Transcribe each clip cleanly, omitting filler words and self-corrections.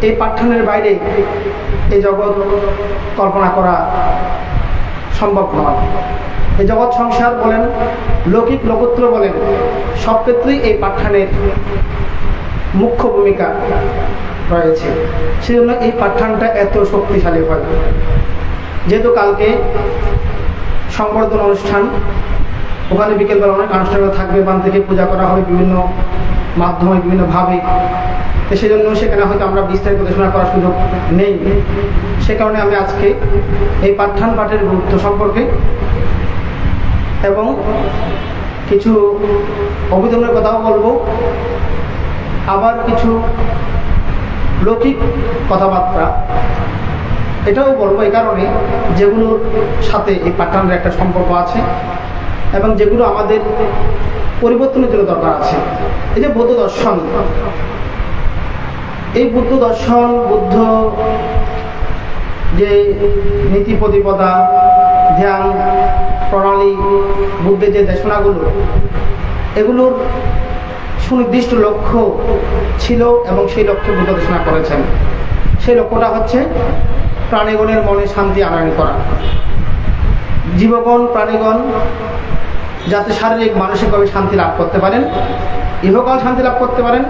এই পাঠ্যানের বাইরে এই জগৎ কল্পনা করা সম্ভব নয়। এই জগৎ সংসার বলেন, লৌকিক লোকোত্তর বলেন, সব ক্ষেত্রেই এই পাঠ্যানের মুখ্য ভূমিকা রয়েছে। সেজন্য এই পাঠ্যানটা এত শক্তিশালী হয়। যেহেতু কালকে সংবর্ধনা অনুষ্ঠান, ওখানে বিকেলবেলা অনেক অনুষ্ঠান থাকবে, বান থেকে পূজা করা হবে বিভিন্ন মাধ্যমে বিভিন্নভাবে, তো সেজন্য সেখানে হয়তো আমরা বিস্তারিত দেশনা করার সুযোগ নেই। সে কারণে আমি আজকে এই পাঠ্যান পাঠের গুরুত্ব সম্পর্কে এবং কিছু অভিধানের কথাও বলবো, আবার কিছু লৌকিক কথাবার্তা এটাও বলবো, এই কারণে যেগুলোর সাথে এই পাঠ্যানের একটা সম্পর্ক আছে এবং যেগুলো আমাদের পরিবর্তনের জন্য দরকার আছে। এই যে বৌদ্ধ দর্শন, এই বুদ্ধ দর্শন, বুদ্ধ যে নীতি প্রতিপদা, ধ্যান প্রণালী, বুদ্ধের যে দেশনাগুলো, এগুলোর সুনির্দিষ্ট লক্ষ্য ছিল এবং সেই লক্ষ্যে বুদ্ধ দেশনা করেছেন। সেই লক্ষ্যটা হচ্ছে প্রাণীগণের মনে শান্তি আনয়ন করা। জীবগণ, প্রাণীগণ যাতে শারীরিক মানসিকভাবে শান্তি লাভ করতে পারেন, ইহকাল শান্তি লাভ করতে পারেন,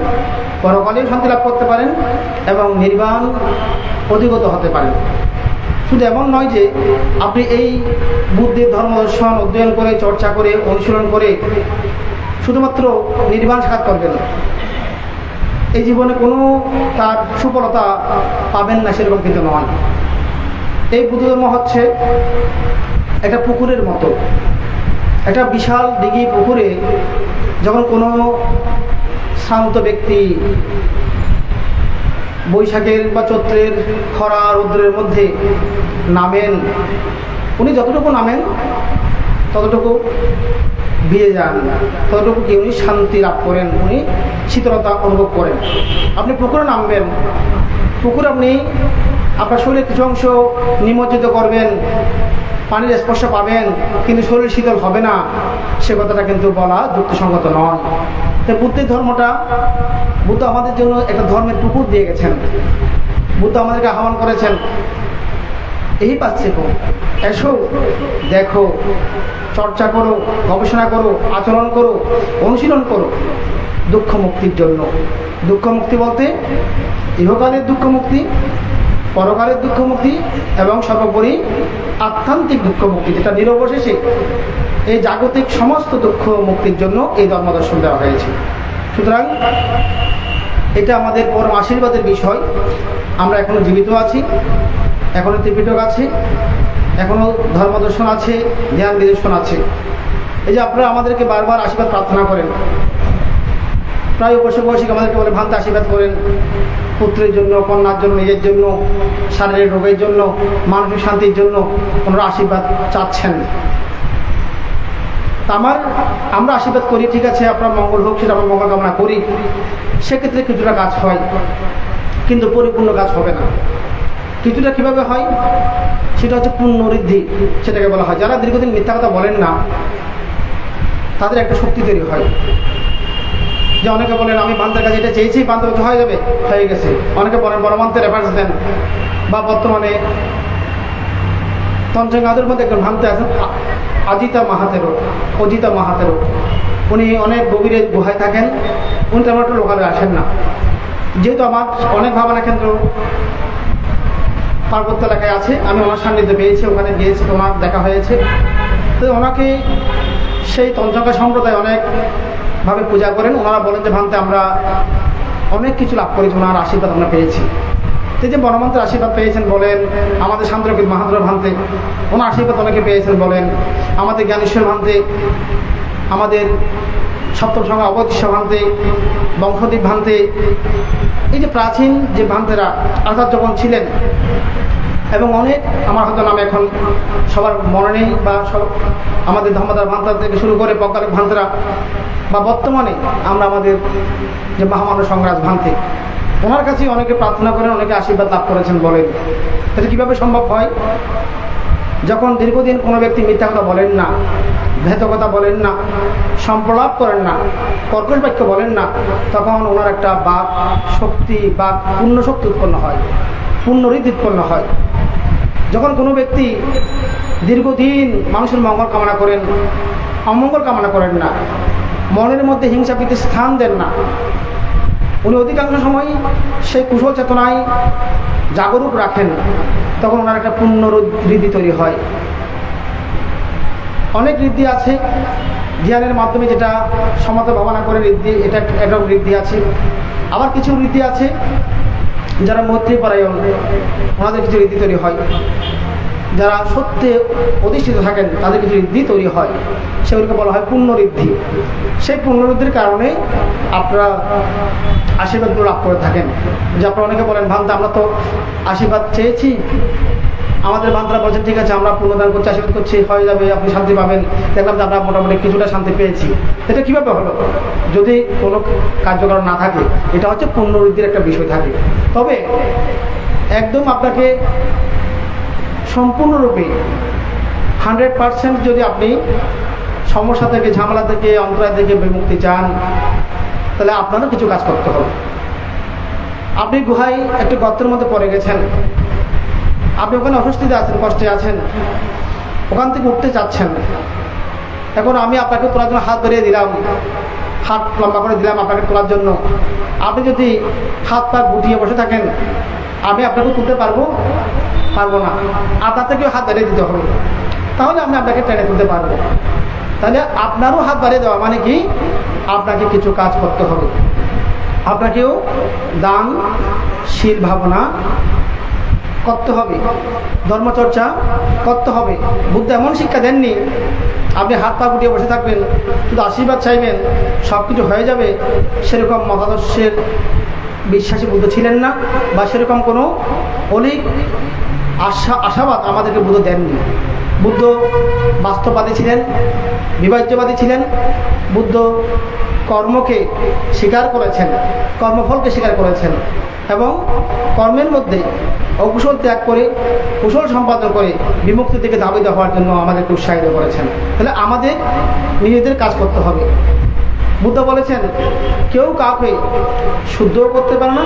পরকালেও শান্তি লাভ করতে পারেন এবং নির্বাণ অধিগত হতে পারেন। শুধু এমন নয় যে আপনি এই বুদ্ধির ধর্মদর্শন অধ্যয়ন করে, চর্চা করে, অনুশীলন করে শুধুমাত্র নির্বাণ সাক্ষাৎ করবেন, এই জীবনে কোনো তার সুফলতা পাবেন না, সেরকম কিন্তু নয়। এই বুদ্ধ ধর্ম হচ্ছে একটা পুকুরের মতো। একটা বিশাল দিঘি পুকুরে যখন কোনো শান্ত ব্যক্তি বৈশাখের বা চৈত্রের খরা রৌদ্রের মধ্যে নামেন, উনি যতটুকু নামেন ততটুকু ভিজে যান, ততটুকু কি উনি শান্তি লাভ করেন, উনি শীতলতা অনুভব করেন। আপনি পুকুরে নামবেন, পুকুরে আপনি আপনার শরীরের কিছু অংশ নিমজ্জিত করবেন, পানির স্পর্শ পাবেন, কিন্তু শরীর শীতল হবে না, সে কথাটা কিন্তু বলা যুক্তিসঙ্গত নয়। তাই বুদ্ধের ধর্মটা, বুদ্ধ আমাদের জন্য একটা ধর্মের পুকুর দিয়ে গেছেন। বুদ্ধ আমাদেরকে আহ্বান করেছেন, এই পাচ্ছে কো, এসো দেখো, চর্চা করো, গবেষণা করো, আচরণ করো, অনুশীলন করো দুঃখ মুক্তির জন্য। দুঃখ মুক্তি বলতে ইহকালের দুঃখ মুক্তি, পরকালের দুঃখ মুক্তি এবং সর্বোপরি আত্মান্তিক দুঃখ মুক্তি, যেটা নিরবশেষে এই জাগতিক সমস্ত দুঃখ মুক্তির জন্য এই ধর্মদর্শন দেওয়া হয়েছে। সুতরাং এটা আমাদের পরম আশীর্বাদের বিষয়। আমরা এখনো জীবিত আছি, এখনো ত্রিপিটক আছে, এখনো ধর্মদর্শন আছে, জ্ঞান নিদর্শন আছে। এই যে আপনারা আমাদেরকে বারবার আশীর্বাদ প্রার্থনা করেন, প্রায় বয়সিক আমাদেরকে বলে ভান্তে আশীর্বাদ করেন, পুত্রের জন্য, কন্যার জন্য, নিজের জন্য, শারীরিক রোগের জন্য, মানসিক শান্তির জন্য ওনারা আশীর্বাদ চাচ্ছেন। তা আমরা আশীর্বাদ করি, ঠিক আছে, আপনার মঙ্গল হোক, সেটা আমরা মঙ্গল কামনা করি, সেক্ষেত্রে কিছুটা কাজ হয়, কিন্তু পরিপূর্ণ কাজ হবে না। কিছুটা কীভাবে হয়, সেটা হচ্ছে পুণ্যঋদ্ধি, সেটাকে বলা হয়। যারা দীর্ঘদিন মিথ্যা কথা বলেন না, তাদের একটা শক্তি তৈরি হয়। যে অনেকে বলেন আমি বান্তের কাছে এটা চেয়েছি, বান্তে হয়ে যাবে, হয়ে গেছে। অনেকে বলেন বড়মান্তের রেফারেন্স দেন, বা বর্তমানে তঞ্চঙ্গাদের মধ্যে একজন ভান্তে আছেন অজিতা মাহাতেরও, উনি অনেক গভীরে গুহায় থাকেন, উনি তেমন একটা লোকালে আসেন না। যেহেতু আমার অনেক ভাবনা কেন্দ্র পার্বত্য এলাকায় আছে, আমি ওনার সান্নিধ্যে পেয়েছি, ওখানে গিয়েছি, ওনার দেখা হয়েছে। তো ওনাকে সেই তঞ্চঙ্গা সম্প্রদায় অনেকভাবে পূজা করেন। ওনারা বলেন যে ভান্তে আমরা অনেক কিছু লাভ করেছি, ওনার আশীর্বাদ আমরা পেয়েছি। তো যে বনমন্ত্রের আশীর্বাদ পেয়েছেন বলেন, আমাদের শান্তরকিত মাহাদ্র ভান্তে ওনার আশীর্বাদ অনেকে পেয়েছেন বলেন, আমাদের জ্ঞানেশ্বর ভান্তে, আমাদের সপ্তম সংখ্যা অবতীর্ষ ভান্তে, বংশদ্বীপ ভান্তে, এই যে প্রাচীন যে ভান্তেরা অর্থাৎ যখন ছিলেন, এবং অনেক আমার হয়তো নাম এখন সবার মনে নেই, বা সব আমাদের ধর্মদার ভান্তা থেকে শুরু করে পকালিক ভান্তেরা, বা বর্তমানে আমরা আমাদের যে মহামানব সংগ্রাজ ভান্তে, ওনার কাছে অনেকে প্রার্থনা করেন, অনেকে আশীর্বাদ লাভ করেছেন বলেন। এটা কীভাবে সম্ভব হয়? যখন দীর্ঘদিন কোনো ব্যক্তি মিথ্যা কথা বলেন না, ভেদ কথা বলেন না, সম্প্রলাপ করেন না, কর্কশ বাক্য বলেন না, তখন ওনার একটা বাক শক্তি বা পূর্ণ শক্তি উৎপন্ন হয়, পূর্ণ রীতি উৎপন্ন হয়। যখন কোনো ব্যক্তি দীর্ঘদিন মানুষের মঙ্গল কামনা করেন, অমঙ্গল কামনা করেন না, মনের মধ্যে হিংসা প্রীতি স্থান দেন না, উনি অধিকাংশ সময় সেই কুশল চেতনায় জাগরূক রাখেন, তখন ওনার একটা পূর্ণ রীতি তৈরি হয়। অনেক ঋদ্ধি আছে জ্ঞানের মাধ্যমে, যেটা সমাজ ভাবনা করে ঋদ্ধি, এটা একটা ঋদ্ধি আছে। আবার কিছু ঋদ্ধি আছে যারা মৈত্রীপরায়ণ, ওনাদের কিছু ঋদ্ধি তৈরি হয়। যারা সত্যে অধিষ্ঠিত থাকেন তাদের কিছু ঋদ্ধি তৈরি হয়, সেগুলোকে বলা হয় পুণ্যঋদ্ধি। সেই পুণ্যঋদ্ধির কারণে আপনারা আশীর্বাদগুলো লাভ করে থাকেন। যে আপনারা অনেকে বলেন, ভান্তা আমরা তো আশীর্বাদ চেয়েছি, আমাদের ভান্তারা বলছেন ঠিক আছে আমরা পুণ্যদান করছি, আশীর্বাদ করছি, হয়ে যাবে, আপনি শান্তি পাবেন। দেখলাম যে আমরা মোটামুটি কিছুটা শান্তি পেয়েছি। এটা কীভাবে হলো? যদি কোনো কার্যকরণ না থাকে, এটা হচ্ছে পুণ্যঋদ্ধির একটা বিষয় থাকে। তবে একদম আপনাকে সম্পূর্ণরূপে 100% যদি আপনি সমস্যা থেকে, ঝামেলা থেকে, অন্তরায় থেকে বিমুক্তি চান, তাহলে আপনারও কিছু কাজ করতে হবে। আপনি গুহায় একটা গর্তের মধ্যে পড়ে গেছেন, আপনি ওখানে অস্বস্তিতে আছেন, কষ্টে আছেন, ওখান থেকে উঠতে চাচ্ছেন। এখন আমি আপনাকে তোলার জন্য হাত ধরিয়ে দিলাম, হাত লম্বা করে দিলাম আপনাকে তোলার জন্য। আপনি যদি হাত পা গুটিয়ে বসে থাকেন, আমি আপনাকে তুলতে পারবো না। আপনার থেকেও হাত বাড়িয়ে দিতে হবে, তাহলে আমি আপনাকে টেনে তুলতে পারবো। তাহলে আপনারও হাত বাড়িয়ে দেওয়া মানে কি? আপনাকে কিছু কাজ করতে হবে, আপনাকেও দানশীল ভাবনা করতে হবে, ধর্মচর্চা করতে হবে। বুদ্ধ এমন শিক্ষা দেননি আপনি হাত পা গুটিয়ে বসে থাকবেন, শুধু আশীর্বাদ চাইবেন, সব কিছু হয়ে যাবে। সেরকম মতাদর্শের বিশ্বাসী বুদ্ধ ছিলেন না, বা সেরকম কোনো অলিক আশাবাদ আমাদেরকে বুদ্ধ দেননি। বুদ্ধ বাস্তববাদী ছিলেন, বিভাজ্যবাদী ছিলেন। বুদ্ধ কর্মকে স্বীকার করেছেন, কর্মফলকে স্বীকার করেছেন, এবং কর্মের মধ্যে অকুশল ত্যাগ করে কুশল সম্পাদন করে বিমুক্তি থেকে ধাবিত হওয়ার জন্য আমাদেরকে উৎসাহিত করেছেন। তাহলে আমাদের নিজেদের কাজ করতে হবে। বুদ্ধ বলেছেন, কেউ কাউকে শুদ্ধও করতে পারে না,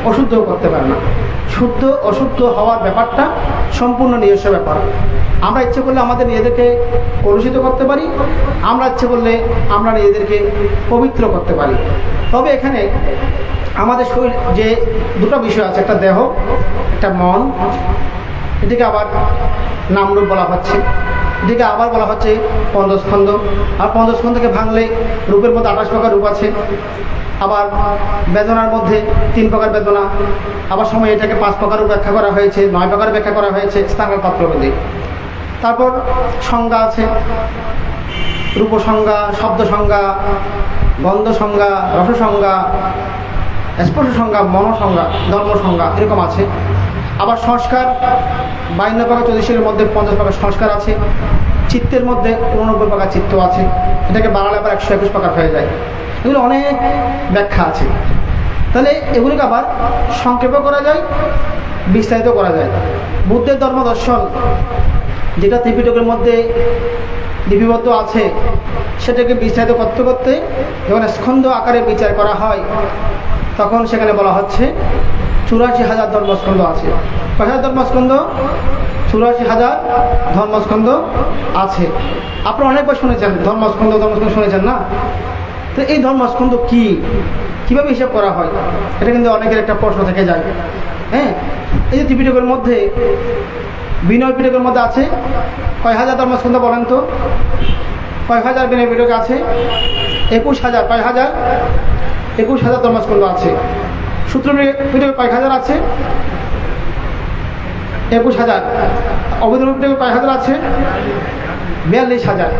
অশুদ্ধও করতে পারে না। শুদ্ধ অশুদ্ধ হওয়ার ব্যাপারটা সম্পূর্ণ নিজস্ব ব্যাপার। আমরা ইচ্ছে করলে আমাদের নিজেদেরকে কলুষিত করতে পারি, আমরা ইচ্ছে করলে আমরা নিজেদেরকে পবিত্র করতে পারি। তবে এখানে আমাদের শরীর যে দুটো বিষয় আছে, একটা দেহ, একটা মন, এদিকে আবার নামরূপ বলা হচ্ছে, এদিকে আবার বলা হচ্ছে পঞ্চস্কন্ধ। আর পঞ্চস্কন্ধকে ভাঙলে রূপের মধ্যে 28 প্রকার রূপ আছে। আবার বেদনার মধ্যে 3 প্রকার বেদনা, আবার সময় এটাকে 5 প্রকার ব্যাখ্যা করা হয়েছে, 9 প্রকার ব্যাখ্যা করা হয়েছে স্থাঙ্গল পাত্রভেদে। তারপর সংজ্ঞা আছে, রূপ সংজ্ঞা, শব্দ সংজ্ঞা, গন্ধ সংজ্ঞা, রস সংজ্ঞা, স্পর্শ সংজ্ঞা, মন সংজ্ঞা, ধর্ম সংজ্ঞা, এরকম আছে। আবার সংস্কার 52 প্রকার 34-এর মধ্যে 50 প্রকার সংস্কার আছে। চিত্তের মধ্যে 89 প্রকার চিত্ত আছে, এটাকে বাড়ালে আবার 121 প্রকার হয়ে যায়। এগুলো অনেক ব্যাখ্যা আছে। তাহলে এগুলিকে আবার সংক্ষেপও করা যায়, বিস্তারিত করা যায়। বুদ্ধের ধর্ম দর্শন যেটা ত্রিপিটকের মধ্যে লিপিবদ্ধ আছে, সেটাকে বিস্তারিত করতে করতে যখন স্কন্ধ আকারে বিচার করা হয়, তখন সেখানে বলা হচ্ছে 84,000 ধর্মস্কন্ধ আছে। কয়টা ধর্মস্কন্ধ? 84,000 ধর্মস্কন্ধ আছে। আপনারা অনেকবার শুনেছেন ধর্মস্কন্ধ শুনেছেন না? তো এই ধর্মস্কন্ধ কীভাবে হিসাব করা হয়, এটা কিন্তু অনেকের একটা প্রশ্ন থেকে যায়। হ্যাঁ, এই যে ত্রিপিটকের মধ্যে, বিনয় পিটকের মধ্যে আছে কয় হাজার ধর্মস্কন্ধ বলেন তো? কয় হাজার বিনয় পিটক আছে? 21,000। কয় হাজার? 21,000 ধর্মস্কন্ধ আছে। সূত্র পিটকে কয় হাজার আছে? 21,000। অবৈধ পিটকে কয় হাজার আছে? 42,000।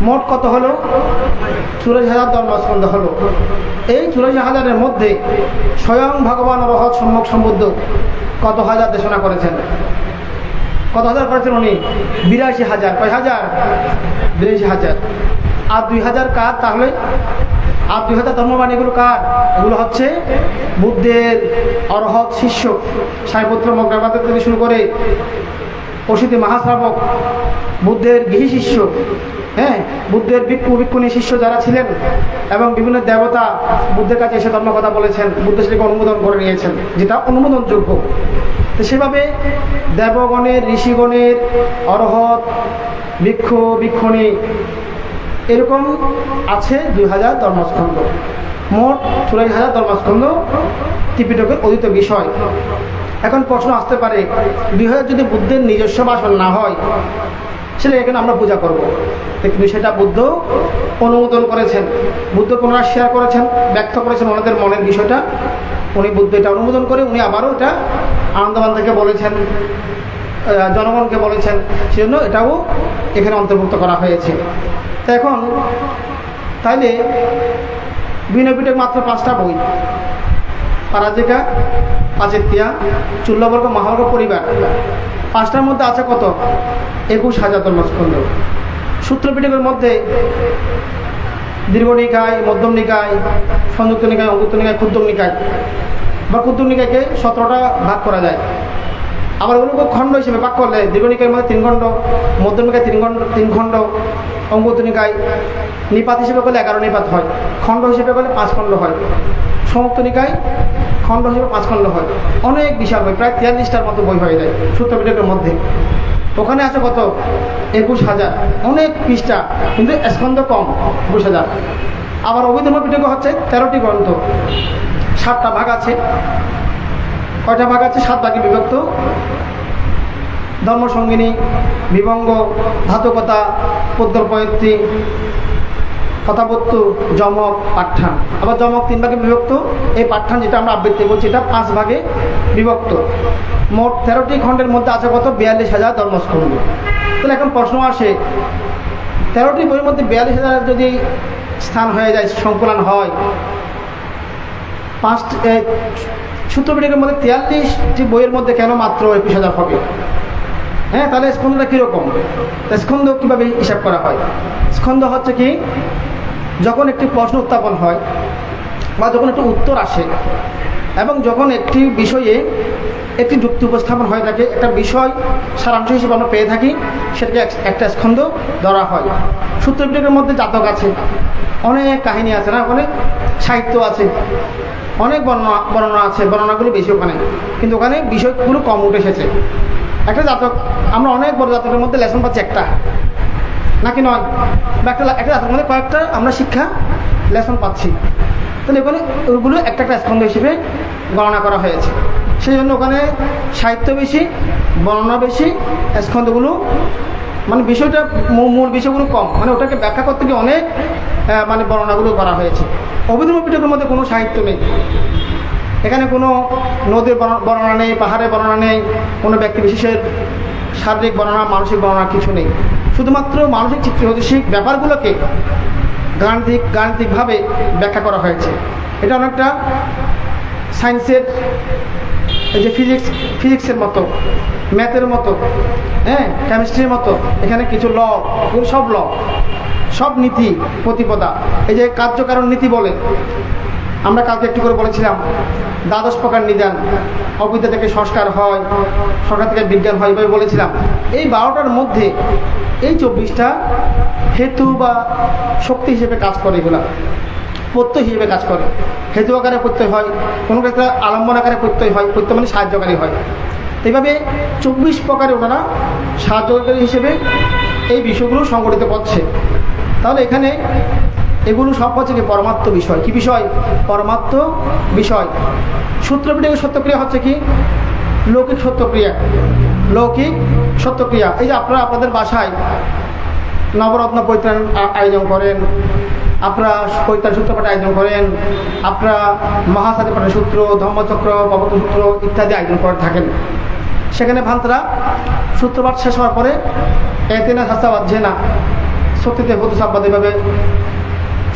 মোট কত হলো? 84,000 ধর্মস্কন্ধ হলো। এই 84,000-এর মধ্যে স্বয়ং ভগবান অরহৎ সম্যক সম্বুদ্ধ কত হাজার দেশনা করেছেন? কত হাজার করেছেন উনি? 82,000। কয় হাজার? 82,000। আর 2,000 কার? তাহলে আর 2,000 ধর্মবাণী এগুলো কার? এগুলো হচ্ছে বুদ্ধের অরহৎ শিষ্য, সারিপুত্র মগ্নপাদ থেকে শুরু করে অসিত মহাশ্রাবক, বুদ্ধের গৃহী শিষ্য, হ্যাঁ, বুদ্ধের ভিক্ষু ভিক্ষুণী শিষ্য যারা ছিলেন, এবং বিভিন্ন দেবতা বুদ্ধের কাছে এসে ধর্ম কথা বলেছেন, বুদ্ধ সেটাকে অনুমোদন করে নিয়েছেন, যেটা অনুমোদনযোগ্য। তো সেভাবে দেবগণের, ঋষিগণের, অরহত, ভিক্ষু ভিক্ষুণী এরকম আছে 2000 ধর্মস্কন্ধ। মোট 84,000 ধর্মস্কন্ধ ত্রিপিটকের অধীত বিষয়। এখন প্রশ্ন আসতে পারে, 2000 যদি বুদ্ধের নিজস্ব ভাষণ না হয়, সেটা এখানে আমরা পূজা করব, কিন্তু সেটা বুদ্ধ অনুমোদন করেছেন, বুদ্ধ পুনরায় শেয়ার করেছেন, ব্যক্ত করেছেন ওনাদের মনের বিষয়টা। উনি বুদ্ধ এটা অনুমোদন করে উনি আবারও এটা আনন্দবান থেকে বলেছেন, জনগণকে বলেছেন, সেজন্য এটাও এখানে অন্তর্ভুক্ত করা হয়েছে। তো এখন তাইলে বিনয় পিটক মাত্র 5টা বই, পারাজিকা, পাচেতিয়া, চুল্লবর্গ, মহাবর্গ, পরিবার, 5টার মধ্যে আছে কত? 21,000 ধর্মস্কন্ধ। সূত্র পিটকের মধ্যে দীর্ঘ নিকায়, মধ্যম নিকায়, সংযুক্ত নিকায়, অঙ্গুত্র নিকায়, ক্ষুদ্র নিকায় বা ক্ষুদ্র নিকায়কে 17টা ভাগ করা যায়। আবার ওগুলোকে খণ্ড হিসেবে ভাগ করলে দীর্ঘ নিকায়ের মধ্যে 3 খণ্ড, মধ্যম নিকায় 3 খণ্ড, অঙ্গুত্র নিকায় নিপাত হিসেবে করলে 11 নিপাত হয়, খণ্ড হিসেবে করলে 5 খণ্ড হয়, সংযুক্ত নিকায় খণ্ড হিসেবে 5 খণ্ড হয়। অনেক বিশাল বই, প্রায় 43টার মতো বই হয়ে যায় সূত্র পিটকের মধ্যে। ওখানে আছে কত? 21,000, অনেক পৃষ্ঠা, কিন্তু স্কন্ধ কম, 21,000। আবার অভিধর্ম পিটক হচ্ছে 13টি গ্রন্থ, 7টা ভাগ আছে। কয়টা ভাগ আছে? 7 ভাগে বিভক্ত। ধর্মসঙ্গিনী, বিভঙ্গ, ধাতুকতা, পদ্যপয়ত্রী, কথাবস্তু, যমক, পাঠ্যান। আবার যমক 3 ভাগে বিভক্ত। এই পাঠ্যান যেটা আমরা আবৃত্তি করছি এটা 5 ভাগে বিভক্ত। মোট 13টি খণ্ডের মধ্যে আছে কত? 42,000 ধর্মস্কন্ধ। তাহলে এখন প্রশ্ন আসে, 13টি বইয়ের মধ্যে 42,000 যদি স্থান হয়ে যায়, সংকলন হয়, সূত্র পিটকের মধ্যে 43টি বইয়ের মধ্যে কেন মাত্র 21,000 হবে? হ্যাঁ, তাহলে স্কন্ধটা কীরকম? স্কন্ধ কীভাবে হিসাব করা হয়? স্কন্ধ হচ্ছে কি, যখন একটি প্রশ্ন উত্থাপন হয় বা যখন একটি উত্তর আসে এবং যখন একটি বিষয়ে একটি যুক্তি উপস্থাপন হয়ে থাকে, একটা বিষয় সারাংশ হিসেবে আমরা পেয়ে থাকি, সেটাকে একটা স্কন্ধ ধরা হয়। সূত্র পিটকের মধ্যে জাতক আছে, অনেক কাহিনী আছে না, অনেক সাহিত্য আছে, অনেক বর্ণনা আছে, বর্ণনাগুলো বেশি ওখানে, কিন্তু ওখানে বিষয়গুলো কম উঠে এসেছে। একটা জাতক, আমরা অনেক বড় জাতকের মধ্যে লেসন পাচ্ছি একটা, নাকি নয়? বা একটা জাতকের মধ্যে কয়েকটা আমরা শিক্ষা লেসন পাচ্ছি, তাহলে ওখানে ওগুলো একটা একটা স্কন্ধ হিসেবে গণনা করা হয়েছে। সেই জন্য ওখানে সাহিত্য বেশি, বর্ণনা বেশি, স্কন্ধগুলো মানে বিষয়টা মূল বিষয়গুলো কম, মানে ওটাকে ব্যাখ্যা করতে গিয়ে অনেক মানে বর্ণনাগুলো করা হয়েছে। অভিধর্ম পিটকের মধ্যে কোনো সাহিত্য নেই, এখানে কোনো নদীর বর্ণনা নেই, পাহাড়ের বর্ণনা নেই, কোনো ব্যক্তি বিশেষের শারীরিক বর্ণনা, মানসিক বর্ণনা কিছু নেই। শুধুমাত্র মানসিক চিত্তজ্যোতিষিক ব্যাপারগুলোকে গাণিতিকভাবে ব্যাখ্যা করা হয়েছে। এটা অনেকটা সায়েন্সের, এই যে ফিজিক্সের মতো, ম্যাথের মতো, হ্যাঁ, কেমিস্ট্রির মতো। এখানে কিছু ল, সব নীতি প্রতিপদা, এই যে কার্যকারণ নীতি বলে, আমরা কালকে একটু করে বলেছিলাম 12 প্রকার নিদান, অবিদ্যা থেকে সংস্কার হয়, সংস্কার থেকে বিজ্ঞান হয়, এভাবে বলেছিলাম। এই 12টার মধ্যে এই 24টা হেতু বা শক্তি হিসেবে কাজ করে, এগুলা প্রত্যয় হিসেবে কাজ করে। হেতু আকারে প্রত্যয় হয়, কোনো ক্ষেত্রে আলম্বন আকারে প্রত্যয় হয়, প্রত্যয় মানে সাহায্যকারী হয়। এইভাবে 24 প্রকারে ওনারা সাহায্যকারী হিসেবে এই বিষয়গুলো সংগঠিত করছে। তাহলে এখানে এগুলো সব হচ্ছে কি পরমাত্ম বিষয়। কি বিষয়? পরমাত্ম বিষয়। সূত্র পিটকের সত্যক্রিয়া হচ্ছে কি লৌকিক সত্যক্রিয়া, লৌকিক সত্যক্রিয়া। এই যে আপনারা আপনাদের বাসায় নবরত্ন পরিত্রাণ আয়োজন করেন, আপনারা পরিত্রাণ সূত্র পাঠের আয়োজন করেন, আপনারা মহাসাধি পাঠের সূত্র, ধর্মচক্র, প্রবর্তন সূত্র ইত্যাদি আয়োজন করে থাকেন। সেখানে ভান্তরা সূত্রপাঠ শেষ হওয়ার পরে এতে না শাস্তা বাঁধছে না, সত্যিতে হতু সাব্বাদ এভাবে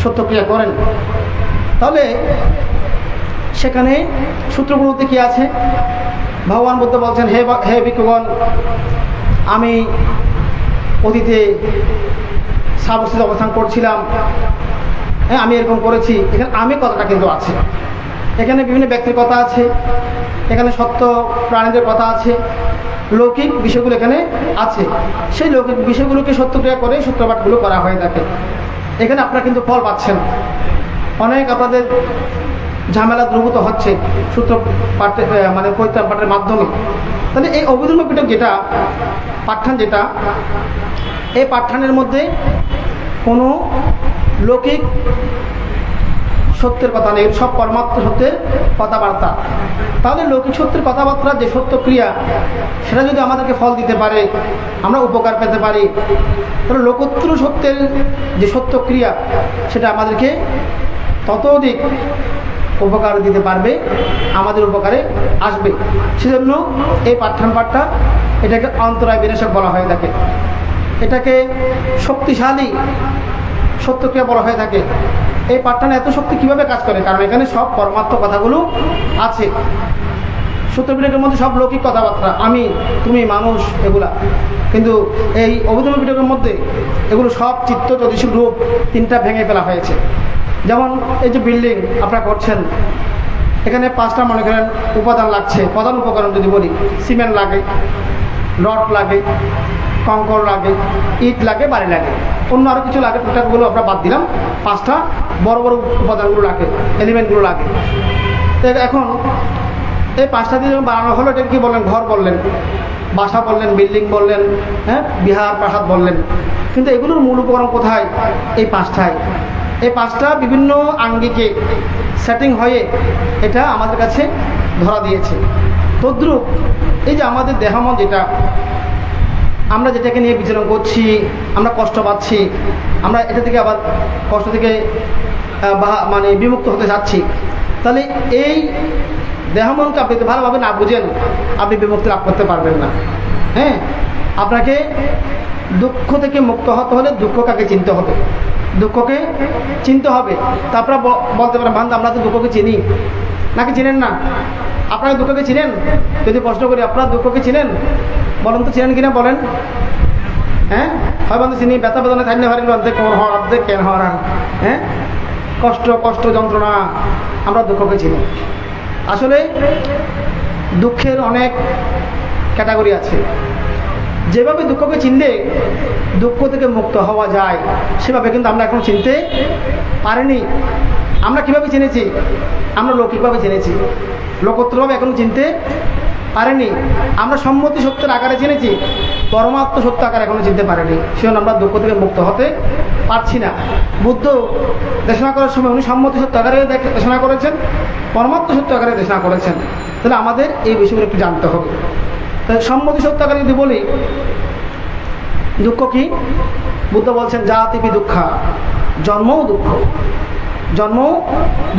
সত্যক্রিয়া করেন। তাহলে সেখানে সূত্রগুলোতে কি আছে? ভগবান বুদ্ধ বলছেন, হে ভিক্ষুগণ, আমি অতীতে সাবস্থিত অবস্থান করছিলাম, হ্যাঁ, আমি এরকম করেছি। এখানে আমি কথাটা কিন্তু আছে, এখানে বিভিন্ন ব্যক্তির কথা আছে, এখানে সত্য প্রাণীদের কথা আছে, লৌকিক বিষয়গুলো এখানে আছে। সেই লৌকিক বিষয়গুলোকে সত্যক্রিয়া করে সূত্রপাঠগুলো করা হয়ে থাকে। এখানে আপনারা কিন্তু ফল পাচ্ছেন, অনেক আপনাদের ঝামেলা দ্রুত হচ্ছে সূত্র পাঠে মানে পরিত্রাণ পাঠের মাধ্যমে। তাহলে এই অভিধর্ম পিটক যেটা পাঠ্যান, যেটা এই পাঠ্যানের মধ্যে কোনো লৌকিক সত্যের কথা নেই, সব পরমাত্ম সত্যের কথাবার্তা। তাহলে লৌকিক সত্যের কথাবার্তা যে সত্য ক্রিয়া, সেটা যদি আমাদেরকে ফল দিতে পারে, আমরা উপকার পেতে পারি, তাহলে লোকোত্তর সত্যের যে সত্য ক্রিয়া, সেটা আমাদেরকে তত অধিক উপকার দিতে পারবে, আমাদের উপকারে আসবে। সেজন্য এই পাঠ্যান পাঠটা এটাকে অন্তরায় বিনাশক বলা হয়ে থাকে, এটাকে শক্তিশালী সত্যক্রিয়া বলা হয়ে থাকে। এই পাঠ্যানে এত শক্তি কীভাবে কাজ করে? কারণ এখানে সব পরমাত্ম কথাগুলো আছে। সূত্রপিটকের মধ্যে সব লৌকিক কথাবার্তা, আমি, তুমি, মানুষ, এগুলা। কিন্তু এই অভিধর্ম পিটকের মধ্যে এগুলো সব চিত্ত, জ্যোতিষী রূপ তিনটা ভেঙে ফেলা হয়েছে। যেমন এই যে বিল্ডিং আপনারা করছেন, এখানে 5টা মনে করেন উপাদান লাগছে। প্রধান উপকরণ যদি বলি, সিমেন্ট লাগে, রড লাগে, কংকর লাগে, ইট লাগে, বাড়ি লাগে, অন্য আরও কিছু লাগে, টোটালগুলো আমরা বাদ দিলাম। 5টা বড় বড় উপাদানগুলো লাগে, এলিমেন্টগুলো লাগে। তো এখন এই 5টা দিয়ে যখন বানানো হলো, এটাকে কী বললেন? ঘর বললেন, বাসা বললেন, বিল্ডিং বললেন, হ্যাঁ, বিহার প্রাসাদ বললেন। কিন্তু এগুলোর মূল উপকরণ কোথায়? এই 5টায়। এই 5টা বিভিন্ন আঙ্গিকে সেটিং হয়ে এটা আমাদের কাছে ধরা দিয়েছে। তদ্রূপ এই যে আমাদের দেহমন, যেটা আমরা যেটাকে নিয়ে বিচরণ করছি, আমরা কষ্ট পাচ্ছি, আমরা এটা থেকে আবার কষ্ট থেকে মানে বিমুক্ত হতে যাচ্ছি। তাহলে এই দেহমনকে আপনি যদি ভালোভাবে না বুঝেন, আপনি বিমুক্তি লাভ করতে পারবেন না। হ্যাঁ, আপনাকে দুঃখ থেকে মুক্ত হতে হলে দুঃখকে আগে চিনতে হবে, দুঃখকে চিনতে হবে। তারপরে বলতে পারেন, বান্ধব আমরা তো দুঃখকে চিনি, নাকি চিনেন না? আপনারা দুঃখকে চিনেন? যদি প্রশ্ন করি, আপনারা দুঃখকে চিনেন? বলেন তো, চিনেন কিনা বলেন? হ্যাঁ, হয় বন্ধু চিনি, ব্যথা বেদনা থাকলে হারিল অর্ধেক কোন হওয়ার, অর্ধেক কেন হওয়ার। হ্যাঁ, কষ্ট কষ্ট যন্ত্রণা, আমরা দুঃখকে চিনি। আসলে দুঃখের অনেক ক্যাটাগরি আছে। যেভাবে দুঃখকে চিনলে দুঃখ থেকে মুক্ত হওয়া যায়, সেভাবে কিন্তু আমরা এখন চিনতে পারিনি। আমরা কিভাবে চিনেছি? আমরা লৌকিকভাবে চিনেছি, লোকোত্তরভাবে এখনো চিনতে পারেনি। আমরা সম্মতি সত্যের আকারে চিনেছি, পরমাত্ম সত্য আকারে এখনো চিনতে পারেনি। সেজন্য আমরা দুঃখ থেকে মুক্ত হতে পারছি না। বুদ্ধ দেশনা করার সময় উনি সম্মতি সত্য আকারে দেশনা করেছেন, পরমাত্ম সত্য আকারে দেশনা করেছেন। তাহলে আমাদের এই বিষয়গুলো একটু জানতে হবে। তাহলে সম্মতি সত্য আকারে যদি বলি, দুঃখ কি? বুদ্ধ বলছেন, জাতিপি দুঃখা, জন্মও দুঃখ, জন্মও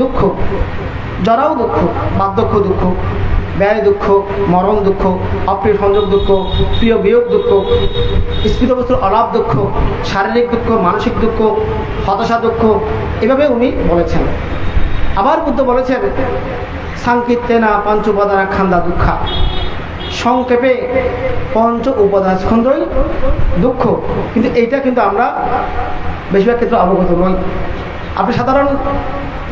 দুঃখ, জরাও দুঃখ, বার্ধক্য দুঃখ, ব্যয় দুঃখ, মরণ দুঃখ, অপ্রিয় সংযোগ দুঃখ, প্রিয় বিয়োগ দুঃখ, স্ফীত বস্তুর অলাভ দুঃখ, শারীরিক দুঃখ, মানসিক দুঃখ, হতাশা দুঃখ, এভাবে উনি বলেছেন। আবার বুদ্ধ বলেছেন, সাংকীর্তেনা পঞ্চ উপাদানা খান্দা দুঃখা, সংক্ষেপে পঞ্চ উপাদান স্কন্ধই দুঃখ। কিন্তু এইটা কিন্তু আমরা বেশিরভাগ ক্ষেত্রে অবগত নই। আপনি সাধারণ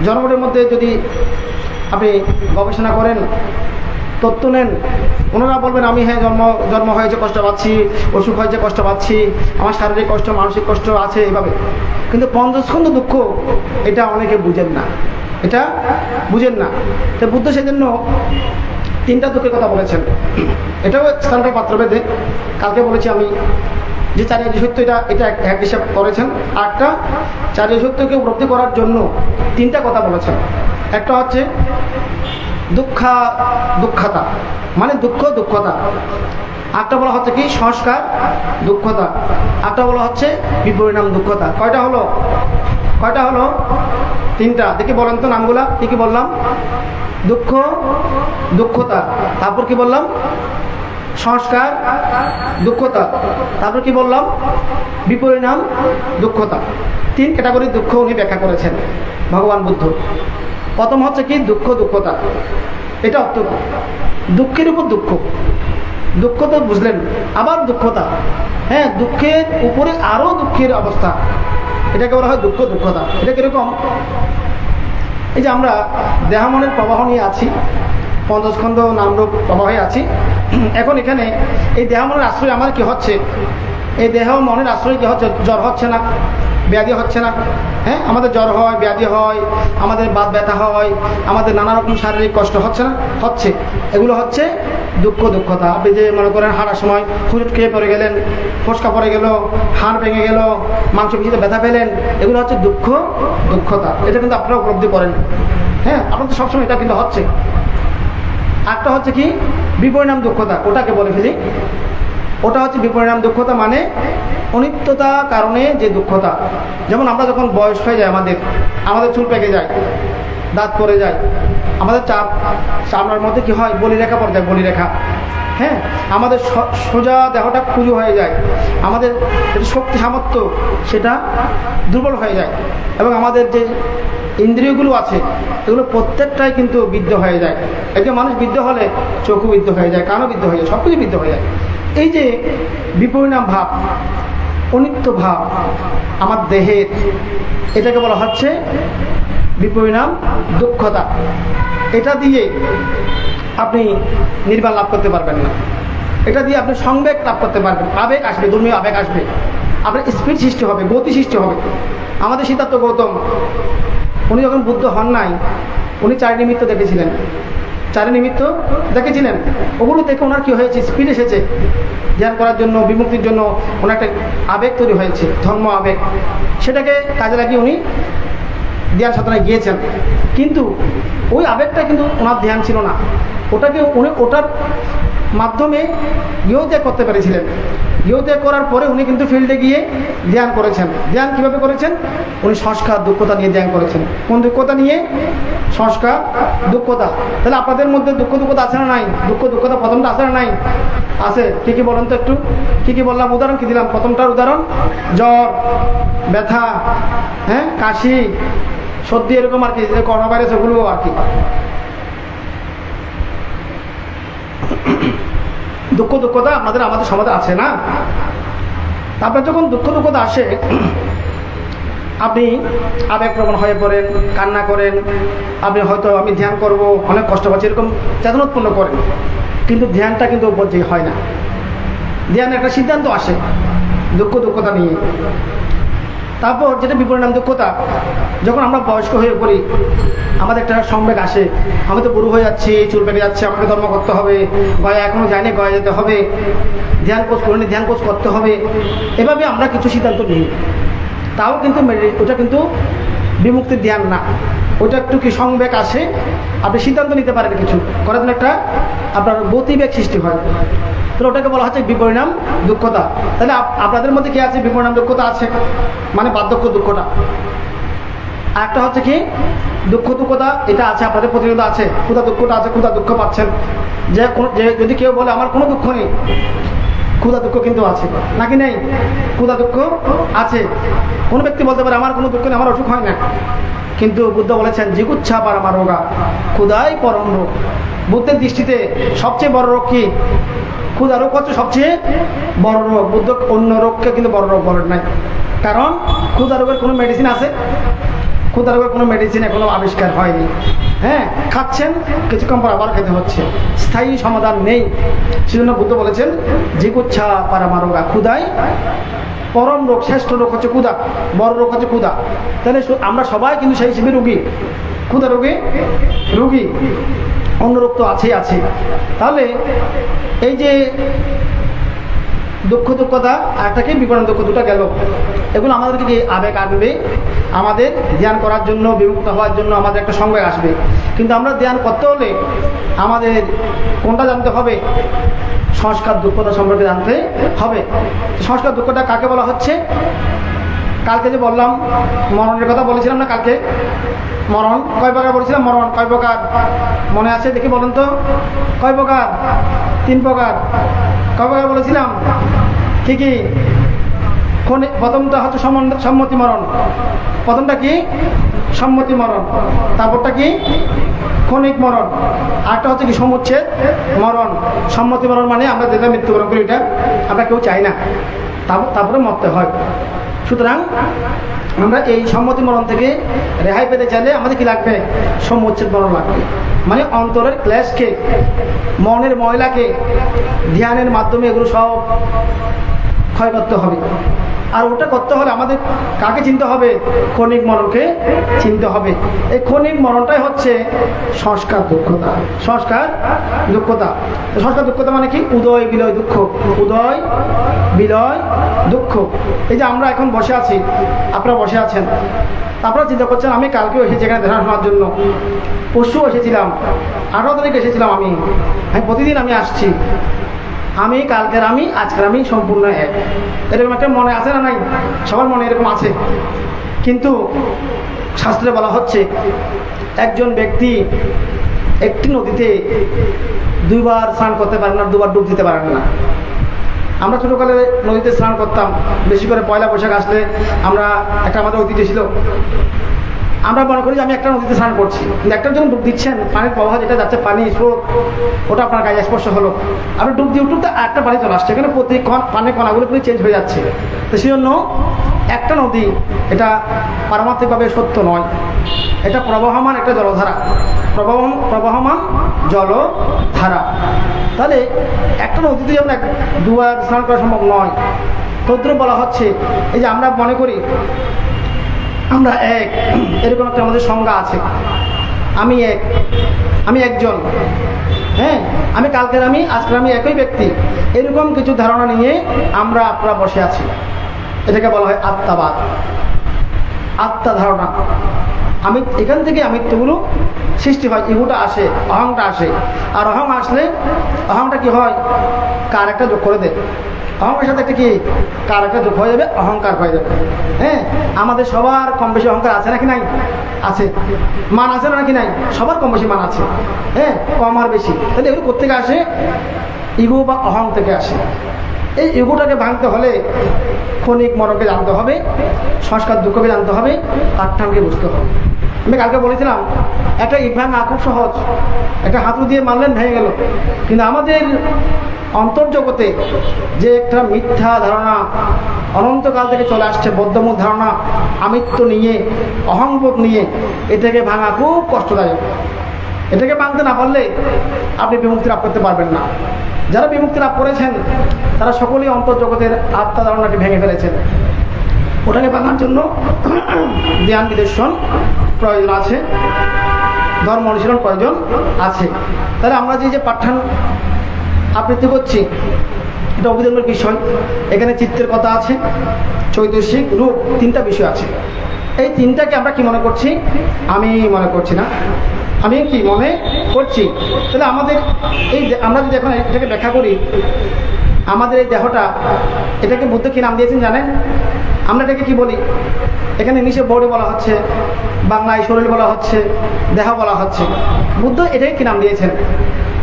জনগণের মধ্যে যদি আপনি গবেষণা করেন, তথ্য নেন, ওনারা বলবেন, আমি হ্যাঁ জন্ম হয়েছে কষ্ট পাচ্ছি, অসুখ হয়েছে কষ্ট পাচ্ছি, আমার শারীরিক কষ্ট, মানসিক কষ্ট আছে, এভাবে। কিন্তু পঞ্চস্কন্ধ দুঃখ এটা অনেকে বুঝেন না, এটা বুঝেন না। তো বুদ্ধ সেজন্য 3টা দুঃখের কথা বলেছেন। এটাও স্থানটা পাত্রভেদে। কালকে বলেছি আমি যে চারিয় সত্য, এটা এক হিসাব করেছেন। আর একটা চারিয় সত্যকে উপলব্ধি করার জন্য 3টা কথা বলেছেন। একটা হচ্ছে দুঃখতা, মানে দুঃখ দুঃখতা। একটা বলা হচ্ছে কি সংস্কার দুঃখতা, একটা বলা হচ্ছে বিপরিণাম দুঃখতা। কয়টা হলো? 3টা। দেখি বলেন তো নামগুলা। কি বললাম? দুঃখ দুঃখতা, তারপর কি বললাম? সংস্কার দুঃখতা, তারপর কি বললাম? বিপরিণাম দুঃখতা। 3 ক্যাটাগরির দুঃখ উনি ব্যাখ্যা করেছেন ভগবান বুদ্ধ। প্রথম হচ্ছে কি দুঃখ দুঃখতা। এটা অর্থ দুঃখের উপর দুঃখ, দুঃখ তো বুঝলেন, আবার দুঃখতা। হ্যাঁ, দুঃখের উপরে আরও দুঃখের অবস্থা, এটাকে বলা হয় দুঃখ দুঃখতা। এটা কিরকম? এই যে আমরা দেহমনের প্রবাহ নিয়ে আছি, পঞ্চস্কন্ধ নামরূপ প্রবাহে আছি। এখন এখানে এই দেহ মনের আশ্রয় আমার কি হচ্ছে, এই দেহ মনের আশ্রয় কি হচ্ছে, জ্বর হচ্ছে না, ব্যাধি হচ্ছে না। হ্যাঁ, আমাদের জ্বর হয়, ব্যাধি হয়, আমাদের বাত ব্যথা হয়, আমাদের নানা রকম শারীরিক কষ্ট হচ্ছে না, হচ্ছে। এগুলো হচ্ছে দুঃখতা। আপনি যে মনে করেন হাঁটার সময় হুজুট খেয়ে পড়ে গেলেন, ফসকা পড়ে গেল, হাড় ভেঙে গেল, মাংস পিছিয়ে ব্যথা পেলেন, এগুলো হচ্ছে দুঃখতা। এটা কিন্তু আপনারা উপলব্ধি করেন। হ্যাঁ, আপনার তো সবসময় এটা কিন্তু হচ্ছে। একটা হচ্ছে কি বিপরিণাম দুঃখতা, ওটাকে বলে ফেলি। ওটা হচ্ছে বিপরিণাম দুঃখতা, মানে অনিত্যতা কারণে যে দুঃখতা। যেমন আমরা যখন বয়স হয়ে যায়, আমাদের চুল পেকে যায়, দাঁত পড়ে যায়, আমাদের চামড়ার মধ্যে কি হয়, বলিরেখা পড়ে যায়, বলিরেখা। হ্যাঁ, আমাদের সোজা দেহটা কুজু হয়ে যায়, আমাদের শক্তি সামর্থ্য সেটা দুর্বল হয়ে যায়, এবং আমাদের যে ইন্দ্রিয়গুলো আছে এগুলো প্রত্যেকটাই কিন্তু বিদ্ধ হয়ে যায়। একজন মানুষ বিদ্ধ হলে চক্ষু বিদ্ধ হয়ে যায়, কানও বিদ্ধ হয়ে যায়, সব কিছু বিদ্ধ হয়ে যায়। এই যে বিপরিণাম ভাব, অনিত্য ভাব আমার দেহের, এটাকে বলা হচ্ছে বিপরিণাম দুঃখতা। এটা দিয়ে আপনি নির্বাণ লাভ করতে পারবেন না, এটা দিয়ে আপনি সংবেগ লাভ করতে পারবেন। আবেগ আসবে, ধর্মীয় আবেগ আসবে, আপনার স্পিড সৃষ্টি হবে, গতি সৃষ্টি হবে। আমাদের সিদ্ধার্থ গৌতম, উনি যখন বুদ্ধ হন নাই, উনি চারি নিমিত্ত দেখেছিলেন, ওগুলো দেখে ওনার কী হয়েছে, স্পিড এসেছে ধ্যান করার জন্য, বিমুক্তির জন্য ওনার একটা আবেগ তৈরি হয়েছে, ধর্ম আবেগ। সেটাকে কাজে লাগিয়ে উনি ধ্যান সাধনায় গিয়েছেন, কিন্তু ওই আবেগটা কিন্তু ওনার ধ্যান ছিল না। উনি ওটার মাধ্যমে ত্যাগ করতে পেরেছিলেন। ত্যাগ করার পরে উনি কিন্তু ফিল্ডে গিয়ে ধ্যান করেছেন। ধ্যান কীভাবে করেছেন? উনি সংস্কার দুঃখতা নিয়ে ধ্যান করেছেন। কোন দুঃখতা নিয়ে? সংস্কার দুঃখতা। তাহলে আপনাদের মধ্যে দুঃখতা আছে না নাই? দুঃখতা প্রথমটা আছে না নাই? আছে। কী বলেন তো একটু, কী বললাম? উদাহরণ কী দিলাম? প্রথমটার উদাহরণ জ্বর, ব্যথা, হ্যাঁ, কাশি, সর্দি, এরকম আর কি, করোনা ভাইরাস, ওগুলো আর কি। দুঃখতা আমাদের সমাজে আছে না? আপনার যখন দুঃখতা আসে, আপনি আবেগপ্রবণ হয়ে পড়েন, কান্না করেন, আপনি হয়তো আমি ধ্যান করব, অনেক কষ্ট পাচ্ছি, এরকম চেতনা উৎপন্ন করেন, কিন্তু ধ্যানটা কিন্তু উপযোগী হয় না। ধ্যানের একটা সিদ্ধান্ত আসে দুঃখতা নিয়ে। তারপর যেটা বিপরিণাম দুঃখতা, যখন আমরা বয়স্ক হয়ে পড়ি, আমাদের একটা সংবেগ আসে, আমি তো বুড়ো হয়ে যাচ্ছি, চুল পেকে যাচ্ছে, আমাকে ধর্ম করতে হবে, গয়া এখনও যায়নি, গয়া যেতে হবে, ধ্যান কোর্স করিনি, ধ্যান কোর্স করতে হবে। এভাবে আমরা কিছু সিদ্ধান্ত নিই, তাও কিন্তু ওটা কিন্তু বিমুক্তির ধ্যান না। ওটা একটু কি সংবেগ আসে, আপনি সিদ্ধান্ত নিতে পারেন কিছু করার জন্য, একটা আপনার গতিবেগ সৃষ্টি হয়, তাহলে ওটাকে বলা হচ্ছে বিপরিণাম দুঃখতা। তাহলে আপনাদের মধ্যে কি আছে? বিপরিণাম দুঃখতা আছে, মানে বার্ধক্য দুঃখটা। আর একটা হচ্ছে কি দুঃখতা, এটা আছে আপনাদের প্রতিনিয়ত আছে। ক্ষুধা দুঃখটা আছে, ক্ষুধা দুঃখ পাচ্ছেন। যে যদি কেউ বলে আমার কোনো দুঃখ নেই, ক্ষুধা দুঃখ কিন্তু আছে, নাকি নেই? ক্ষুধা দুঃখ আছে। কোনো ব্যক্তি বলতে পারে আমার কোনো দুঃখ নেই, আমার অসুখ হয় না, কিন্তু বুদ্ধ বলেছেন জিগুচ্ছা পারমারোগা, ক্ষুধাই পরম রোগ। বুদ্ধের দৃষ্টিতে সবচেয়ে বড় রোগ কি? ক্ষুধা রোগ হচ্ছে সবচেয়ে বড় রোগ। বুদ্ধ অন্য রোগকে কিন্তু বড় রোগ বলেন নাই, কারণ ক্ষুধা রোগের কোনো মেডিসিন আছে? ক্ষুধা রোগের কোনো মেডিসিন এখনো আবিষ্কার হয়নি। হ্যাঁ, খাচ্ছেন, কিছুক্ষণ পর আবার খেতে হচ্ছে, স্থায়ী সমাধান নেই। সেজন্য বুদ্ধ বলেছেন জিগুচ্ছা পারমারোগা, ক্ষুধাই পরম রোগ, শ্রেষ্ঠ রোগ হচ্ছে ক্ষুধা, বড় রোগ হচ্ছে ক্ষুধা। তাহলে আমরা সবাই কিন্তু সেই হিসেবে রুগী, ক্ষুধা রুগী, অন্য রোগ তো আছে। তাহলে এই যে দুঃখতা একটাকে বিপরীত দুঃখ, দুটা গেল। এগুলো আমাদেরকে কি আবেগ আসবে, আমাদের ধ্যান করার জন্য, বিমুক্ত হওয়ার জন্য আমাদের একটা সংবেগ আসবে। কিন্তু আমরা ধ্যান করতে হলে আমাদের কোনটা জানতে হবে? সংস্কার দুঃখতা সম্পর্কে জানতে হবে। সংস্কার দুঃখটা কাকে বলা হচ্ছে? কালকে যে বললাম মরণের কথা বলেছিলাম না, কালকে মরণ কয় প্রকার বলেছিলাম? মরণ কয় প্রকার মনে আছে? দেখি বলুন তো, কয় প্রকার? 3 প্রকার। কয় প্রকার বলেছিলাম? কি? প্রথমটা হচ্ছে সম্মতি মরণ। প্রথমটা কি? সম্মতি মরণ। তারপরটা কি? ক্ষণিক মরণ। আরেকটা হচ্ছে কি? সমুচ্ছেদ মরণ। সম্মতি মরণ মানে আমরা যেটা মৃত্যুবরণ করি, এটা আমরা কেউ চাই না, তারপরে মরতে হয়। সুতরাং আমরা এই সম্মতি মরণ থেকে রেহাই পেতে চাইলে আমাদের কি লাগবে? সমুচ্ছেদ মরণ লাগবে। মানে অন্তরের ক্লেশকে, মনের ময়লাকে ধ্যানের মাধ্যমে এগুলো সব ক্ষয় করতে হবে। আর ওটা করতে হলে আমাদের কাকে চিনতে হবে? ক্ষণিক মরণকে চিনতে হবে। এই ক্ষণিক মরণটাই হচ্ছে সংস্কার দুঃখতা। সংস্কার দুঃখতা, সংস্কার দুঃখতা মানে কি? উদয় বিলয় দুঃখ, উদয় বিলয় দুঃখ। এই যে আমরা এখন বসে আছি, আপনারা বসে আছেন, আপনারা চিন্তা করছেন আমি কালকেও এসেছি এখানে দেখা শোনার জন্য, পরশুও এসেছিলাম, 18 তারিখে এসেছিলাম আমি প্রতিদিন আমি আসছি, আমি কালকের আমি আজকের আমি সম্পূর্ণ এক। এরকম একটা মনে আছে না? নাই, সবার মনে এরকম আছে। কিন্তু শাস্ত্রে বলা হচ্ছে একজন ব্যক্তি একটি নদীতে 2 বার স্নান করতে পারেন না, 2 বার ডুব দিতে পারেন না। আমরা ছোটোকালে নদীতে স্নান করতাম, বেশি করে পয়লা বৈশাখ আসলে আমরা একটা আমাদের ঐতিহ্য ছিল, আমরা মনে করি যে আমি একটা নদীতে স্নান করছি, কিন্তু একটা যখন ডুব দিচ্ছেন পানির প্রবাহ যেটা যাচ্ছে, পানি স্রোত, ওটা আপনার গায়ে স্পর্শ হলো, আপনি ডুব দিয়ে উঠতে একটা পানি চলে আসছে, এখানে প্রতি পানির কণাগুলো পুরো চেঞ্জ হয়ে যাচ্ছে। তো সেই জন্য একটা নদী এটা পারমাত্মিকভাবে সত্য নয়, এটা প্রবাহমান একটা জলধারা, প্রবাহমান জলধারা। তাহলে একটা নদীতে যেমন 2 বার স্নান করা সম্ভব নয়, তদ্রুপ বলা হচ্ছে এই যে আমরা মনে করি আমরা এক, এরকম একটা আমাদের সংজ্ঞা আছে, আমি এক, আমি একজন, হ্যাঁ, আমি কালকের আমি আজকের আমি একই ব্যক্তি, এরকম কিছু ধারণা নিয়ে আমরা আপনারা বসে আছি। এটাকে বলা হয় আত্মাবাদ, আত্মা ধারণা। আমি এখান থেকে আমিত্বগুলো সৃষ্টি হয়, ইগুটা আসে, অহংটা আসে। আর অহং আসলে অহংটা কি হয়? কার একটা যোগ করে দেয়, অহংকার সাথে একটা কি কার একটা যোগ হয়ে যাবে, অহংকার হয়ে যাবে। হ্যাঁ, আমাদের সবার কম বেশি অহংকার আছে নাকি নাই? আছে। মান আছে না নাকি নাই? সবার কম বেশি মান আছে, হ্যাঁ, কম আর বেশি। তাহলে এগুলো কোত্থেকে আসে? ইগো বা অহং থেকে আসে। এই ইগোটাকে ভাঙতে হলে ক্ষণিক মরণকে জানতে হবে, সংস্কার দুঃখকে জানতে হবে, পাঠ্যাঙ্গকে বুঝতে হবে। আমি কালকে বলেছিলাম একটা ইট ভাঙা খুব সহজ, একটা হাতুড়ি দিয়ে মারলেন ভেঙে গেল। কিন্তু আমাদের অন্তর্জগতে যে একটা মিথ্যা ধারণা অনন্তকাল থেকে চলে আসছে, বদ্ধমূল ধারণা, আমিত্ব নিয়ে, অহংবোধ নিয়ে, এটাকে ভাঙা খুব কষ্টদায়ক। এটাকে ভাঙতে না পারলে আপনি বিমুক্তি লাভ করতে পারবেন না। যারা বিমুক্তি লাভ করেছেন তারা সকলেই অন্তর্জগতের আত্মা ধারণাকে ভেঙে ফেলেছেন। ওটাকে ভাঙার জন্য জ্ঞান নিদর্শন প্রয়োজন আছে, ধর্ম অনুশীলন প্রয়োজন আছে। তাহলে আমরা যে পাঠ্যান আবৃত্তি করছি এটা অভিধর্মের বিষয়। এখানে চিত্তের কথা আছে, চৈতসিক, রূপ, 3টা বিষয় আছে। এই 3টাকে আমরা কি মনে করছি? আমি মনে করছি না, আমি কি মনে করছি। তাহলে আমাদের এই আমরা যদি এখন এটাকে ব্যাখ্যা করি, আমাদের এই দেহটা, এটাকে বুদ্ধ কি নাম দিয়েছেন জানেন? আমরা এটাকে কি বলি? এখানে নিচে বডি বলা হচ্ছে, বাংলায় শরীর বলা হচ্ছে, দেহ বলা হচ্ছে। বুদ্ধ এটাকে কি নাম দিয়েছেন?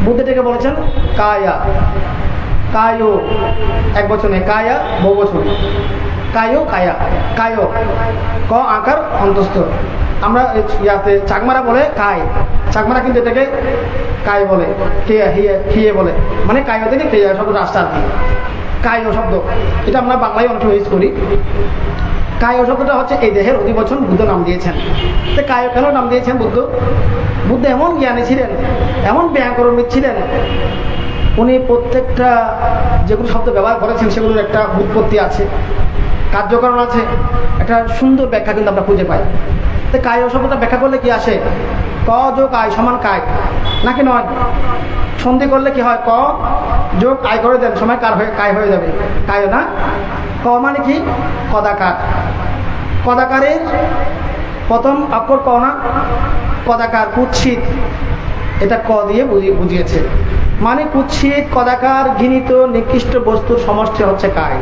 বুদ্ধ এটাকে বলেছেন কায়া। কায়ো এক বচনে, কায়া বহুবচনে, কায়ো কায়া, কায়ো ক আকার অন্তস্থ। আমরা ইয়াতে চাকমারা বলে কায়, চাকমারা কিন্তু এটাকে কায় বলে, কে হিয়ে বলে, মানে কায়ো থেকে কে শব্দ আসছে আর কি। কায়ো শব্দ এটা আমরা বাংলায় অনেক ইউজ করি। কায়ো শব্দটা হচ্ছে এই দেহের অধিবচন, বুদ্ধ নাম দিয়েছেন। তো কায়ো কেন নাম দিয়েছেন বুদ্ধ? বুদ্ধ এমন জ্ঞানী ছিলেন, এমন ব্যাকরণবিদ ছিলেন, উনি প্রত্যেকটা যেগুলো শব্দ ব্যবহার করেছেন সেগুলোর একটা উৎপত্তি আছে, কার্যকারণ আছে, একটা সুন্দর ব্যাখ্যা কিন্তু আমরা খুঁজে পাই। তো কায় শব্দটা ব্যাখ্যা করলে কি আসে? ক যোগ আয় সমান কায়, নাকি নয়? সন্ধি করলে কি হয়? ক যোগ আয় করে দেন, সময় কার হয়ে কায় হয়ে যাবে, কায় না। ক মানে কি? কদাকার। কদাকারের প্রথম অক্ষর ক না? কদাকার, কুৎসিত, এটা ক দিয়ে বুঝিয়েছে। মানে কুৎসিত, কদাকার, ঘৃণিত, নিকৃষ্ট বস্তুর সমষ্টি হচ্ছে কায়।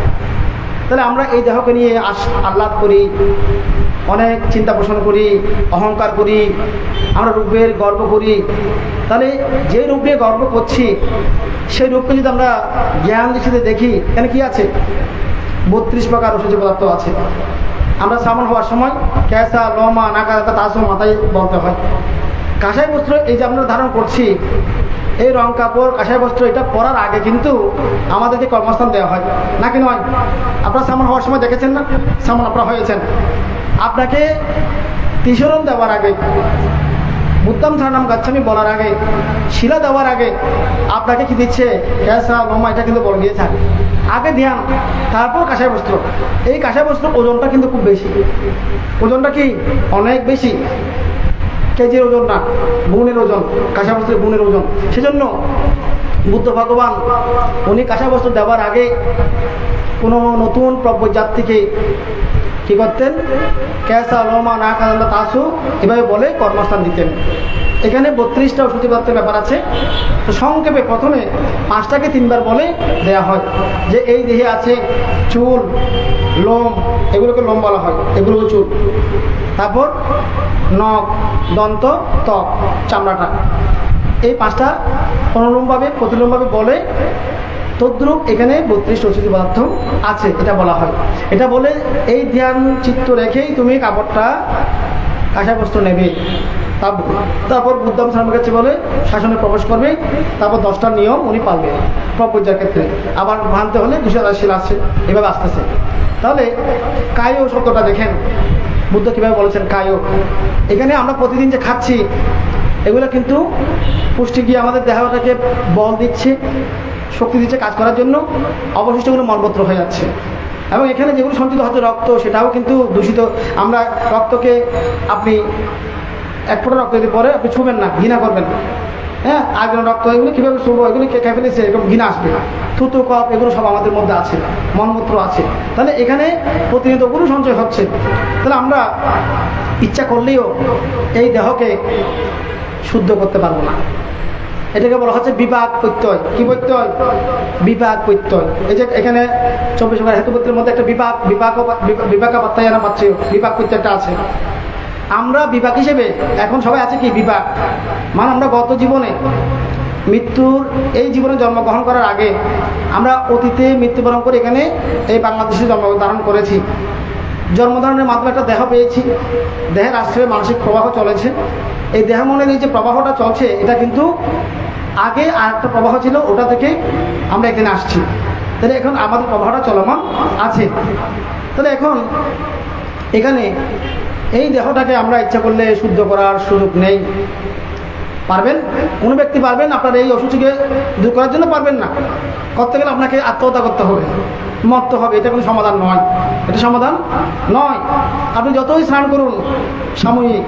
তাহলে আমরা এই দেহকে নিয়ে আহ্লাদ করি, অনেক চিন্তা পোষণ করি, অহংকার করি, আমরা রূপের গর্ব করি। তাহলে যে রূপ নিয়ে গর্ব করছি সেই রূপকে যদি আমরা জ্ঞান দৃষ্টিতে দেখি, এখানে কি আছে? 32 প্রকার ঔষধি পদার্থ আছে। আমরা শ্রাবণ হওয়ার সময় ক্যাসা, লোমা, নাকা, তাসো মাথায় বলতে হয়। কাঁসাই বস্ত্র এই যে আমরা ধারণ করছি, এই রং কাপড় কাঁসাই বস্ত্র এটা পরার আগে কিন্তু আমাদেরকে কর্মস্থান দেওয়া হয় নাকি নয়? আপনারা সামন হওয়ার সময় দেখেছেন না? সামন আপনারা হয়েছেন, আপনাকে তিসরণ দেওয়ার আগে, বুদ্ধম শরণম গাচ্ছামি বলার আগে, শিলা দেওয়ার আগে আপনাকে কি দিচ্ছে? ক্যাসা লোমা, এটা কিন্তু বলে দিয়েছে আগে ধ্যান, তারপর কাঁসাই বস্ত্র। এই কাঁসাই বস্ত্র ওজনটা কিন্তু খুব বেশি। ওজনটা কি অনেক বেশি, কেজির ওজন না, গুণের ওজন, কাঁসা বস্ত্রের গুণের ওজন। সেজন্য বুদ্ধ ভগবান উনি কাঁসাই বস্ত্র দেওয়ার আগে কোনো নতুন প্রব্য জাতিকে কি করতেন? ক্যাসা লোমা না কাজা তাসু এভাবে বলে কর্মস্থান দিতেন। এখানে 32টা সূচিপত্রের ব্যাপার আছে। তো সংক্ষেপে প্রথমে 5টাকে 3বার বলে দেয়া হয় যে এই দেহে আছে চুল, লোম, এগুলোকে লোম বলা হয়, এগুলোকে চুল। তারপর নখ, দন্ত, ত্বক, চামড়াটা, এই 5টা অনুলোমভাবে প্রতিলোমভাবে বলে তদ্রূপ এখানে 32 অসুধি পদার্থ আছে, এটা বলা হয়। এটা বলে এই ধ্যান চিত্ত রেখেই তুমি কাপড়টা কাঁসাই বস্ত্র নেবে। তারপর বুদ্ধম শরণের কাছে বলে শাসনে প্রবেশ করবে। তারপর 10টা নিয়ম উনি পালবে প্রপূজার ক্ষেত্রে। আবার ভাঙতে হলে 200 শিল আসছে, এভাবে আসতেছে। তাহলে কায়ো শব্দটা দেখেন বুদ্ধ কীভাবে বলেছেন কায়ো। এখানে আমরা প্রতিদিন যে খাচ্ছি এগুলো কিন্তু পুষ্টি গিয়ে আমাদের দেহটাকে বল দিচ্ছে, শক্তি দিচ্ছে কাজ করার জন্য। অবশিষ্টগুলো মলমূত্র হয়ে যাচ্ছে। এবং এখানে যেগুলো সঞ্চিত হচ্ছে রক্ত, সেটাও কিন্তু দূষিত। আমরা রক্তকে আপনি এক ফোঁটা রক্ত যদি পরে আপনি ছুবেন না, ঘৃণা করবেন। হ্যাঁ, আগুন রক্ত এগুলো কীভাবে ছুবো? এগুলো খেয়ে ফেলেছে, এরকম ঘৃণা আসবে। থুতু কপ এগুলো সব আমাদের মধ্যে আছে, মলমূত্র আছে। তাহলে এখানে প্রতিনিয়ত ওগুলো সঞ্চয় হচ্ছে। তাহলে আমরা ইচ্ছা করলেও এই দেহকে শুদ্ধ করতে পারবো না। এটাকে বলা হচ্ছে বিপাক প্রত্যয়। কি প্রত্যয়? বিপাক প্রত্যয়। এই যে এখানে 24 নম্বর হেতুপত্রের মধ্যে একটা বিপাকা পাত্তায়ানা পাচ্ছে, বিপাক প্রত্যয়টা আছে। আমরা বিপাক হিসেবে এখন সবাই আছে কি? বিপাক মানে আমরা গত জীবনে মৃত্যুর এই জীবনে জন্মগ্রহণ করার আগে আমরা অতীতে মৃত্যুবরণ করে এখানে এই বাংলাদেশে জন্মধারণ করেছি। জন্মধারণের মাধ্যমে একটা দেহ পেয়েছি, দেহের আশ্রয়ে মানসিক প্রবাহ চলেছে। এই দেহ মনের এই যে প্রবাহটা চলছে, এটা কিন্তু আগে আর একটা প্রবাহ ছিল, ওটা থেকে আমরা এখানে আসছি। তাহলে এখন আমাদের প্রবাহটা চলমান আছে। তাহলে এখন এখানে এই দেহটাকে আমরা ইচ্ছা করলে শুদ্ধ করার সুযোগ নেই। পারবেন? কোনো ব্যক্তি পারবেন? আপনার এই অসুচিকে দূর করার জন্য পারবেন না। করতে গেলে আপনাকে আত্মহত্যা করতে হবে, মরতে হবে। এটা কোনো সমাধান নয়, এটা সমাধান নয়। আপনি যতই স্নান করুন সাময়িক,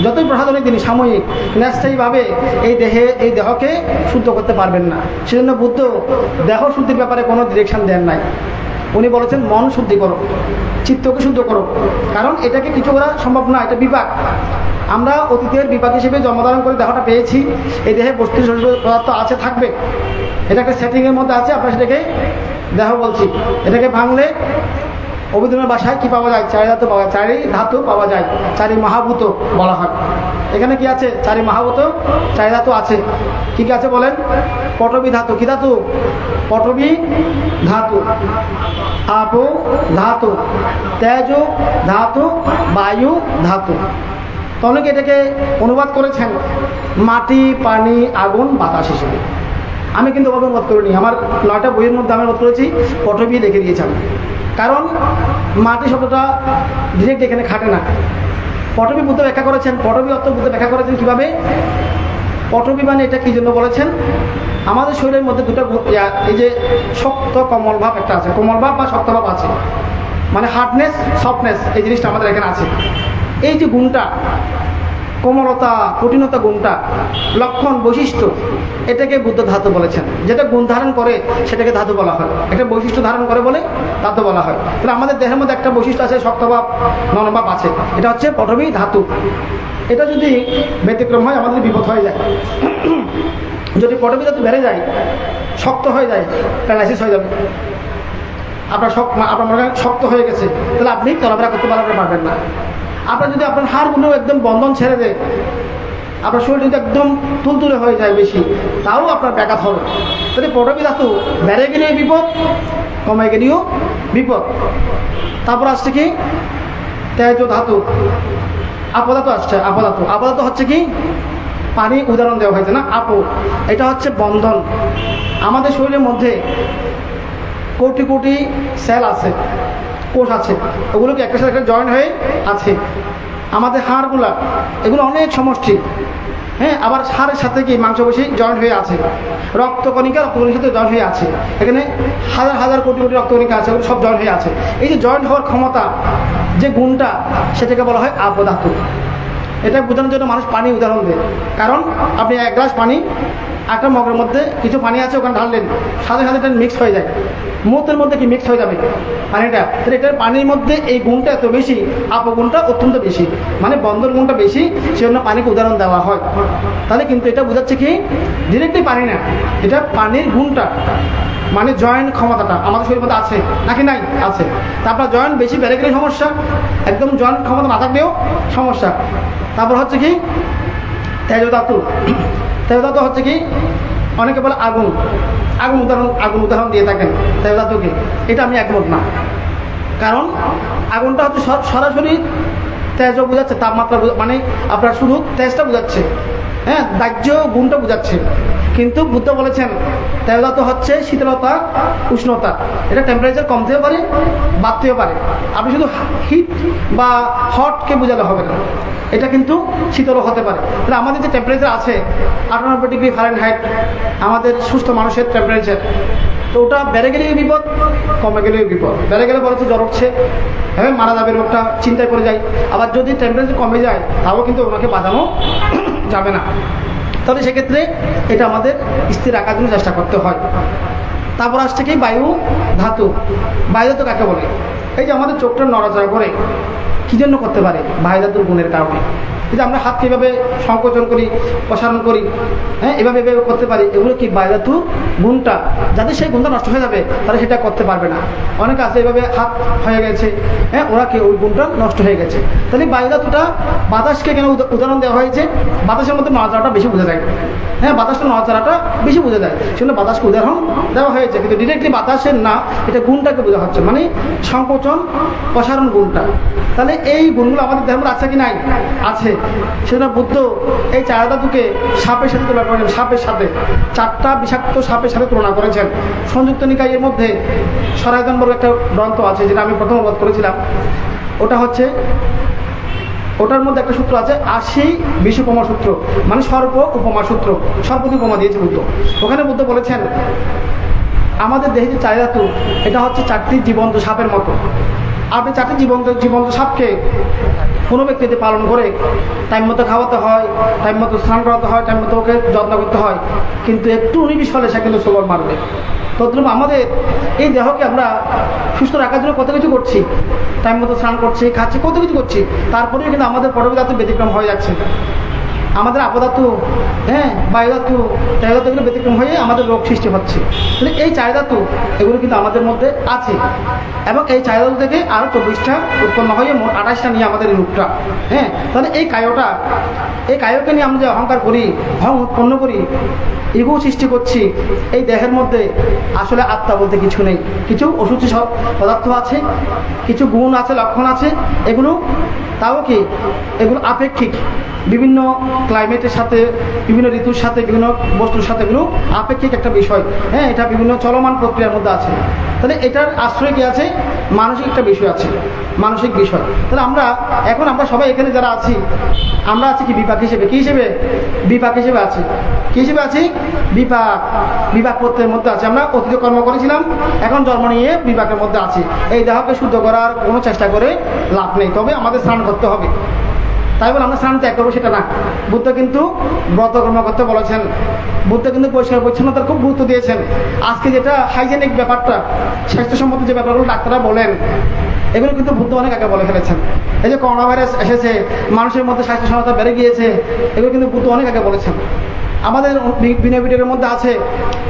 যতই প্রসাধনের দিন সাময়িক, ন্যাস্তায়ীভাবে এই দেহকে শুদ্ধ করতে পারবেন না। সেজন্য বুদ্ধ দেহ শুদ্ধির ব্যাপারে কোনো ডিরেকশন দেন নাই। উনি বলেছেন মন শুদ্ধি করো, চিত্তকে শুদ্ধ করো। কারণ এটাকে কিছু করা সম্ভব না, এটা বিপাক। আমরা অতীতের বিপাক হিসেবে জন্মধারণ করে দেহটা পেয়েছি। এই দেহে বস্তু পদার্থ আছে, থাকবে। এটা একটা সেটিংয়ের মধ্যে আছে, আমরা সেটাকে দেহ বলছি। এটাকে ভাঙলে অভিধানের ভাষায় কি পাওয়া যায়? 4 ধাতু পাওয়া যায়, 4 ধাতু পাওয়া যায়, 4 মহাভূত বলা হয়। এখানে কি আছে? 4 মহাভূত, 4 ধাতু আছে। কি কি আছে বলেন? পটবী ধাতু। কি ধাতু? পটবী ধাতু, আপো ধাতু, তেজ ধাতু, বায়ু ধাতু। তো অনেকে এটাকে অনুবাদ করেছেন মাটি, পানি, আগুন, বাতাস হিসেবে। আমি কিন্তু ওভাবে অনুবাদ করিনি। আমার 9টা বইয়ের মধ্যে আমি অনুবাদ করেছি পটবী লিখে দিয়েছিলাম। কারণ মাটি শব্দটা ডিরেক্ট এখানে খাটে না। পটবী বুদ্ধ ব্যাখ্যা করেছেন, পটবী অর্থ বুদ্ধ ব্যাখ্যা করেছেন কীভাবে? পটবী মানে এটা কী জন্য বলেছেন? আমাদের শরীরের মধ্যে দুটো এই যে শক্ত কোমল ভাব একটা আছে, কোমল ভাব বা শক্ত ভাব আছে, মানে হার্ডনেস, সফটনেস, এই জিনিসটা আমাদের এখানে আছে। এই যে গুণটা, কোমলতা, কঠিনতা গুণটা, লক্ষণ, বৈশিষ্ট্য, এটাকে বুদ্ধ ধাতু বলেছেন। যেটা গুণ ধারণ করে সেটাকে ধাতু বলা হয়, একটা বৈশিষ্ট্য ধারণ করে বলে ধাতু বলা হয়। তাহলে আমাদের দেহের মধ্যে একটা বৈশিষ্ট্য আছে, শক্তভাব, নরমভাব আছে, এটা হচ্ছে পটবী ধাতু। এটা যদি ব্যতিক্রম হয় আমাদের বিপদ হয়ে যায়। যদি পটবী ধাতু বেড়ে যায়, শক্ত হয়ে যায়, প্যারালাইসিস হয়ে যাবে। আপনার মনে শক্ত হয়ে গেছে, তাহলে আপনি চলাফেরা করতে পারবেন না। আপনার যদি আপনার হাড়গুলো একদম বন্ধন ছেড়ে দেয়, আপনার শরীর যদি একদম তুলতুলে হয়ে যায় বেশি, তাও আপনার ব্যাঘাত হবে। তাহলে পটবী ধাতু বেড়ে গেলেও বিপদ, কমে গেলেও বিপদ। তারপর আসছে কি? তেজ ধাতু, আপদাতু আসছে। আপদাতু হচ্ছে কি? পানি উদাহরণ দেওয়া হয়েছে না আপু, এটা হচ্ছে বন্ধন। আমাদের শরীরের মধ্যে কোটি কোটি সেল আছে, কোষ আছে, ওগুলোকে একটা সাথে জয়েন হয়ে আছে। আমাদের হাড়গুলা এগুলো অনেক সমষ্টি, হ্যাঁ, আবার হাড়ের সাথে কি মাংসপেশি জয়েন হয়ে আছে, রক্তকণিকার সাথে জয়েন হয়ে আছে, এখানে হাজার হাজার কোটি কোটি রক্তকণিকা আছে, ওগুলো সব জয়েন হয়ে আছে। এই যে জয়েন্ট হওয়ার ক্ষমতা, যে গুণটা, সেটাকে বলা হয় আপদার্থ। এটা বোঝানোর জন্য মানুষ পানি উদাহরণ দেয়। কারণ আপনি এক গ্লাস পানি একটা মগের মধ্যে কিছু পানি আছে, ওখানে ঢাললেন, সাথে সাথে এটা মিক্স হয়ে যায়, মুহূর্তের মধ্যে কি মিক্স হয়ে যাবে পানিটা। তাহলে এটার পানির মধ্যে এই গুণটা এত বেশি, আপগুণটা অত্যন্ত বেশি, মানে বন্ধন গুণটা বেশি, সেজন্য পানিকে উদাহরণ দেওয়া হয়। তাহলে কিন্তু এটা বোঝাচ্ছে কি ডিরেক্টলি পানি না, এটা পানির গুণটা, মানে জয়েন্ট ক্ষমতাটা আমাদের শরীরের মধ্যে আছে নাকি নাই, আছে। তারপর জয়েন্ট বেশি বেড়ে গেলে সমস্যা, একদম জয়েন্ট ক্ষমতা না থাকলেও সমস্যা। তারপর হচ্ছে কি তেজধাতু। তেজধাতু হচ্ছে কি অনেকে বলে আগুন, আগুন উদাহরণ দিয়ে থাকেন তেজধাতুকে, এটা আমি একমত না। কারণ আগুনটা হচ্ছে সরাসরি তেজও বোঝাচ্ছে, তাপমাত্রা মানে আপনার শুধু তেজটা বোঝাচ্ছে, হ্যাঁ, দাহ্য গুণটা বোঝাচ্ছে। কিন্তু বুদ্ধ বলেছেন তেজধাতু হচ্ছে শীতলতা, উষ্ণতা, এটা টেম্পারেচার কমতেও পারে, বাড়তেও পারে। আপনি শুধু হিট বা হটকে বোঝালে হবে না, এটা কিন্তু শীতলও হতে পারে। তাহলে আমাদের যে টেম্পারেচার আছে 98°F আমাদের সুস্থ মানুষের টেম্পারেচার, তো ওটা বেড়ে গেলেই বিপদ, কমে গেলেই বিপদ। বেড়ে গেলে বলেছে জ্বর উঠছে, হ্যাঁ, মারা যাবে, রোগটা চিন্তায় পড়ে যায়। আবার যদি টেম্পারেচার কমে যায় তাও কিন্তু ওনাকে বাঁচানো যাবে না। তাহলে সেক্ষেত্রে এটা আমাদের স্থির রাখার জন্য চেষ্টা করতে হয়। তারপর আসছে কি বায়ু ধাতু। বায়ু ধাতু কাকে বলে? এই যে আমাদের চোখটা নড়াচড়া করে, কী জন্য করতে পারে? বায়ু ধাতুর গুণের কারণে। এই যে আমরা হাতকে এভাবে সংকোচন করি, প্রসারণ করি, হ্যাঁ, এভাবে করতে পারি, এগুলো কি বায়ু ধাতু গুণটা। যাদের সেই গুণটা নষ্ট হয়ে যাবে তারা সেটা করতে পারবে না। অনেকে আছে এভাবে হাত হয়ে গেছে, হ্যাঁ, ওরা কি ওই গুণটা নষ্ট হয়ে গেছে। তাহলে বায়ু ধাতুটা বাতাসকে কেন উদাহরণ দেওয়া হয়েছে? বাতাসের মধ্যে নড়াচড়াটা বেশি বোঝা যায়, হ্যাঁ, বাতাসটা নড়াচড়াটা বেশি বোঝা যায়, সেজন্য বাতাসকে উদাহরণ দেওয়া হয়েছে। কিন্তু ডিরেক্টলি বাতাসের না, এটা গুণটাকে বোঝা হচ্ছে, মানে সংকোচন প্রসারণ গুণটা। তাহলে এই গুণগুলো আমাদের দেহের মধ্যে আছে কি নাই? আছে। সেজন্য বুদ্ধ এই চার ধাতুকে সাপের সাথে তুলনা করেছেন, সাপের সাথে, চারটা বিষাক্ত সাপের সাথে তুলনা করেছেন। সংযুক্ত নিকায়ের মধ্যে সরায়তন বলে একটা গ্রন্থ আছে, যেটা আমি প্রথম অনুবাদ করেছিলাম। ওটা হচ্ছে, ওটার মধ্যে একটা সূত্র আছে 80 বিশ উপমা সূত্র, মানে সর্প উপমা সূত্র, সর্পকে উপমা দিয়েছে বুদ্ধ। ওখানে বুদ্ধ বলেছেন আমাদের দেহে যে চার ধাতু, এটা হচ্ছে চারটি জীবন্ত সাপের মতো। আপনি চারটি জীবন্ত সাপকে কোনো ব্যক্তি যদি পালন করে, টাইম মতো খাওয়াতে হয়, টাইম মতো স্নান করাতে হয়, টাইম মতো ওকে যত্ন করতে হয়, কিন্তু একটু উনিশ হলে সে কিন্তু সোলন মারবে। তদ্রুপ আমাদের এই দেহকে আমরা সুস্থ রাখার জন্য কত কিছু করছি, টাইম মতো স্নান করছি, খাচ্ছি, কত কিছু করছি, তারপরেও কিন্তু আমাদের পরবর্তী ব্যতিক্রম হয়ে যাচ্ছে। আমাদের আপদাতু, হ্যাঁ, বায়ু ধাতু, তেল ধাতু, এগুলো ব্যতিক্রম হয়ে আমাদের রোগ সৃষ্টি হচ্ছে। তাহলে এই চার ধাতু এগুলো কিন্তু আমাদের মধ্যে আছে, এবং এই চার ধাতু থেকে আরও 24টা উৎপন্ন হয়ে মোট 28টা নিয়ে আমাদের এই রূপটা, হ্যাঁ। তাহলে এই কায়কে নিয়ে আমরা যে অহংকার করি, ভং উৎপন্ন করি, ইগো সৃষ্টি করছি, এই দেহের মধ্যে আসলে আত্মা বলতে কিছু নেই। কিছু অসুচি পদার্থ আছে, কিছু গুণ আছে, লক্ষণ আছে, এগুলো তাও কি, এগুলো আপেক্ষিক, বিভিন্ন ক্লাইমেটের সাথে, বিভিন্ন ঋতুর সাথে, বিভিন্ন বস্তুর সাথে এগুলো আপেক্ষিক একটা বিষয়, হ্যাঁ, এটা বিভিন্ন চলমান প্রক্রিয়ার মধ্যে আছে। তাহলে এটার আশ্রয় কি আছে? মানসিক একটা বিষয় আছে, মানসিক বিষয়। তাহলে আমরা সবাই এখানে যারা আছি, আমরা আছি কি বিপাক হিসেবে, কি হিসেবে? বিপাক হিসেবে আছি। কি হিসেবে আছি? বিপাক প্রত্যয়ের মধ্যে আছে। আমরা অতীত কর্ম করেছিলাম, এখন জন্ম নিয়ে বিপাকের মধ্যে আছি। এই দেহকে শুদ্ধ করার কোনো চেষ্টা করে লাভ নেই, তবে আমাদের স্নান করতে হবে। তাই বলে আমরা স্নান ত্যাগ করবো সেটা না। বুদ্ধ কিন্তু ব্রতকর্ম করতে বলেছেন, বুদ্ধ কিন্তু পরিষ্কার পরিচ্ছন্নতার খুব গুরুত্ব দিয়েছেন। আজকে যেটা হাইজেনিক ব্যাপারটা, স্বাস্থ্যসম্মত যে ব্যাপারগুলো ডাক্তাররা বলেন, এগুলো কিন্তু বুদ্ধ অনেক আগে বলে ফেলেছেন। এই যে করোনা ভাইরাস এসেছে, মানুষের মধ্যে স্বাস্থ্যসম্মতা বেড়ে গিয়েছে, এগুলো কিন্তু বুদ্ধ অনেক আগে বলেছেন। আমাদের বিনয় ভিডিওর মধ্যে আছে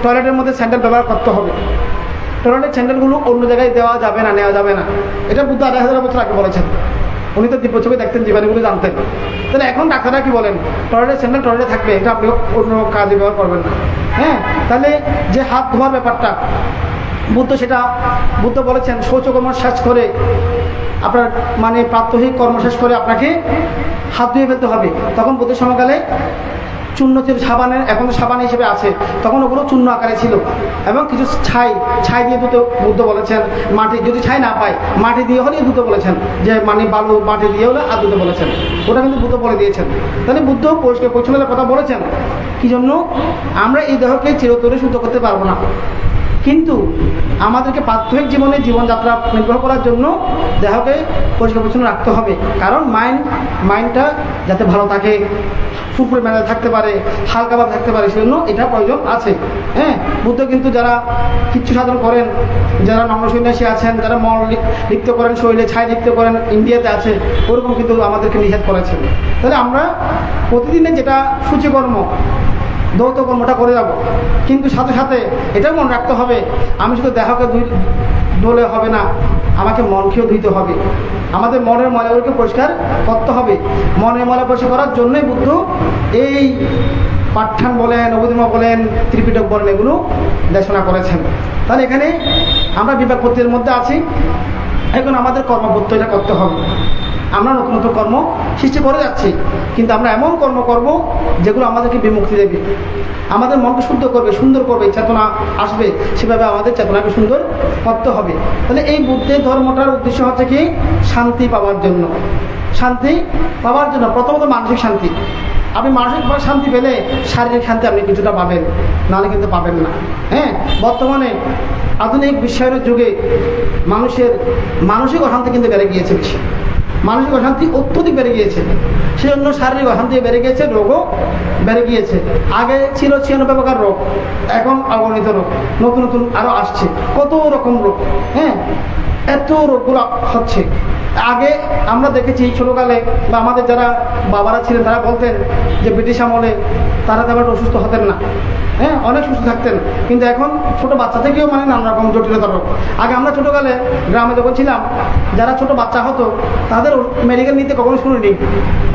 টয়লেটের মধ্যে স্যান্ডেল ব্যবহার করতে হবে। টয়লেটের স্যান্ডেলগুলো অন্য জায়গায় দেওয়া যাবে না, নেওয়া যাবে না, এটা বুদ্ধ 2500 বছর আগে বলেছেন। উনি তো দিব্য ছবি দেখতেন, জীবাণুগুলো জানতেন। তাহলে এখন ডাক্তাররা কি বলেন? টয়লেটের স্যান্ডেল টয়লেটে থাকবে, এটা আপনি অন্য কাজে ব্যবহার করবেন না, হ্যাঁ। তাহলে যে হাত ধোয়ার ব্যাপারটা, বুদ্ধ বলেছেন শৌচকর্ম শেষ করে, আপনার মানে প্রাত্যহিক কর্ম শেষ করে আপনাকে হাত ধুয়ে ফেলতে হবে। তখন বুদ্ধের সময়কালে চূর্ণ ছিল সাবানের, এখন তো সাবান হিসেবে আছে, তখন ওগুলো চূর্ণ আকারে ছিল। এবং কিছু ছাই দিয়ে ধুতে বুদ্ধ বলেছেন। মাটি যদি ছাই না পায়, মাটি দিয়ে হলেই ধুতে বলেছেন, যে মানে বালু মাটি দিয়ে হলে আর ধুতে বলেছেন, ওটা কিন্তু বুদ্ধ বলে দিয়েছেন। তাহলে বুদ্ধ পরিষ্কার পরিচ্ছন্নতার কথা বলেছেন। কি জন্য? আমরা এই দেহকে চিরতরে শুদ্ধ করতে পারবো না, কিন্তু আমাদেরকে প্রাত্যহিক জীবনে জীবনযাত্রা নির্বাহ করার জন্য দেহকে পরিষ্কার পরিচ্ছন্ন রাখতে হবে। কারণ মাইন্ডটা যাতে ভালো থাকে, ফুরফুরে মেজাজে থাকতে পারে, হালকাভাবে থাকতে পারে, সেজন্য এটা প্রয়োজন আছে। হ্যাঁ, বুদ্ধ কিন্তু যারা কিচ্ছু সাধন করেন, যারা নগ্ন সন্ন্যাসী আছেন, যারা মল লিপ্ত করেন, শরীরে ছাই লিপ্ত করেন, ইন্ডিয়াতে আছে, ওরকম কিন্তু আমাদেরকে নিষেধ করেছেন। তাহলে আমরা প্রতিদিনে যেটা সূচিকর্ম দৌত কর্মটা করে যাব, কিন্তু সাথে সাথে এটাও মনে রাখতে হবে, আমি শুধু দেহকে ধুলে হবে না, আমাকে মনকেও ধুইতে হবে। আমাদের মনের ময়লাগুলোকে পরিষ্কার করতে হবে। মনের ময়লা পরিষ্কার করার জন্যই বুদ্ধ এই পাঠ্যান বলেন, নবদিমা বলেন, ত্রিপিটক বলেন, এগুলো দেশনা করেছেন। তাহলে এখানে আমরা বিবেকপত্তির মধ্যে আছি। এখন আমাদের কর্মপত্র এটা করতে হবে। আমরা নতুন নতুন কর্ম সৃষ্টি করে যাচ্ছি, কিন্তু আমরা এমন কর্ম করব যেগুলো আমাদেরকে বিমুক্তি দেবে, আমাদের মনকে শুদ্ধ করবে, সুন্দর করবে, চেতনা আসবে, সেভাবে আমাদের চেতনাকে সুন্দর করতে হবে। তাহলে এই বুদ্ধের ধর্মটার উদ্দেশ্য হচ্ছে কি? শান্তি পাওয়ার জন্য। শান্তি পাওয়ার জন্য প্রথমত মানসিক শান্তি। আপনি মানসিকভাবে শান্তি পেলে শারীরিক শান্তি আপনি কিছুটা পাবেন, নাহলে কিন্তু পাবেন না। হ্যাঁ, বর্তমানে আধুনিক বিশ্বায়নের যুগে মানুষের মানসিক অশান্তি কিন্তু বেড়ে গিয়েছে বেশি। মানসিক অশান্তি অত্যধিক বেড়ে গিয়েছে, সেজন্য শারীরিক অশান্তি বেড়ে গিয়েছে, রোগও বেড়ে গিয়েছে। আগে ছিল 96 প্রকার রোগ, এখন অগণিত রোগ, নতুন নতুন আরও আসছে, কত রকম রোগ। হ্যাঁ, এত রোগগুলো হচ্ছে। আগে আমরা দেখেছি ছোটোকালে, বা আমাদের যারা বাবারা ছিলেন তারা বলতেন যে ব্রিটিশ আমলে তারা তেমন অসুস্থ হতেন না। হ্যাঁ, অনেক সুস্থ থাকতেন, কিন্তু এখন ছোটো বাচ্চা থেকেও মানে নানা রকম জটিলতার রোগ। আগে আমরা ছোটোকালে গ্রামে যখন ছিলাম, যারা ছোটো বাচ্চা হতো তাদের মেডিকেল নিতে কখনো শুনিনি।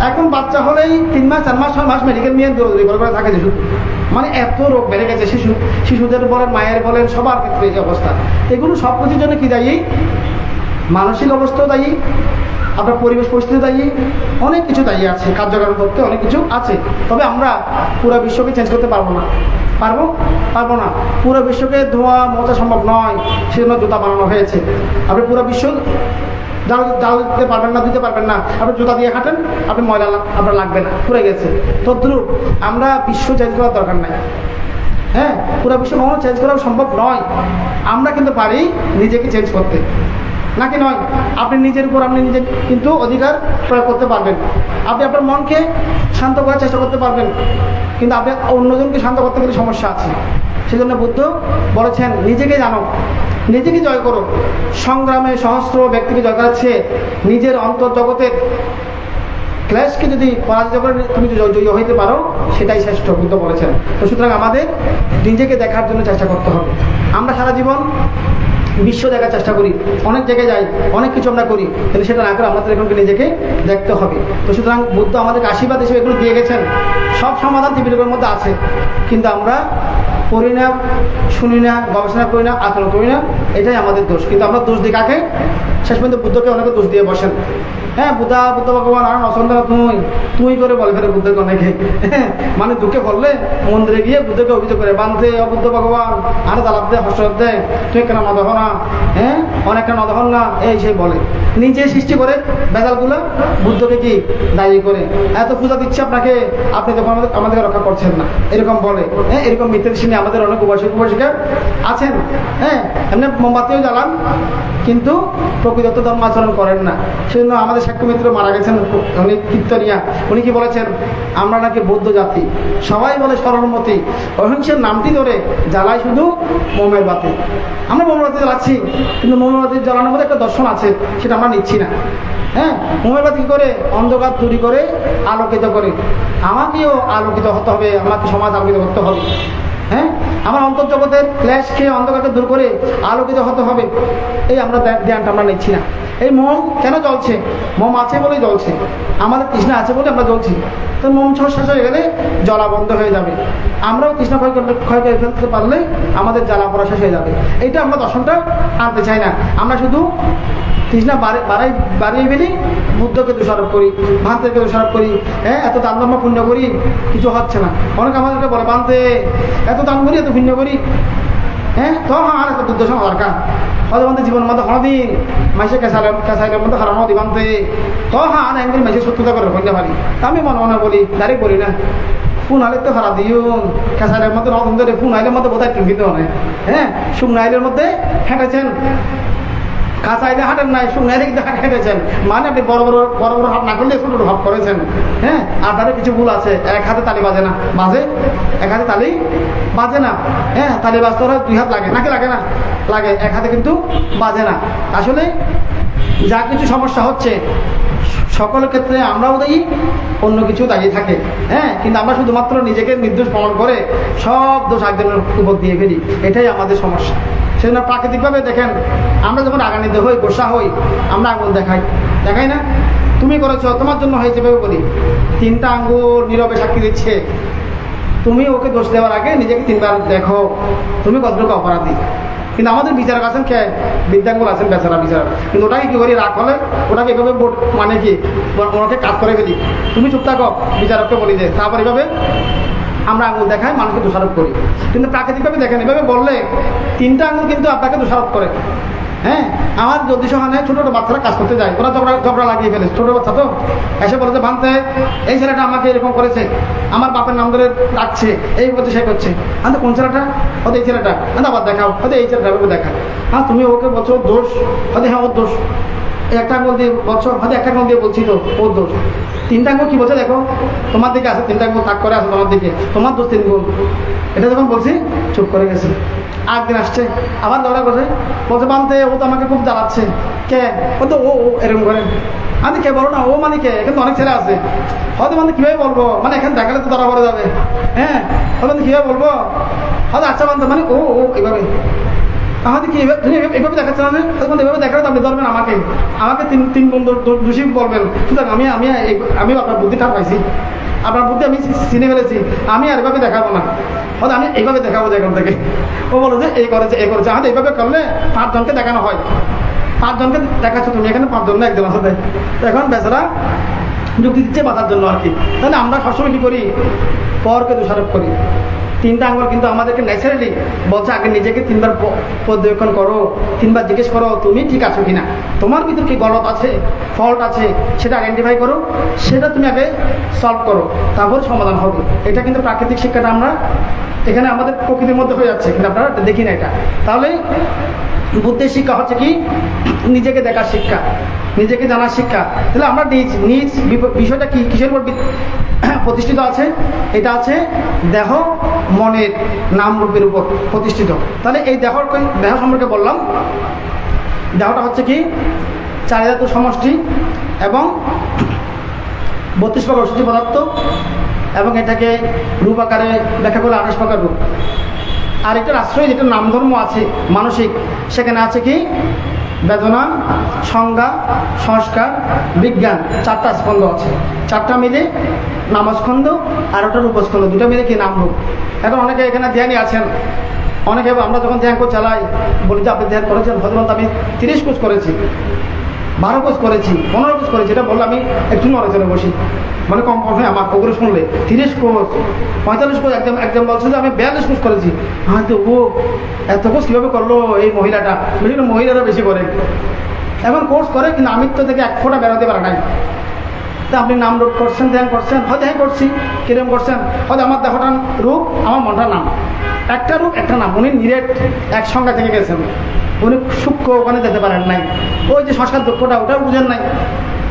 এখন বাচ্চা হলেই 3 মাস 4 মাস 6 মাস মেডিকেল নিয়ে দৌড়দৌড়ি করে থাকে যে শুধু, মানে এত রোগ বেড়ে গেছে। শিশুদের বলেন, মায়ের বলেন, সবার ক্ষেত্রে এই অবস্থা। এগুলো সব কিছুর জন্য কী দায়ী? মানসিক অবস্থাও দায়ী, আপনার পরিবেশ পরিস্থিতি দায়ী, অনেক কিছু দায়ী আছে, কার্যকারণ করতে অনেক কিছু আছে। তবে আমরা পুরো বিশ্বকে চেঞ্জ করতে পারবো না। পারবো না। পুরো বিশ্বকে ধোয়া মোছা সম্ভব নয়, সেজন্য জুতা বানানো হয়েছে। আপনি পুরো বিশ্ব জাল দিতে পারবেন না, দিতে পারবেন না। আপনি জুতা দিয়ে হাঁটেন, আপনি ময়লা আপনার লাগবে না, পুড়ে গেছে। তদ্রূপ আমরা বিশ্ব চেঞ্জ করার দরকার নাই। হ্যাঁ, পুরো বিশ্ব কখনো চেঞ্জ করা সম্ভব নয়। আমরা কিন্তু পারি নিজেকে চেঞ্জ করতে, নাকি নয়? আপনি নিজের উপর আপনি নিজে কিন্তু অধিকার প্রয়োগ করতে পারবেন। আপনি আপনার মনকে শান্ত করার চেষ্টা করতে পারবেন, কিন্তু আপনি অন্যজনকে শান্ত করতে গেলে সমস্যা আছে। সেজন্য বুদ্ধ বলেছেন, নিজেকে জানো, নিজেকে জয় করো। সংগ্রামে সহস্র ব্যক্তিকে জয় করাচ্ছে, নিজের অন্তর্জগতের ক্লেশকে যদি পরাজিত করে তুমি জয়ী হইতে পারো, সেটাই শ্রেষ্ঠ, বুদ্ধ বলেছেন। তো সুতরাং আমাদের নিজেকে দেখার জন্য চেষ্টা করতে হবে। আমরা সারা জীবন বিশ্ব দেখার চেষ্টা করি, অনেক জায়গায় যাই, অনেক কিছু আমরা করি, তাহলে সেটা না করে আমাদের এখনকে নিজেকে দেখতে হবে। তো সুতরাং বুদ্ধ আমাদেরকে আশীর্বাদ হিসেবে এগুলো দিয়ে গেছেন। সব সমাধান ত্রিপিটকের মধ্যে আছে, কিন্তু আমরা পড়ি না, শুনি না, গবেষণা করি না, আচরণ করি না, এটাই আমাদের দোষ। কিন্তু আমরা দোষ দিই কাকে? শেষ পর্যন্ত বুদ্ধকে অনেকে দোষ দিয়ে বসেন। হ্যাঁ, বুদ্ধ ভগবান আর অসন্ধ্যা তুই করে বলে ফেলে বুদ্ধকে অনেকে। হ্যাঁ, মানে দুঃখে বললে মন্দিরে গিয়ে বুদ্ধকে অভিযোগ করে, বান্ধে অবুদ্ধ ভগবান আর দালাপ দেয়, হস্ত দেয়, তুই কেন নদহ না, হ্যাঁ অনেকটা নদহন না, এই সেই বলে। নিজে সৃষ্টি করে বেদালগুলো বুদ্ধকে কি দায়ী করে, এত পূজা দিচ্ছে আপনাকে, আপনি তখন আমাদেরকে রক্ষা করছেন না, এরকম বলে। হ্যাঁ, এরকম মিথ্যে শুনে আমাদের অনেক উপাসিকা আছেন। হ্যাঁ, এমনি মোমবাতিও জ্বালান, কিন্তু প্রকৃত ধর্ম আচরণ করেন না। সেজন্য আমাদের সাক্ষ্য মিত্র মারা গেছেন, উনি কীর্তনিয়া, উনি কি বলেছেন? আমরা নাকি বৌদ্ধ জাতি, সবাই বলে সরলমতি, অহিংসার নামটি ধরে জ্বালাই শুধু মোমের বাতি। আমরা মোমের বাতি জ্বালাচ্ছি, কিন্তু মোমের বাতি জ্বালানোর মধ্যে একটা দর্শন আছে, সেটা আমরা নিচ্ছি না। হ্যাঁ, মোমের বাতি করে অন্ধকার তৈরি করে আলোকিত করে। আমাকেও আলোকিত হতে হবে, আমাকে সমাজ আলোকিত করতে হবে। হ্যাঁ, আমার অন্তর্জগতের ক্লেশ খেয়ে অন্ধকারকে দূর করে আলোকিত হতে হবে, এই আমরা ধ্যানটা আমরা নিচ্ছি না। এই মোম কেন জ্বলছে? মোম আছে বলেই জ্বলছে, আমাদের তৃষ্ণা আছে বলে আমরা জ্বলছি। তো মোম শেষ হয়ে গেলে জ্বলা বন্ধ হয়ে যাবে। আমরাও তৃষ্ণা ক্ষয় করে ফেলতে পারলে আমাদের জ্বালা পড়া শেষ হয়ে যাবে। এইটা আমরা দর্শনটা আনতে চাই না। আমরা শুধু তৃষ্ণা বাড়িয়ে ফেলি, বুদ্ধকে দোষারোপ করি, ভান্তেকে দোষারোপ করি, হ্যাঁ এত দান ধর্ম পুণ্য করি, কিছু হচ্ছে না। অনেকে আমাদেরকে বলে বানতে এত দান করি, এত পুণ্য করি, হ্যাঁ তো আর এত দুর্দশা দরকার হয়তো বান্ধে জীবনের মধ্যে হরদিন মাসে কেঁচাইলের মধ্যে হারানো দিবান্তে তো আর একদিন মাসে সত্যতা করে কইতে পারি। আমি মনে মনে বলি ডাইরেক্ট বলি না, ফোন আইলে তো হারা দিউন কেঁচাইলের মধ্যে নতুন ধরে ফোন আইলের মধ্যে বোধহয় টুঙ্কিতে অনেক, হ্যাঁ শুকনো আইলের মধ্যে হেঁটেছেন, কাঁচা আইলে হাঁটেন নাই, শুকনো আইলে কিন্তু হেঁটেছেন, মানে আপনি বড় বড় হাত না করলে ছোট ছোট হাত করেছেন। হ্যাঁ আপনারও কিছু ভুল আছে, এক হাতে তালি বাজে না, বাজে এক হাতে তালি বাজে না, হ্যাঁ তালি বাজতে হলে দুই হাত লাগে নাকি লাগে না, লাগে, এক হাতে কিন্তু বাজে না। আসলে যা কিছু সমস্যা হচ্ছে সকলের ক্ষেত্রে আমরাও দায়ী, অন্য কিছু দায়ী থাকে, হ্যাঁ কিন্তু আমরা শুধুমাত্র নিজেকে নির্দোষ প্রমাণ করে সব দোষ একজনের উপর দিয়ে ফেলি, এটাই আমাদের সমস্যা। সেজন্য প্রাকৃতিকভাবে দেখেন আমরা যখন রাগান্বিত হই, গোসা হই, আমরা আঙুল দেখাই না, তুমি করেছো তোমার জন্য হয়েছে ভেবে বলি, 3টা আঙ্গুল নীরবে সাক্ষী দিচ্ছে। তুমি ওকে দোষ দেওয়ার আগে নিজেকে 3বার দেখো তুমি কতটুকু অপরাধী। কিন্তু আমাদের বিচারক আছেন কে, বিদ্যাঙ্গুল আছেন বেচারা বিচারক, কিন্তু ওটাকে কি করি রাগ হলে ওটাকে এভাবে মানে কি ওনাকে কাজ করে ফেলি, তুমি চুপ থাকো বিচারককে বলি যে, তারপর এভাবে আমরা আঙুল দেখাই, মানুষকে দোষারোপ করি। কিন্তু প্রাকৃতিকভাবে দেখেন এভাবে বললে 3টা আঙুল কিন্তু আপনাকে দোষারোপ করে। হ্যাঁ আমার যদি সহানে ছোটো ছোটো বাচ্চারা কাজ করতে যায়, ওরা ঝগড়া লাগিয়ে ফেলে, ছোটো বাচ্চা তো এসে বলে যে ভাঙতে এই ছেলেটা আমাকে এরকম করেছে, আমার বাপের নাম ধরে ডাকছে, এই করছে সে করছে, আচ্ছা কোন ছেলেটা, হয়তো এই ছেলেটা, আচ্ছা আবার দেখাও, হয়তো এই ছেলেটা দেখা, হ্যাঁ তুমি ওকে বলছো দোষ, হয়তো হ্যাঁ ওর দোষ, একটা আঙুল দিয়ে বলছো, হয়তো একটা আঙুল দিয়ে বলছি তো ওর দোষ, 3টা আঙুল কি বলছে দেখো তোমার দিকে আছে, 3টা আঙুল তাক করে আছে তোমার দিকে, তোমার দোষ 3 গুণ, এটা যখন বলছি চুপ করে গেছে। একদিন আসছে আবার ঝগড়া করছে, বলছে বানতে ও তো আমাকে খুব জ্বালাচ্ছে, কে ও তো ও এরকম করে, আমি কে বলো না ও মানে কে, এখানে তো অনেক ছেলে আছে, হয়তো মানে কীভাবে বলবো, মানে এখানে দেখালে তো ধরা পড়ে যাবে, হ্যাঁ হয়তো কীভাবে বলবো, হয়তো আচ্ছা বানতে মানে ও এইভাবে আমাদের কি এভাবে দেখাচ্ছে না, তখন এভাবে দেখালে তো আপনি ধরবেন আমাকে 3 বন্ধু দোষী বলবেন, সুতরাং আমি আপনার বুদ্ধিটা পাইছি, আপনার বুদ্ধি আমি চিনে ফেলেছি, আমি আর এভাবে দেখাবো না, হয়তো আমি এইভাবে দেখাবো যে এখান থেকে। ও বলো যে এই করেছে হয়তো এইভাবে করলে 5 জনকে দেখানো হয়, 5 জনকে দেখাচ্ছ তুমি, এখানে 5 জন না একজন আছে, এখন বেচারা যুক্তি দিচ্ছে বাঁচার জন্য আর কি। তাহলে আমরা সবসময় কী করি, পরকে দোষারোপ করি। 3টা আঙ্গুল কিন্তু আমাদেরকে ন্যাচারালি বলছে আগে নিজেকে 3বার পর্যবেক্ষণ করো, 3বার জিজ্ঞেস করো তুমি ঠিক আছো কিনা, তোমার ভিতর কি গলত আছে, ফল্ট আছে, সেটা আইডেন্টিফাই করো, সেটা তুমি আগে সলভ করো, তারপর সমাধান হবে। এটা কিন্তু প্রাকৃতিক শিক্ষাটা আমরা এখানে আমাদের প্রকৃতির মধ্যে হয়ে যাচ্ছে, কিন্তু আপনারা দেখি না এটা। তাহলে বুদ্ধির শিক্ষা হচ্ছে কি, নিজেকে দেখার শিক্ষা, নিজেকে জানার শিক্ষা। তাহলে আমরা নিজ বিষয়টা কি কিসের উপর প্রতিষ্ঠিত আছে, এটা আছে দেহ মনের নাম রূপের উপর প্রতিষ্ঠিত। তাহলে এই দেহ সম্পর্কে বললাম, দেহটা হচ্ছে কি 4 ধাতুর সমষ্টি এবং 32 প্রকার অসুচি পদার্থ, এবং এটাকে রূপ আকারে ব্যাখ্যা করলে 28 প্রকার রূপ। আর এটার আশ্রয় যেটা নাম ধর্ম আছে মানসিক, সেখানে আছে কি বেদনা, সংজ্ঞা, সংস্কার, বিজ্ঞান, 4টা স্কন্ধ আছে, 4টা মিলে নামস্কন্ধ আর ওটা রূপস্কন্ধ, 2টা মিলে কি নামরূপ। এখন অনেকে এখানে ধ্যানই আছেন, অনেকে আমরা যখন ধ্যান করে চালাই বলি যে আপনি ধ্যান করেছেন, হয়তো আমি 30 কোর্স করেছি, 12 কোর্স করেছি, 15 কোর্স করেছি, এটা বললে আমি একটু নড়ে বসি, মানে কম হয় আমার ওগুলো শুনলে। 30 কোর্স 45 কোর্স, একদম বলছে যে আমি 42 কোর্স করেছি, হয়তো ও এত কোর্স কীভাবে করলো এই মহিলাটা, মহিলারা বেশি করে এখন কোর্স করে, কিন্তু আমি তো থেকে 1 ফোঁটা বেরোতে পারে নাই। তা আপনি নাম রূপ করছেন, ধ্যান করছেন, হয়তো হ্যাঁ করছি, কিরম করছেন, হয়তো আমার দেহটার রূপ, আমার মনটার নাম, একটা রূপ একটা নাম, উনি নিরেট এক সংজ্ঞা থেকে গেছেন, উনি সূক্ষ্ম ওখানে যেতে পারেন নাই, ওই যে সংস্কার দুঃখটা ওটাও বুঝেন নাই।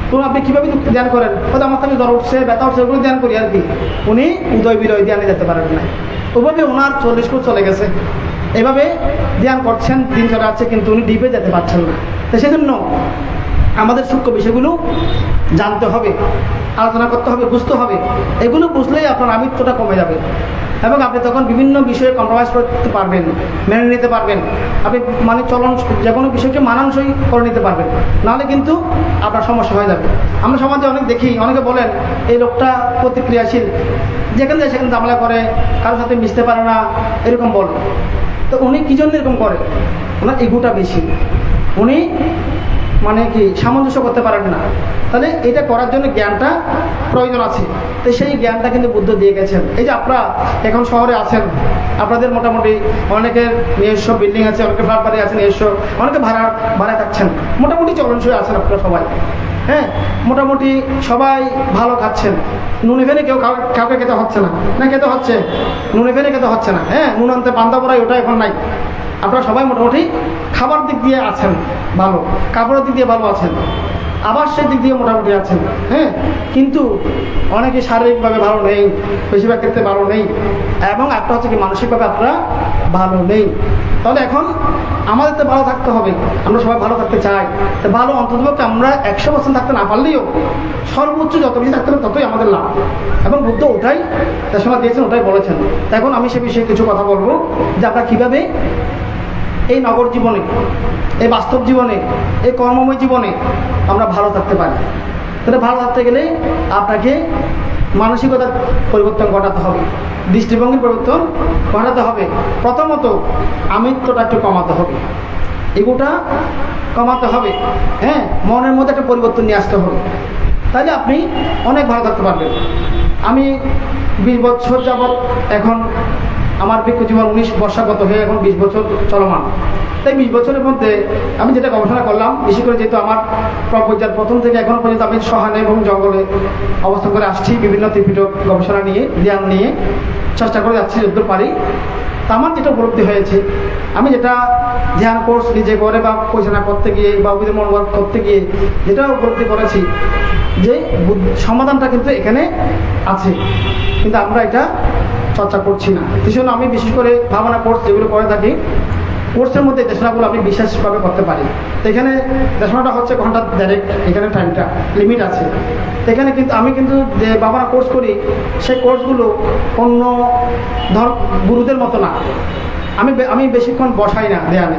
তো আপনি কীভাবে ধ্যান করেন, হয়তো আমার থেকে জ্বর উঠছে, ব্যথা উঠছে, ওগুলো ধ্যান করি আর কি, উনি উদয় বিদয় ধ্যানে যেতে পারেন নাই। ওভাবে ওনার 40 কোর্স চলে গেছে, এভাবে ধ্যান করছেন, দিন চলে যাচ্ছে, কিন্তু উনি ডিপে যেতে পারছেন না। তো সেজন্য আমাদের সূক্ষ্ম বিষয়গুলো জানতে হবে, আলোচনা করতে হবে, বুঝতে হবে। এগুলো বুঝলেই আপনার আমিত্বটা কমে যাবে এবং আপনি তখন বিভিন্ন বিষয়ে কম্প্রোমাইজ করতে পারবেন, মেনে নিতে পারবেন, আপনি মানে চলন যে কোনো বিষয়কে মানানসই করে নিতে পারবেন, নাহলে কিন্তু আপনার সমস্যা হয়ে যাবে। আমরা সমাজে অনেক দেখি, অনেকে বলেন এই লোকটা প্রতিক্রিয়াশীল, যেখানে যায় সেখানে ঝামেলা করে, কারোর সাথে মিশতে পারে না, এরকম বলে। তো উনি কী জন্য এরকম করে, ওনার ইগোটা বেশি, উনি মানে কি সামঞ্জস্য করতে পারেন না, তাহলে এটা করার জন্য জ্ঞানটা প্রয়োজন আছে। তো সেই জ্ঞানটা কিন্তু বুদ্ধ দিয়ে গেছেন। এই যে আপনারা এখন শহরে আছেন, আপনাদের মোটামুটি অনেকের নিজস্ব বিল্ডিং আছে, অনেকে ফ্ল্যাট বাড়ি আছে নিজস্ব, অনেকে ভাড়ায় থাকছেন, মোটামুটি চলনসই আছেন আপনারা সবাই। হ্যাঁ, মোটামুটি সবাই ভালো খাচ্ছেন, নুনে ফেলে কাউকে খেতে হচ্ছে না, না খেতে হচ্ছে, নুনে ফেলে খেতে হচ্ছে না। হ্যাঁ, নুন আনতে পান্তা পড়াই ওটা এখন নাই। আপনারা সবাই মোটামুটি খাবার দিক দিয়ে আছেন ভালো, কাপড়ের দিক দিয়ে ভালো আছেন, আবাসের দিক দিয়ে মোটামুটি আছেন। হ্যাঁ, কিন্তু অনেকে শারীরিকভাবে ভালো নেই, বেশিরভাগ ক্ষেত্রে ভালো নেই, এবং একটা হচ্ছে কি মানসিকভাবে আপনারা ভালো নেই। তাহলে এখন আমাদের তো ভালো থাকতে হবে, আমরা সবাই ভালো থাকতে চাই। তো ভালো অন্ততপক্ষে আমরা 100% থাকতে না পারলেও সর্বোচ্চ যত বেশি থাকতে হবে ততই আমাদের লাভ, এবং বুদ্ধ ওটাই দেশনা দিয়েছেন, ওটাই বলেছেন। এখন আমি সে বিষয়ে কিছু কথা বলবো যে আপনারা কীভাবে এই নগর জীবনে, এই বাস্তব জীবনে, এই কর্মময় জীবনে আমরা ভালো থাকতে পারি। তাহলে ভালো থাকতে গেলে আপনাকে মানসিকতার পরিবর্তন ঘটাতে হবে, দৃষ্টিভঙ্গির পরিবর্তন ঘটাতে হবে। প্রথমত আমিত্বটা একটু কমাতে হবে, এগুলোটা কমাতে হবে। হ্যাঁ, মনের মধ্যে একটা পরিবর্তন নিয়ে আসতে হবে, তাহলে আপনি অনেক ভালো থাকতে পারবেন। আমি 20 বছর যাবৎ, এখন আমার ভিক্ষু জীবন 19 বর্ষাগত হয়ে এখন 20 বছর চলমান। তাই 20 বছরের মধ্যে আমি যেটা গবেষণা করলাম, বিশেষ করে যেহেতু আমার পর্যায়ের প্রথম থেকে এখন পর্যন্ত আমি সহানে এবং জঙ্গলে অবস্থান করে আসছি, বিভিন্ন ত্রিপিটক গবেষণা নিয়ে, ধ্যান নিয়ে চেষ্টা করে যাচ্ছি যতদূর পারি। তা আমার যেটা উপলব্ধি হয়েছে, আমি যেটা ধ্যান কোর্স নিজে করে বা পরিচালনা করতে গিয়ে বা অভিধি মনোভাব করতে গিয়ে যেটা উপলব্ধি করেছি, যে সমাধানটা কিন্তু এখানে আছে, কিন্তু আমরা এটা চর্চা করছি না। সেই জন্য আমি বিশেষ করে ভাবনা কোর্স যেগুলো করে থাকি, কোর্সের মধ্যে দেশনাগুলো আমি বিশেষভাবে করতে পারি। তো এখানে দেশনাটা হচ্ছে ঘন্টা ডাইরেক্ট, এখানে টাইমটা লিমিট আছে। তো এখানে কিন্তু আমি কিন্তু যে ভাবনা কোর্স করি, সেই কোর্সগুলো অন্য গুরুদের মতো না। আমি বেশিক্ষণ বসাই না ধ্যানে।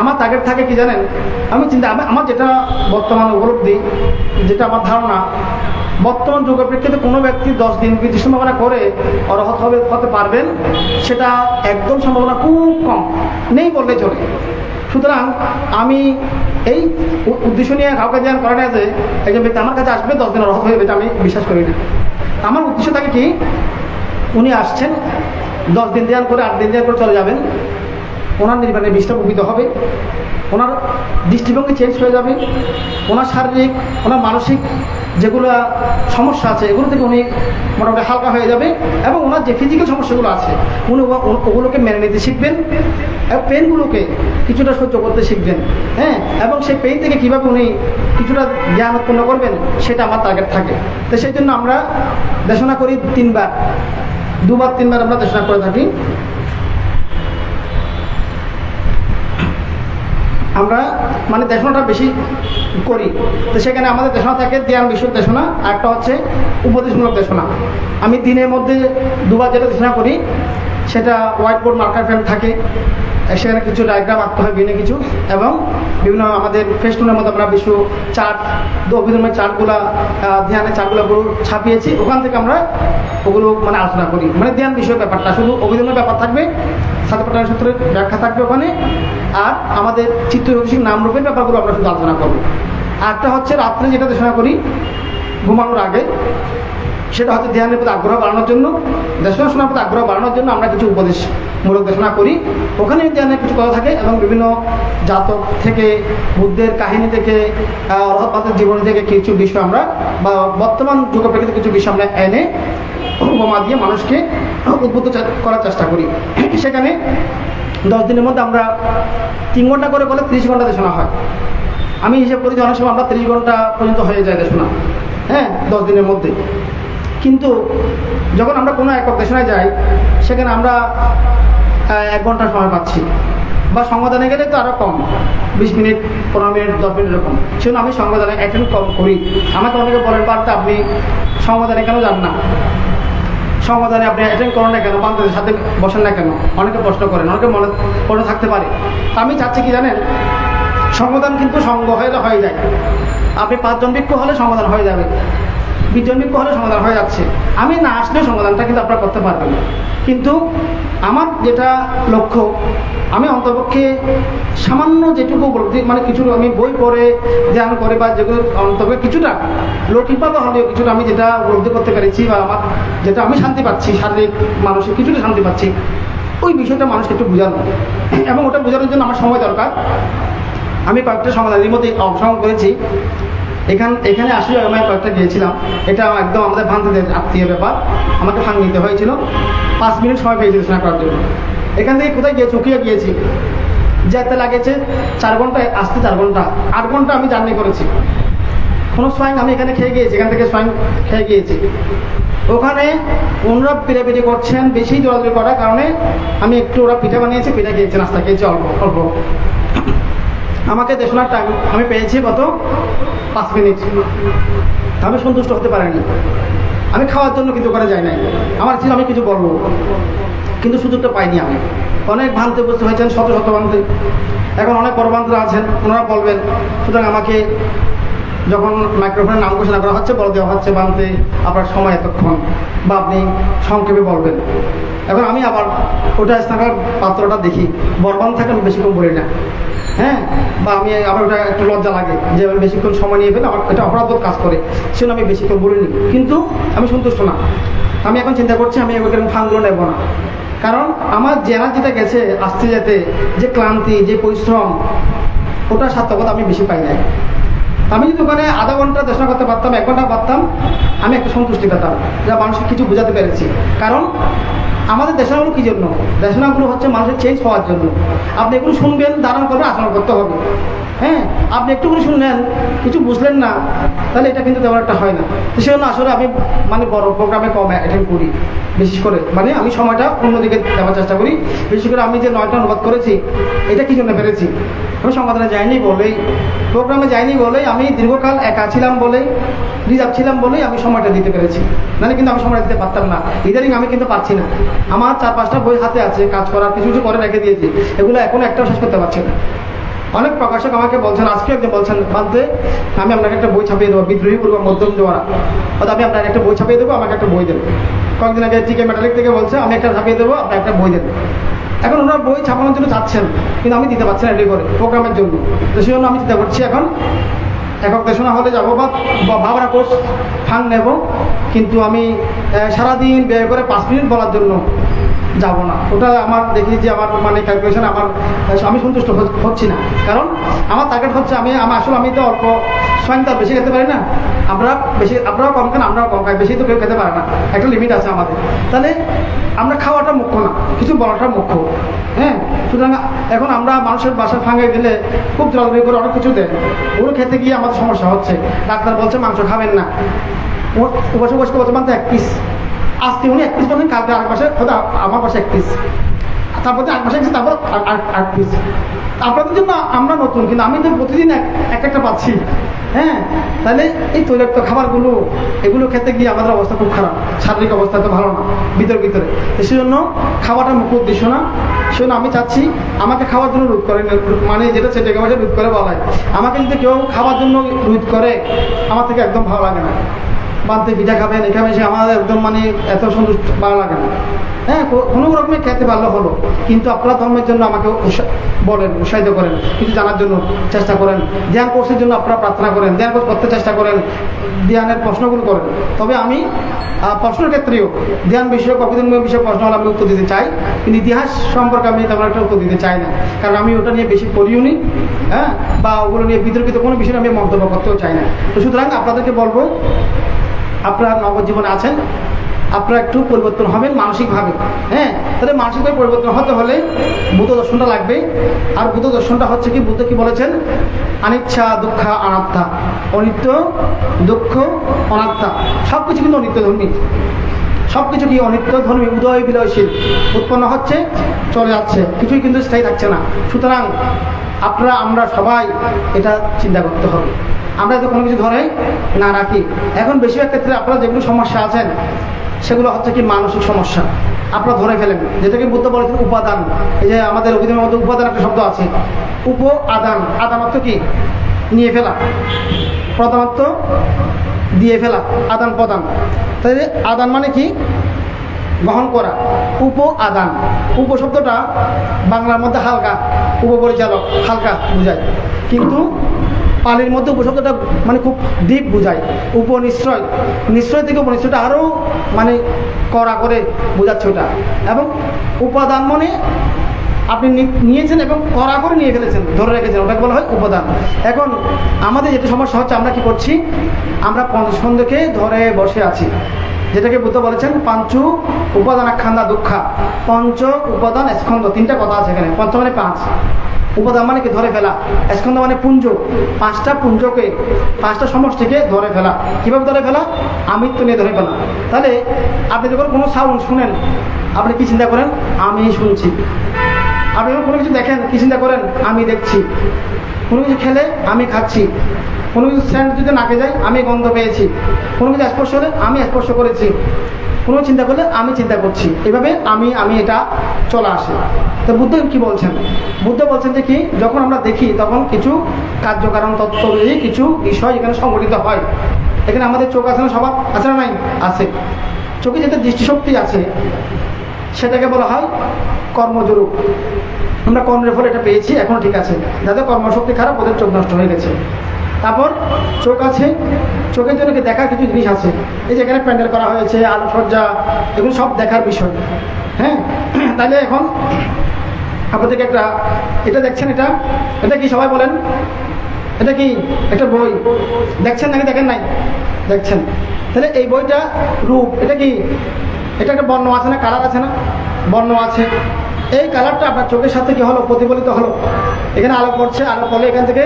আমার টার্গেট থাকে কি জানেন, আমার যেটা বর্তমান উপলব্ধি, যেটা আমার ধারণা, বর্তমান যুগের প্রেক্ষিতে কোনো ব্যক্তি 10 দিন বিধি সম্ভাবনা করে অর্হত হতে পারবেন, সেটা একদম সম্ভাবনা খুব কম, নেই বললে চলে। সুতরাং আমি এই উদ্দেশ্য নিয়ে কাউকে ধ্যান করে না যে একজন ব্যক্তি আমার কাছে আসবে 10 দিন অর্হত হয়ে যাবে, আমি বিশ্বাস করি না। আমার উদ্দেশ্য থাকে কি, উনি আসছেন 10 দিন ধ্যান করে 8 দিন ধ্যান করে চলে যাবেন, ওনার নির্বাণে বিষটা উপকৃত হবে, ওনার দৃষ্টিভঙ্গি চেঞ্জ হয়ে যাবে, ওনার শারীরিক, ওনার মানসিক যেগুলো সমস্যা আছে এগুলো থেকে উনি মোটামুটি হালকা হয়ে যাবে, এবং ওনার যে ফিজিক্যাল সমস্যাগুলো আছে উনি ওগুলোকে মেনে নিতে শিখবেন, পেনগুলোকে কিছুটা সহ্য করতে শিখবেন। হ্যাঁ, এবং সেই পেন থেকে কীভাবে উনি কিছুটা জ্ঞান উৎপন্ন করবেন, সেটা আমার টার্গেট থাকে। তো সেই জন্য আমরা দেশনা করি 3বার, 2বার 3বার আমরা দেশনা করে থাকি। আমরা মানে দেশনাটা বেশি করি, তো সেখানে আমাদের দেশনা থাকে ধ্যান বিষয়ক দেশনা, একটা হচ্ছে উপদেশমূলক দেশনা। আমি দিনের মধ্যে 2বার যেটা দেশনা করি, সেটা হোয়াইট বোর্ড মার্কার পেন থাকে, সেখানে কিছু ডায়াগ্রাম আঁকতে হয় বিভিন্ন কিছু, এবং বিভিন্ন আমাদের ফেস্টুনের মধ্যে আমরা বিশ্ব চার্ট, অভিধর্মের চার্টগুলো, ধ্যানের চার্টগুলো ছাপিয়েছি, ওখান থেকে আমরা ওগুলো মানে আলোচনা করি। মানে ধ্যান বিষয়ক ব্যাপারটা শুধু অভিধর্মের ব্যাপার থাকবে, সাথে পাঠানের সূত্রের ব্যাখ্যা থাকবে ওখানে, আর আমাদের চিত্তজ্যোতিষিক নামরূপের ব্যাপারগুলো আমরা শুধু আলোচনা করবো। আরেকটা হচ্ছে রাত্রে যেটা দেশনা করি ঘুমানোর আগে, সেটা হচ্ছে ধ্যানের প্রতি আগ্রহ বাড়ানোর জন্য, দেশনা শোনার প্রতি আগ্রহ বাড়ানোর জন্য আমরা কিছু উপদেশমূলক দেশনা করি। ওখানে ধ্যানের কিছু কথা থাকে, এবং বিভিন্ন জাতক থেকে, বুদ্ধের কাহিনী থেকে, অরহতবাদের জীবনী থেকে কিছু বিষয় আমরা, বা বর্তমান যুগ প্রেক্ষিতে কিছু বিষয় আমরা এনে উপমা দিয়ে মানুষকে উদ্বুদ্ধ করার চেষ্টা করি। সেখানে 10 দিনের মধ্যে আমরা 3 ঘন্টা করে বলে 30 ঘন্টা দেশনা হয়। আমি হিসেব করি যে অনেক সময় আমরা 30 ঘন্টা পর্যন্ত হয়ে যায় দেশনা, হ্যাঁ, 10 দিনের মধ্যে। কিন্তু যখন আমরা কোনো একক দেশনায় যাই, সেখানে আমরা 1 ঘন্টার সময় পাচ্ছি, বা সংবাদনে গেলে তো আরও কম, 20 মিনিট, 15 মিনিট, 10 মিনিট এরকম। সেজন্য আমি সংবাদনে অ্যাটেন্ড কম করি। আমাকে অনেকে বলেন, বার্তা আপনি সংবাদনে কেন যান না, সংবাদনে আপনি অ্যাটেন্ড করেন না কেন, বান্ধবদের সাথে বসেন না কেন, অনেকে প্রশ্ন করেন, অনেকে মনে থাকতে পারে। আমি চাচ্ছি কি জানেন, সমাধান কিন্তু সঙ্গ হয়ে যায়। আপনি 5 জন ভিক্ষু হলে সমাধান হয়ে যাবে, বিজন্মিক হলে সমাধান হয়ে যাচ্ছে। আমি না আসলে সমাধানটা কিন্তু আপনারা করতে পারবেন না। কিন্তু আমার যেটা লক্ষ্য, আমি অন্তপক্ষে সামান্য যেটুকু বলতে মানে কিছু আমি বই পড়ে ধ্যান করে বা যেগুলো অন্তপক্ষে কিছুটা লৌকিকভাবে হলেও কিছুটা আমি যেটা উপলব্ধি করতে পেরেছি বা আমার যেটা আমি শান্তি পাচ্ছি, শারীরিক মানসিক কিছুটা শান্তি পাচ্ছি, ওই বিষয়টা মানুষকে একটু বোঝানো, এবং ওটা বোঝানোর জন্য আমার সময় দরকার। আমি কয়েকটা সমাধানের মধ্যে অংশগ্রহণ করেছি। এখানে আসলে আমি কয়েকটা গিয়েছিলাম। এটা একদম আমাদের ভান্তিদের আত্মীয় ব্যাপার, আমাকে ভাঙ নিতে হয়েছিল। 5 মিনিট সময় পেয়েছিল স্নান করার জন্য। এখান থেকে কোথায় গিয়ে চুকিয়ে গিয়েছি, যেতে লাগেছে 4 ঘন্টা, আসতে 4 ঘন্টা, 8 ঘন্টা আমি জার্নি করেছি। কোনো সোয়াইং আমি এখানে খেয়ে গিয়েছি, এখান থেকে সোয়াইং খেয়ে গিয়েছি। ওখানে ওনারা পিড়ে করছেন, বেশি দৌড়াদৌড়ি করার কারণে আমি একটু, ওরা পিঠা বানিয়েছে, পিঠা খেয়েছি, নাস্তা খেয়েছি অল্প অল্প। আমাকে দেশনার টাইম আমি পেয়েছি কত, 5 মিনিট। আমি সন্তুষ্ট হতে পারিনি। আমি খাওয়ার জন্য কিন্তু ওখানে যাই নাই, আমার ছিল আমি কিছু বলবো, কিন্তু সুযোগটা পাইনি। আমি অনেক ভান্তে বুঝতে হয়েছেন, শত শত ভান্তে। এখন অনেক বড় ভান্তরা আছেন, ওনারা বলবেন। সুতরাং আমাকে যখন মাইক্রোফোনের নাম ঘোষণা করা হচ্ছে, বলে দেওয়া হচ্ছে বানতে আপনার সময় এতক্ষণ, বা আপনি সংক্ষেপে বলবেন। এখন আমি আবার ওটা স্নানের পাত্রটা দেখি, বরবান থাকে, আমি বেশিক্ষণ বলি না, হ্যাঁ, বা আমি আবার ওটা একটু লজ্জা লাগে যে আমি বেশিক্ষণ সময় নিয়ে ফেলে, আমার এটা অপরাধবোধ কাজ করে, সেজন্য আমি বেশিক্ষণ বলিনি। কিন্তু আমি সন্তুষ্ট না। আমি এখন চিন্তা করছি আমি এরকম ফানগুলো নেব না, কারণ আমার যে এনার্জিটা গেছে আসতে যেতে, যে ক্লান্তি, যে পরিশ্রম, ওটা সার্থকতা আমি বেশি পাই নাই। আমি যদি ওখানে আধা ঘন্টা দেশনা করতে পারতাম, 1 ঘন্টা পারতাম, আমি একটা সন্তুষ্টি পেতাম, যা মানুষকে কিছু বোঝাতে পেরেছি। কারণ আমাদের দেশনাগুলো কী জন্য? দেশনাগুলো হচ্ছে মানুষের চেঞ্জ হওয়ার জন্য। আপনি এগুলো শুনবেন, ধারণ করবেন, আচরণ করতে হবে। হ্যাঁ, আপনি একটু করে শুনলেন, কিছু বুঝলেন না, তাহলে এটা কিন্তু তেমন একটা হয় না। তো সেজন্য আসলে আমি মানে বড় প্রোগ্রামে কম অ্যাটেন্ড করি, বিশেষ করে মানে আমি সময়টা অন্যদিকে দেওয়ার চেষ্টা করি। বিশেষ করে আমি যে 9টা অনুবাদ করেছি, এটা কী জন্য পেরেছি? আমি সংবাদে যাইনি বলেই, প্রোগ্রামে যাইনি বলেই, আমি দীর্ঘকাল একা ছিলাম বলেই, রিজার্ভ ছিলাম বলেই আমি সময়টা দিতে পেরেছি। নাহলে কিন্তু আমি সময় দিতে পারতাম না। ইদানিং আমি কিন্তু পারছি না। আমার 4-5টা বই হাতে আছে, কাজ করার কিছু কিছু করে রেখে দিয়েছি, এগুলো এখনো একটাও শেষ করতে পারছি না। অনেক প্রকাশক আমাকে বলছেন, আজকে একজন বলছেন, বাদে আমি আপনাকে একটা বই ছাপিয়ে দেবো, বিদ্রোহী পূর্ব মধ্যম জোয়ারা, অর্থাৎ আমি আপনাকে একটা বই ছাপিয়ে দেবো, আমাকে একটা বই দেবো। কয়েকদিন আগে টিকে মেটালিক থেকে বলছে আমি একটা ছাপিয়ে দেবো, আপনার একটা বই দেবো। এখন ওনারা বই ছাপানোর জন্য চাচ্ছেন, কিন্তু আমি দিতে পারছি না রেডি করে প্রোগ্রামের জন্য। তো সেই জন্য আমি চিন্তা করছি এখন একক দেশনা হলে যাবো, বা ভাবনা কোর্স ফান্ড নেব, কিন্তু আমি সারাদিন ব্যয় করে 5 মিনিট বলার জন্য যাব না। ওটা আমার দেখি যে আমার মানে ক্যালকুলেশন আমি সন্তুষ্ট হচ্ছি না। কারণ আমার টার্গেট হচ্ছে আসলে আমি তো অল্প সোয়াইং তো বেশি খেতে পারি না। আপনারাও কম খান, আমরাও কম খাই, বেশি তো কেউ খেতে পারে না, একটা লিমিট আছে আমাদের। তাহলে আমরা খাওয়াটা মুখ্য না, কিছু বলাটা মুখ্য। হ্যাঁ, সুতরাং এখন আমরা মানুষের বাসায় ফাঙ্গে গেলে খুব জলদি করে অনেক কিছু দেন, ওগুলো খেতে গিয়ে আমাদের সমস্যা হচ্ছে। ডাক্তার বলছে মাংস খাবেন না, বসে বসে বলছে মাত্র 1 পিস। আজকে উনি 1 পিস বলেন, কালকে আরেক মাসে আমার পাশে 1 পিস, তারপর 8 মাসে গেছে, তারপর 8 পিস। আপনাদের জন্য আমরা নতুন, কিন্তু আমি তো প্রতিদিন একটা পাচ্ছি। হ্যাঁ, তাহলে এই তৈলাক্ত খাবারগুলো এগুলো খেতে গিয়ে আমাদের অবস্থা খুব খারাপ, শারীরিক অবস্থা তো ভালো না ভিতরে। তো সেজন্য খাওয়াটা মুখ্য উদ্দেশ্য না। সেজন্য আমি চাচ্ছি আমাকে খাওয়ার জন্য রোধ করে, মানে যেটা সেটা ভাষায় রোধ করে বলা হয়। আমাকে যদি কেউ খাওয়ার জন্য রোধ করে, আমার থেকে একদম ভালো লাগে না। বাড়তে পিঠা খাবেন, এখানে সে আমাদের একদম মানে এত সন্তুষ্ট ভালো লাগে না। হ্যাঁ, কোনো রকমের খেতে পারলে হলো, কিন্তু আপনারা ধর্মের জন্য আমাকে বলেন, উৎসাহিত করেন, কিছু জানার জন্য চেষ্টা করেন, ধ্যান কোর্সের জন্য আপনারা প্রার্থনা করেন, ধ্যান কোর্স করতে চেষ্টা করেন, ধ্যানের প্রশ্নগুলো করেন। তবে আমি প্রশ্নের ক্ষেত্রেও ধ্যান বিষয়ক অভিধানমূলক বিষয়ে প্রশ্ন হলে আমি উত্তর দিতে চাই, কিন্তু ইতিহাস সম্পর্কে আমি তেমন একটা উত্তর দিতে চাই না, কারণ আমি ওটা নিয়ে বেশি পড়িও নি। হ্যাঁ, বা ওগুলো নিয়ে বিতর্কিত কোনো বিষয়ে আমি মন্তব্য করতেও চাই না। তো সুতরাং আপনাদেরকে বলবো, আপনারা নবজীবনে আছেন, আপনারা একটু পরিবর্তন হবেন মানসিকভাবে। হ্যাঁ, তাহলে মানসিকভাবে পরিবর্তন হতে হলে বুদ্ধ দর্শনটা লাগবে। আর বুদ্ধ দর্শনটা হচ্ছে কি, বুদ্ধ কি বলেছেন? অনিচ্ছা দুঃখ অনাত্মা, অনিত্য দুঃখ অনাত্মা, সব কিছু কিন্তু অনিত্য ধর্মী, সব কিছু কি অনিত্য ধর্মী, উদয় বিলয়শীল, উৎপন্ন হচ্ছে চলে যাচ্ছে, কিছুই কিন্তু স্থায়ী থাকছে না। সুতরাং আমরা সবাই এটা চিন্তা করতে হবে, আমরা তো কোনো কিছু ধরে না রাখি। এখন বেশিরভাগ ক্ষেত্রে আপনারা যেগুলো সমস্যা আছেন সেগুলো হচ্ছে কি মানসিক সমস্যা, আপনারা ধরে ফেলেন, যেটাকে বুদ্ধ বলেছেন উপাদান। এই যে আমাদের অভিধানের মধ্যে উপাদান একটা শব্দ আছে, আদান অর্থ কি? নিয়ে ফেলা। প্রধানত দিয়ে ফেলা, আদান প্রদান। তাহলে আদান মানে কি? গ্রহণ করা। উপ আদান, উপ শব্দটা বাংলার মধ্যে হালকা, উপপরিচালক হালকা বোঝায়, কিন্তু পালির মধ্যে উপশব্দটা মানে খুব ডিপ বোঝায়। উপনিশ্রয়, নিশ্চয় থেকে উপনিশ্রয়টা আরও মানে কড়া করে বোঝাচ্ছে ওটা। এবং উপাদান মানে আপনি নিয়েছেন এবং কড়া করে নিয়ে ফেলেছেন, ধরে রেখেছেন, ওটাকে বলা হয় উপাদান। এখন আমাদের যেটা সমস্যা হচ্ছে, আমরা কি করছি? আমরা পঞ্চস্কন্ধকে ধরে বসে আছি, যেটাকে বুদ্ধ বলেছেন পাঞ্চু উপাদান আখ্যান্দা দুঃখা। পঞ্চ উপাদান স্কন্ধ, তিনটা কথা আছে এখানে। পঞ্চ মানে পাঁচ, উপাদান মানে কি? ধরে ফেলা। স্কন্ধ মানে পুঞ্জ, পাঁচটা পুঞ্জকে, পাঁচটা সমষ্টিকে ধরে ফেলা। কীভাবে ধরে ফেলা? আমিত্ব নিয়ে ধরে ফেলা। তাহলে আপনি যখন কোনো সাউন্ড শুনেন, আপনি কি চিন্তা করেন? আমি শুনছি। আপনি যখন কোনো কিছু দেখেন, কি চিন্তা করেন? আমি দেখছি। কোনো কিছু খেলে আমি খাচ্ছি। কোনো কিছু সেন্ট যদি নাকে যায়, আমি গন্ধ পেয়েছি। কোনো কিছু স্পর্শ হলে আমি স্পর্শ করেছি। কোনো চিন্তা করলে আমি চিন্তা করছি। এভাবে আমি এটা চলে আসে। তো বুদ্ধ কি বলছেন? বুদ্ধ বলছেন যে কি, যখন আমরা দেখি তখন কিছু কার্যকারণ তত্ত্ব অনুযায়ী কিছু বিষয় এখানে সংগঠিত হয়। এখানে আমাদের চোখ আছে না? স্বভাব আছে না? নাই? আছে। চোখে যেটা দৃষ্টিশক্তি আছে সেটাকে বলা হয় কর্মজরূপ। আমরা কর্মের ফলে এটা পেয়েছি, এখনও ঠিক আছে। যাদের কর্মশক্তি খারাপ, ওদের চোখ নষ্ট হয়ে গেছে। তারপর চোখ আছে, চোখের জন্য দেখার কিছু জিনিস আছে। এই যেখানে প্যান্ডেল করা হয়েছে, আলোকসজ্জা, এগুলো সব দেখার বিষয়। হ্যাঁ, তাহলে এখন আপনাদেরকে একটা, এটা দেখছেন, এটা কি? সবাই বলেন, এটা কি? একটা বই। দেখছেন নাকি দেখেন নাই? দেখছেন। তাহলে এই বইটা রূপ, এটা কি? এটা একটা বর্ণ আছে না? কালার আছে না? বর্ণ আছে। এই কালারটা আপনার চোখের সাথে কি হলো? প্রতিফলিত হলো। এখানে আলো পড়ছে, আলো পড়লে এখান থেকে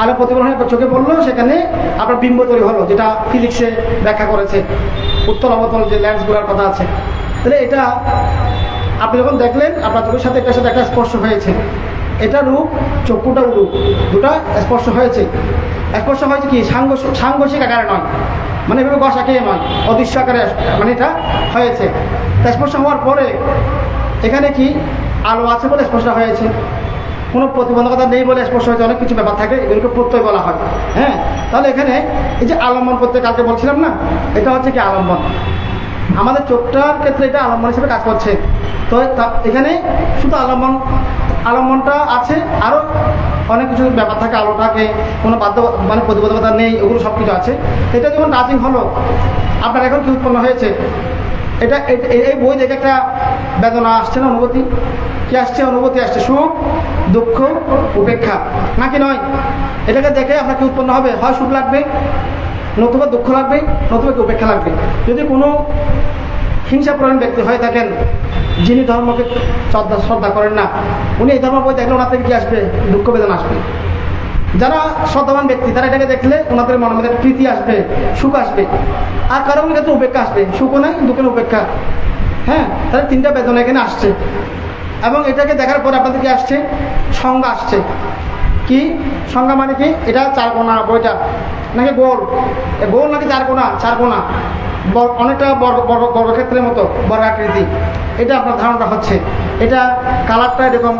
আলো প্রতিফলন হয়ে চোখে পড়লো, সেখানে আপনার বিম্ব তৈরি হলো, যেটা ফিজিক্সে ব্যাখ্যা করেছে, উত্তল অবতল যে লেন্সগুলোর কথা আছে। তাহলে এটা আপনি যখন দেখলেন, আপনার চোখের সাথে এটার সাথে একটা স্পর্শ হয়েছে। এটা রূপ, চক্ষুটাও রূপ, দুটা স্পর্শ হয়েছে। স্পর্শ হয়েছে কি? সাংঘর্ষিক আকারে নয়, মানে এভাবে গস আঁকে নয়, অদৃশ্য আকারে মানে এটা হয়েছে। তা স্পর্শ হওয়ার পরে এখানে কি আলো আছে বলে স্পর্শ হয়েছে, কোনো প্রতিবন্ধকতা নেই বলে স্পর্শ হয়েছে। অনেক কিছু ব্যাপার থাকে, এগুলোকে প্রত্যয় বলা হয়। হ্যাঁ, তাহলে এখানে এই যে আলম্বন প্রত্যয়, কালকে বলছিলাম না, এটা হচ্ছে কি আলম্বন। আমাদের চোখটার ক্ষেত্রে এটা আলম্বন হিসেবে কাজ করছে। তো এখানে শুধু আলম্বনটা আছে, আরও অনেক কিছু ব্যাপার থাকে। আলোটাকে কোনো বাধ্য মানে প্রতিবন্ধকতা নেই, ওগুলো সব কিছু আছে। এটা যখন টাচিং হলো, আপনার এখন কি উৎপন্ন হয়েছে? এটা এই বই দেখে একটা বেদনা আসছে না? অনুভূতি কি আসছে? অনুভূতি আসছে, সুখ, দুঃখ, উপেক্ষা, নাকি নয়? এটাকে দেখে আপনার কি উৎপন্ন হবে? হয় সুখ লাগবে, নতুবা দুঃখ লাগবে, নতুবা কি উপেক্ষা লাগবে। যদি কোনো হিংসাপরায়ণ ব্যক্তি হয়ে থাকেন, যিনি ধর্মকে শ্রদ্ধা করেন না, উনি এই ধর্ম বই দেখলে ওনার থেকে কি আসবে? দুঃখ বেদনা আসবে। যারা শ্রদ্ধাবান ব্যক্তি, তারা এটাকে দেখলে ওনাদের মনের মধ্যে প্রীতি আসবে, সুখ আসবে। আর কারো ক্ষেত্রে উপেক্ষা আসবে, সুখও নাই, দুঃখের উপেক্ষা। হ্যাঁ, তাহলে তিনটা বেদনা এখানে আসছে। এবং এটাকে দেখার পর আপনাদের কি আসছে? সংজ্ঞা আসছে। কি সংজ্ঞা মানে কি? এটা চারকোনা বইটা নাকি গোল? গোল নাকি চারকোনা? চারকোনা, অনেকটা বর্গক্ষেত্রের মতো, বর্গাকৃতি। এটা আপনার ধারণা হচ্ছে। এটা কালারটা এরকম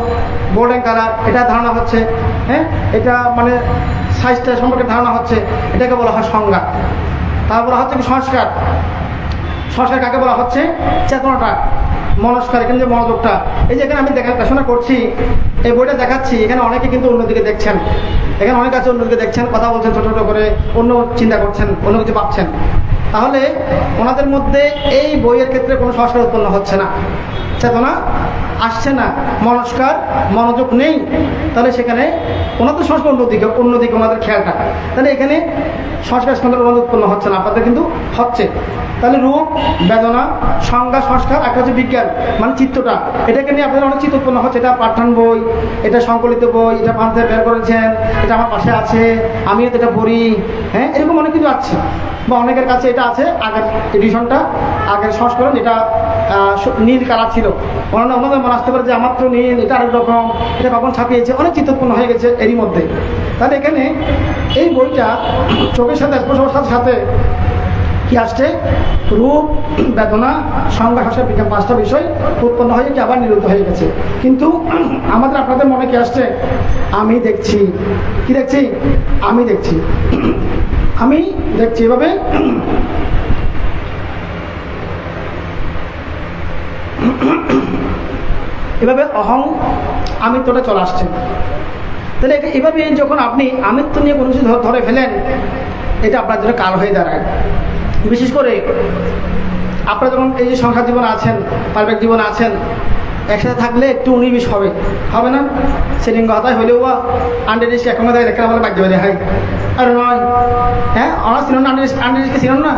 গোল্ডেন কালার, এটা ধারণা হচ্ছে। হ্যাঁ, এটা মানে সাইজটা সম্পর্কে ধারণা হচ্ছে। এটাকে বলা হয় সংজ্ঞা। তারপর হচ্ছে কি সংস্কার। সংস্কার কাকে বলা হচ্ছে? চেতনাটা, মনস্কার, এখানে যে মনোযোগটা। এই যে এখানে আমি দেখাশোনা করছি, এই বইটা দেখাচ্ছি, এখানে অনেকে কিন্তু অন্যদিকে দেখছেন। এখানে অনেক আছে অন্যদিকে দেখছেন, কথা বলছেন ছোটো ছোটো করে, অন্য চিন্তা করছেন, অন্য কিছু ভাবছেন। তাহলে ওনাদের মধ্যে এই বইয়ের ক্ষেত্রে কোনো সংস্কার উৎপন্ন হচ্ছে না, চেতনা আসছে না, মনস্কার, মনোযোগ নেই। তাহলে সেখানে ওনাদের সংস্কার অন্যদিকে ওনাদের খেয়ালটা। তাহলে এখানে সংস্কার উৎপন্ন হচ্ছে না, আপনাদের কিন্তু হচ্ছে। তাহলে রূপ, বেদনা, সংজ্ঞা, সংস্কার, একটা হচ্ছে বিজ্ঞান মানে চিত্তটা। এটাকে নিয়ে আপনাদের অনেক চিত্ত উৎপন্ন হচ্ছে। এটা পাঠ্যান বই, এটা সংকলিত বই, এটা পাঁচ বের করেছেন, এটা আমার পাশে আছে, আমিও এটা পড়ি। হ্যাঁ, এরকম অনেক কিছু আছে, বা অনেকের কাছে এটা আছে আগের এডিশনটা, আগের সংস্করণ, এটা নীল কালার ছিল। ওনাদের মনে আসতে পারে যে আমার তো নীল, এটা আরেক রকম, এটা কখন ছাপিয়েছে, অনেক চিত্ত উৎপন্ন হয়ে গেছে এরই মধ্যে। তাহলে এখানে এই বইটা চোখের সাথে স্পর্শের সাথে সাথে কি আসছে? রূপ, বেদনা, সংজ্ঞা, সংস্কার, বিজ্ঞান, পাঁচটা বিষয় উৎপন্ন হয়ে কি আবার নিরুদ্ধ হয়ে গেছে। কিন্তু আমাদের আপনাদের মনে কি আসছে? আমি দেখছি। কি দেখছি? আমি দেখছি। আমি দেখছি এভাবে এভাবে অহং আমিত্বটা চলে আসছে। তাহলে এভাবে যখন আপনি আমিত্ব নিয়ে কোনো কিছু ধরে ফেলেন, এটা আপনার জন্য কাল হয়ে দাঁড়ায়। বিশেষ করে আপনারা যখন এই যে সংসার জীবনে আছেন, পারিবারিক জীবনে আছেন, একসাথে থাকলে একটু 19-20 হবে না? সেটিং কথাই হইলেও বা আন্ডারিস এখন দেখা বলে বাক্য বলে হয় আর নয়। হ্যাঁ, আমার ছিল না আন্ডারিসকে ছিল না।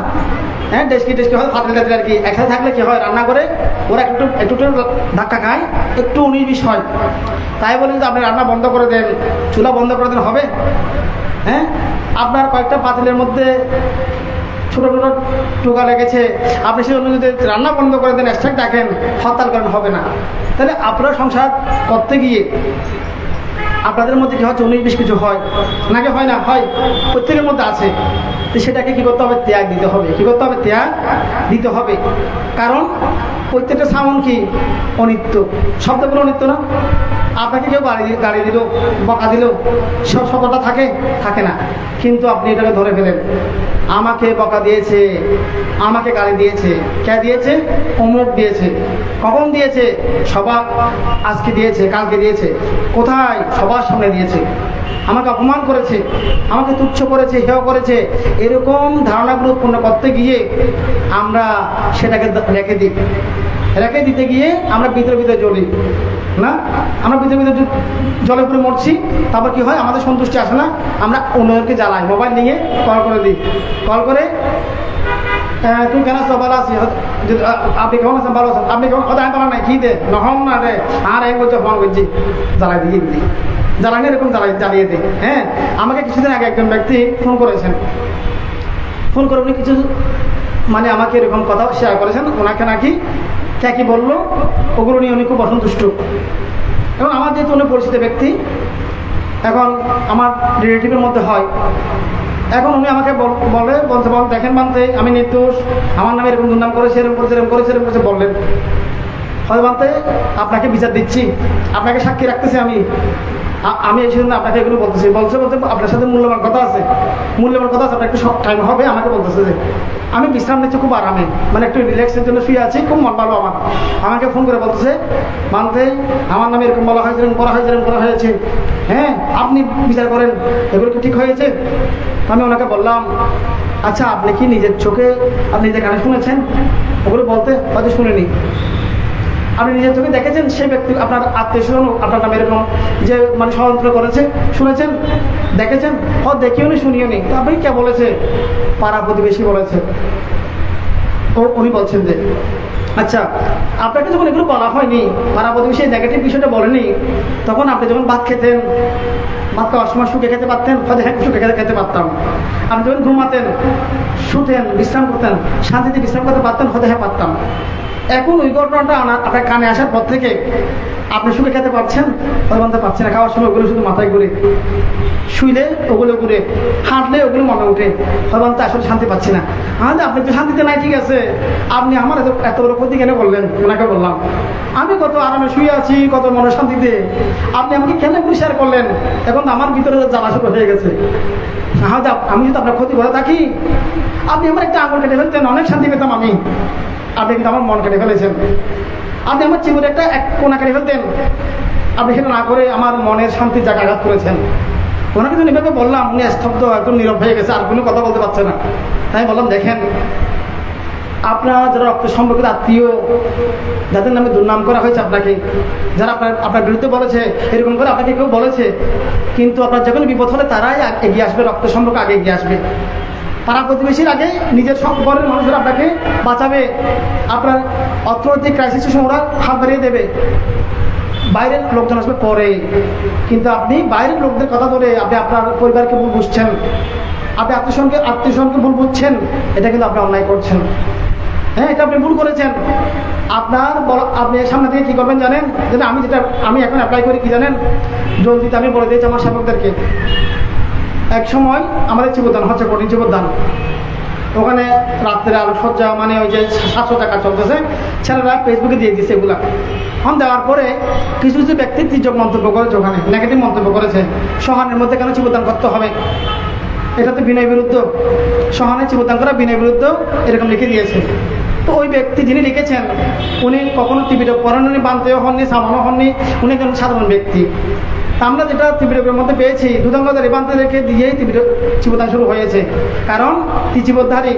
হ্যাঁ, ডেস্কি হয় ফাটল টাটল আর কি। একসাথে থাকলে কি হয়, রান্না করে ওরা একটু একটু ধাক্কা খায়, একটু 19-20 হয়। তাই বলেন যে আপনি রান্না বন্ধ করে দেন, চুলা বন্ধ করে দেন, হবে? হ্যাঁ, আপনার কয়েকটা পাতিলের মধ্যে ছোটো ছোটো টোকা লেগেছে, আপনি সেই জন্য যদি রান্না বন্ধ করে দেন, এক্সট্রা ডাকেন, হরতাল করেন, হবে না। তাহলে আপনার সংসার করতে গিয়ে আপনাদের মধ্যে কি হচ্ছে, 19-20 কিছু হয় নাকি হয় না? হয়, প্রত্যেকের মধ্যে আছে। তো সেটাকে কী করতে হবে? ত্যাগ দিতে হবে। কী করতে হবে? ত্যাগ দিতে হবে। কারণ প্রত্যেকটা সামন কি অনিত্য, শব্দগুলো অনিত্য না? আপনাকে কেউ গাড়ি দিল, বকা দিল, সব শব্দটা থাকে না। কিন্তু আপনি এটাকে ধরে ফেলেন, আমাকে বকা দিয়েছে, আমাকে গালি দিয়েছে। কে দিয়েছে? অমুক দিয়েছে। কখন দিয়েছে? সবার আজকে দিয়েছে, কালকে দিয়েছে। কোথায়? সবার সামনে দিয়েছে। আমাকে অপমান করেছে, আমাকে তুচ্ছ করেছে, হেয় করেছে। এরকম ধারণাগুলো উৎপন্ন করতে গিয়ে আমরা সেটাকে রেখে দিতে গিয়ে আমরা ভিতরে জ্বলি না? আমরা ভিতরে জলের উপরে মরছি। তারপর কি হয়? আমাদের সন্তুষ্টি আসে না, আমরা অন্যদেরকে জ্বালাই, মোবাইল নিয়ে কল করে দিই। কল করে তুই কেন আছো? ভালো আছি। আপনি কেমন আছেন? ভালো আছেন। আপনি কেমন? আমি বলা নাই, কি দে নহম না রে, আর এক বলছে ফোন করছি, জ্বালাই দিয়ে দিই, জ্বালানি এরকম জ্বালিয়ে দিই। হ্যাঁ, আমাকে কিছুদিন আগে একজন ব্যক্তি ফোন করেছেন। ফোন করে উনি কিছু মানে আমাকে এরকম কথা শেয়ার করেছেন, ওনাকে নাকি কি বললো, ওগুলো নিয়ে উনি খুব অসন্তুষ্ট। এবং আমার যেহেতু উনি পরিচিত ব্যক্তি, এখন আমার রিলেটিভের মধ্যে হয়, এখন উনি আমাকে বলতে দেখেন মানতে আমি নির্দোষ, আমার নামে এরকম দুর্নাম করেছে, এরকম করেছে বললেন, হয় মানতে আপনাকে বিচার দিচ্ছি, আপনাকে সাক্ষী রাখতেছি আমি এই জন্য আপনাকে এগুলো বলতে আপনার সাথে মূল্যবান কথা আছে, আপনার একটু টাইম হবে। আমাকে বলতেছে যে আমি বিশ্রাম নিচ্ছি খুব আরামে, মানে একটু রিল্যাক্সের জন্য শুয়ে আছি, খুব মন ভালো আমার। আমাকে ফোন করে বলতেছে, মানতে আমার নামে এরকম বলা হয়েছে, এরকম করা হয়েছে, হ্যাঁ আপনি বিচার করেন, এগুলো কি ঠিক হয়েছে? আমি ওনাকে বললাম, আচ্ছা আপনি কি নিজের চোখে আপনি নিজের কানে শুনেছেন? ওগুলো বলতে হয়তো শুনেনি। আপনি নিজের চোখে দেখেছেন সেই ব্যক্তি, আপনার আত্মীয়-স্বজন আপনার নামে এরকম যে মানে ষড়যন্ত্র করেছে, শুনেছেন, দেখেছেন? দেখিও নি, শুনিও নি। আপনি কে বলেছে? পাড়া প্রতিবেশী বলেছে। উনি বলছেন যে আচ্ছা আপনাকে যখন এগুলো বলা হয়নি, পাড়া প্রতিবেশী নেগেটিভ বিষয়টা বলেনি, তখন আপনি যখন ভাত খেতেন, ভাত খাওয়ার সময় শুকে খেতে পারতেন? শুকে খেতে পারতাম। আপনি যখন ঘুমাতেন, শুতেন, বিশ্রাম করতেন, শান্তিতে বিশ্রাম করতে পারতেন? হ্যাঁ পারতাম। এখন ওই ঘটনাটা আপনার কানে আসার পর থেকে আপনি সুখে খেতে পারছেন? বলতে পারছেন না। খাওয়ার সময় ওগুলো শুধু মাথায় ঘুরে, শুইলে ওগুলো ঘুরে, হাঁটলে ওগুলো মনে উঠে, বলতে আসলে শান্তি পাচ্ছি না। আপনি তো শান্তিতে নাই, ঠিক আছে, আপনি আমার এত বড় ক্ষতি কেন করলেন? ওনাকে বললাম, আমি কত আরামে শুয়ে আছি, কত মনে শান্তিতে, আপনি আমাকে কেন এগুলো শেয়ার করলেন? এখন আমার ভিতরে জ্বালা শুরু হয়ে গেছে। আমি যদি আপনার ক্ষতি করে থাকি, আপনি আমার একটা আঙুল কেটে ফেলতেন, অনেক শান্তি পেতাম আমি। আপনি কিন্তু আমার মন কেটে ফেলেছেন। আপনি আমার জীবনে একটা এক কোনা কেটে ফেলতেন, আপনি সেটা না করে আমার মনের শান্তির জায়গা আঘাত করেছেন। ওনাকে তো এভাবে বললাম, উনি স্তব্ধ, একদম নীরব হয়ে গেছে, আর কোনো কথা বলতে পারছে না। তাই বললাম, দেখেন আপনার যারা রক্ত সম্পর্কিত আত্মীয়, যাদের নামে দুর্নাম করা হয়েছে আপনাকে, যারা আপনার বিরুদ্ধে বলেছে, এরকম করে আপনাকে কেউ বলেছে, কিন্তু আপনার যখন বিপদ হলে তারাই এগিয়ে আসবে, রক্ত সম্পর্ক আগে এগিয়ে আসবে। পাড়া প্রতিবেশীর আগে নিজের সম্পর্কের মানুষরা আপনাকে বাঁচাবে। আপনার অর্থনৈতিক ক্রাইসিসের সময় ওরা হাত বাড়িয়ে দেবে। বাইরের লোকজন আসবে পরে, কিন্তু আপনি বাইরের লোকদের কথা ধরে আপনি আপনার পরিবারকে ভুল বুঝছেন, আপনি আত্মীয়স্বজনকে ভুল বুঝছেন, এটা কিন্তু আপনি অন্যায় করছেন। হ্যাঁ, এটা আপনি ভুল করেছেন। আপনি সামনে থেকে কী করবেন জানেন? যেটা আমি এখন অ্যাপ্লাই করি, কি জানেন? জলদিতে আমি বলে দিয়েছি আমার সেবকদেরকে, এক সময় আমাদের চিবদান হচ্ছে, কঠিন চিবদান, ওখানে রাত্রে আলোকসজ্জা, মানে ওই যে 700 টাকা চলতেছে, ছেলেরা ফেসবুকে দিয়ে দিচ্ছে এগুলা। দেওয়ার পরে কিছু ব্যক্তি তির্যক মন্তব্য করেছে, ওখানে নেগেটিভ মন্তব্য করেছে, শহরের মধ্যে কেন চিবদান করতে হবে? এটা তো বিনয় বিরুদ্ধ, সহানুভূতি চিবুদান করা বিনয় বিরুদ্ধ, এরকম লিখে দিয়েছে। তো ওই ব্যক্তি যিনি লিখেছেন উনি কখনো ত্রিপিটক পড়েন, উনি বান্তেও হননি, সামানো হননি, উনি একজন সাধারণ ব্যক্তি। তা আমরা যেটা ত্রিপিটকের মধ্যে পেয়েছি, দুধাঙ্গধারী বান্তে রেখে দিয়েই ত্রিপিটক চিবুদান শুরু হয়েছে। কারণ ত্রিচিবোধারী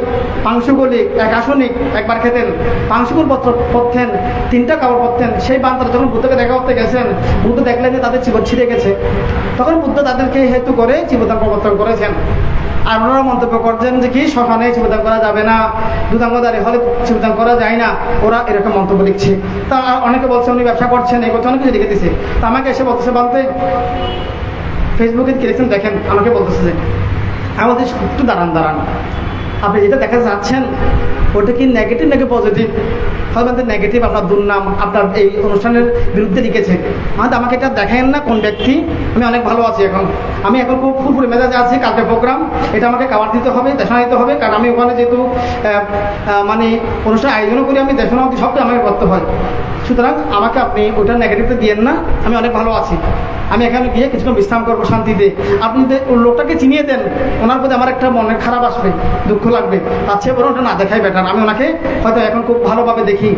পাংশুগলিক এক আসনিক একবার খেতেন, পাংশুগুল পত্র পড়তেন, 3টা কাপড় পরতেন। সেই বান্তারা যখন বুদ্ধকে দেখা করতে গেছেন, বুদ্ধ দেখলেন যে তাদের চিবত ছিঁড়ে গেছে, তখন বুদ্ধ তাদেরকে হেতু করে চিবুদান প্রবর্তন করেছেন। আর ওনারা মন্তব্য করছেন যে কি শ্মশানে চিবুদান করা যাবে না, দুধাঙ্গধারী হলে চিবুদান করা যায় না, ওরা এরকম মন্তব্য লিখছে। তা অনেকে বলছে উনি ব্যবসা করছেন, এই করছে, অনেক কিছু লিখে দিচ্ছে। তা আমাকে এসে বলতেছে বলতে ফেসবুকে লিখেছেন দেখেন, আমাকে বলতেছে যে আমাদের একটু দাঁড়ান, আপনি যেটা দেখা যাচ্ছেন ওটা কি নেগেটিভ নাকি পজিটিভ? হয়তো নেগেটিভ, আপনার দুর্নাম আপনার এই অনুষ্ঠানের বিরুদ্ধে লিখেছে। আমাকে এটা দেখেন না কোন ব্যক্তি। আমি অনেক ভালো আছি এখন, আমি এখন খুব ফুরফুরে মেজাজে আছি। কালকে প্রোগ্রাম, এটা আমাকে কাভার দিতে হবে, দেখানো দিতে হবে, কারণ আমি ওখানে যেহেতু মানে অনুষ্ঠান আয়োজনও করি, আমি দেখানো সবটা আমাকে করতে হয়। সুতরাং আমাকে আপনি ওইটা নেগেটিভটা দিয়েন না, আমি অনেক ভালো আছি। আমি এখানে গিয়ে কিছুক্ষণ বিশ্রাম করবো শান্তিতে। আপনি লোকটাকে চিনিয়ে দেন, ওনার প্রতি আমার একটা মনে খারাপ আসবে, দুঃখ লাগবে, তার চেয়ে বরং ওটা না দেখাই বেটার। আমি ওনাকে হয়তো এখন খুব ভালোভাবে দেখি,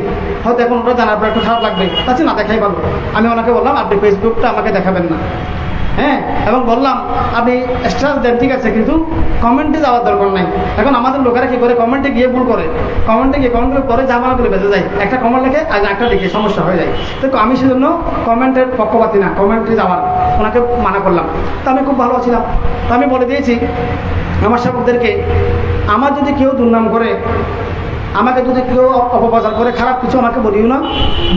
হয়তো এখন ওটা জানার পর একটু খারাপ লাগবে, তার চেয়ে না দেখাই ভালো। আমি ওনাকে বললাম আপনি ফেসবুকটা আমাকে দেখাবেন না, হ্যাঁ, এবং বললাম আপনি স্ট্যাটাস দেন ঠিক আছে, কিন্তু কমেন্টে যাওয়ার দরকার নাই। এখন আমাদের লোকেরা কি করে, কমেন্টে গিয়ে ভুল করে, কমেন্টে গিয়ে কমেন্টগুলো করে জামানা করে বেঁচে যায়। একটা কমেন্ট লিখে আর একটা লিখে সমস্যা হয়ে যায়। তো আমি সেজন্য কমেন্টের পক্ষপাতি না, কমেন্টে যাওয়ার ওনাকে মানা করলাম। তো আমি খুব ভালো ছিলাম। তো আমি বলে দিয়েছি আমার সেবকদেরকে, আমার যদি কেউ দুর্নাম করে, আমাকে যদি কেউ অপপ্রচার করে, খারাপ কিছু আমাকে বলিও না,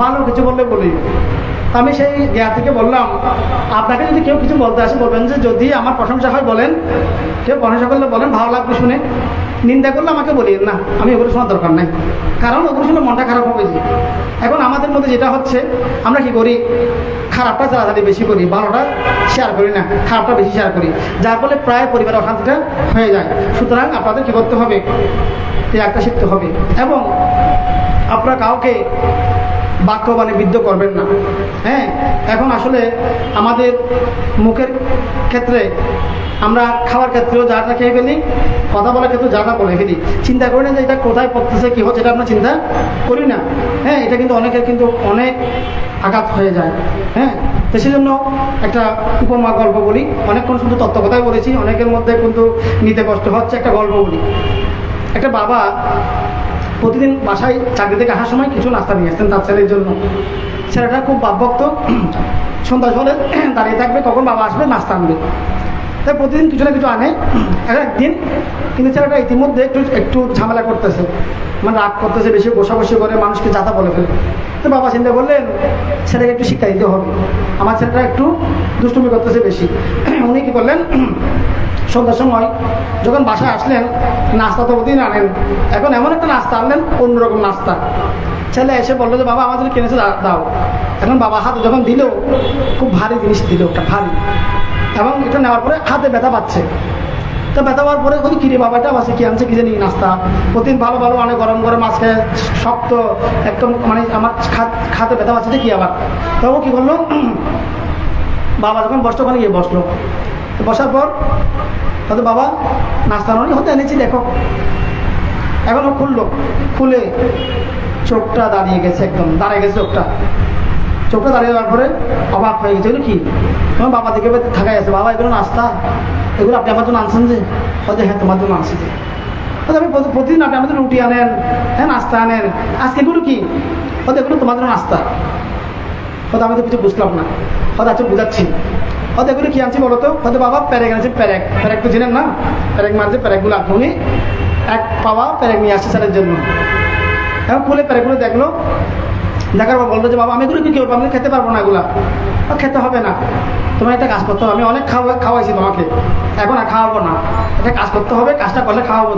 ভালো কিছু বললে বলিও। আমি সেই জ্ঞান থেকে বললাম আপনাকে যদি কেউ কিছু বলতে আসে বলবেন যে যদি আমার প্রশংসা হয় বলেন, কেউ প্রশংসা করলে বলেন ভালো লাগবে শুনে, নিন্দা করলে আমাকে বলিয়েন না, আমি ওগুলো শোনার দরকার নাই, কারণ ওগুলো শুনে মনটা খারাপ হবে। যে এখন আমাদের মধ্যে যেটা হচ্ছে, আমরা কি করি, খারাপটা তাড়াতাড়ি বেশি করি, ভালোটা শেয়ার করি না, খারাপটা বেশি শেয়ার করি, যার ফলে প্রায় পরিবারের অশান্তিটা হয়ে যায়। সুতরাং আপনাদের কী করতে হবে, এই একটা শিখতে হবে, এবং আপনারা কাউকে বাক্যবাণী বিদ্ধ করবেন না। হ্যাঁ, এখন আসলে আমাদের মুখের ক্ষেত্রে, আমরা খাওয়ার ক্ষেত্রেও যাটা খেয়ে ফেলি, কথা বলার ক্ষেত্রেও যাটা বলে ফেলি, চিন্তা করি না যে এটা কোথায় পড়তেছে, কী হচ্ছে, এটা আমরা চিন্তা করি না। হ্যাঁ, এটা কিন্তু অনেকের কিন্তু অনেক আঘাত হয়ে যায়। হ্যাঁ, তো সেই জন্য একটা উপমা গল্প বলি, অনেকক্ষণ শুধু তত্ত্ব কথাই বলেছি, অনেকের মধ্যে কিন্তু নিতে কষ্ট হচ্ছে। একটা গল্প বলি। একটা বাবা প্রতিদিন বাসায় চাকরি থেকে আসার সময় কিছু নাস্তা নিয়ে আসতেন তার ছেলের জন্য। ছেলেটা খুব ভাবভক্ত, সন্ধ্যা হলে দাঁড়িয়ে থাকবে কখন বাবা আসবে, নাস্তা আনবে। তাই প্রতিদিন কিছু না কিছু আনে। একদিন কিন্তু ছেলেটা ইতিমধ্যে একটু ঝামেলা করতেছে, মানে রাগ করতেছে, বেশি বসাবসি করে, মানুষকে যাতা বলে ফেলে। তো বাবা চিন্তা করলেন ছেলেকে একটু শিক্ষা দিতে হবে, আমার ছেলেটা একটু দুষ্টুমি করতেছে বেশি। উনি কী করলেন, সন্ধ্যার সময় যখন বাসায় আসলেন, নাস্তা তো প্রতিদিন আনেন, এখন এমন একটা নাস্তা আনলেন, অন্যরকম নাস্তা। ছেলে এসে বললো যে বাবা আমাদের কিনেছে দাও। এখন বাবা হাতে যখন দিল, খুব ভারী জিনিস দিল, একটা ভারী, এবং এটা নেওয়ার পরে হাতে ব্যথা পাচ্ছে। তো ব্যথা পাওয়ার পরে ওই কিরে বাবাটা বাসে কি আনছে, কি জানি নাস্তা, প্রতিদিন ভালো ভালো অনেক গরম গরম মাছ খেয়ে শক্ত একদম, মানে আমার খাতে ব্যথা পাচ্ছে কি আবার। তবু কী করলো, বাবা যখন বসলো ওখানে গিয়ে বসলো। তো বসার পর হয়তো বাবা নাস্তা নয় হতে এনেছি দেখো। এখন ও খুলে চোখটা দাঁড়িয়ে গেছে, একদম দাঁড়িয়ে গেছে চোখটা দাঁড়িয়ে যাওয়ার পরে অবাক হয়ে গেছে। কি তোমার বাবা দিকে থাকাই আছে, বাবা এগুলো নাস্তা, এগুলো আপনি আমার জন্য আনছেন যে? হয়তো হ্যাঁ তোমার জন্য আনছি। হয়তো আমি প্রতিদিন আপনি আমাদের রুটি আনেন, হ্যাঁ নাস্তা আনেন, আজকে এগুলো কি? হয়তো এগুলো তোমার জন্য নাস্তা। হয়তো আমি তো কিছু বুঝলাম না, হয়তো আচ্ছা বুঝাচ্ছি। হয়তো এগুলো কি আনছি বলো তো? হয়তো বাবা প্যারেক আনছে, প্যারেক তো চিনেন না, প্যারেক মারছে, প্যারেকগুলো আপনি এক পাওয়া প্যারেক নিয়ে আসছে ছেলের জন্য। এখন খুলে প্যারেকগুলো দেখলো, দেখার পর বললো যে বাবা আমি এগুলো কি করবো, আমি খেতে পারবো না, এগুলা খেতে হবে না, তোমার একটা কাজ করতে হবে, আমি অনেক খাওয়াইছি তোমাকে, এখন আর খাওয়াবো না, একটা কাজ করতে হবে, কাজটা করলে খাওয়াবো।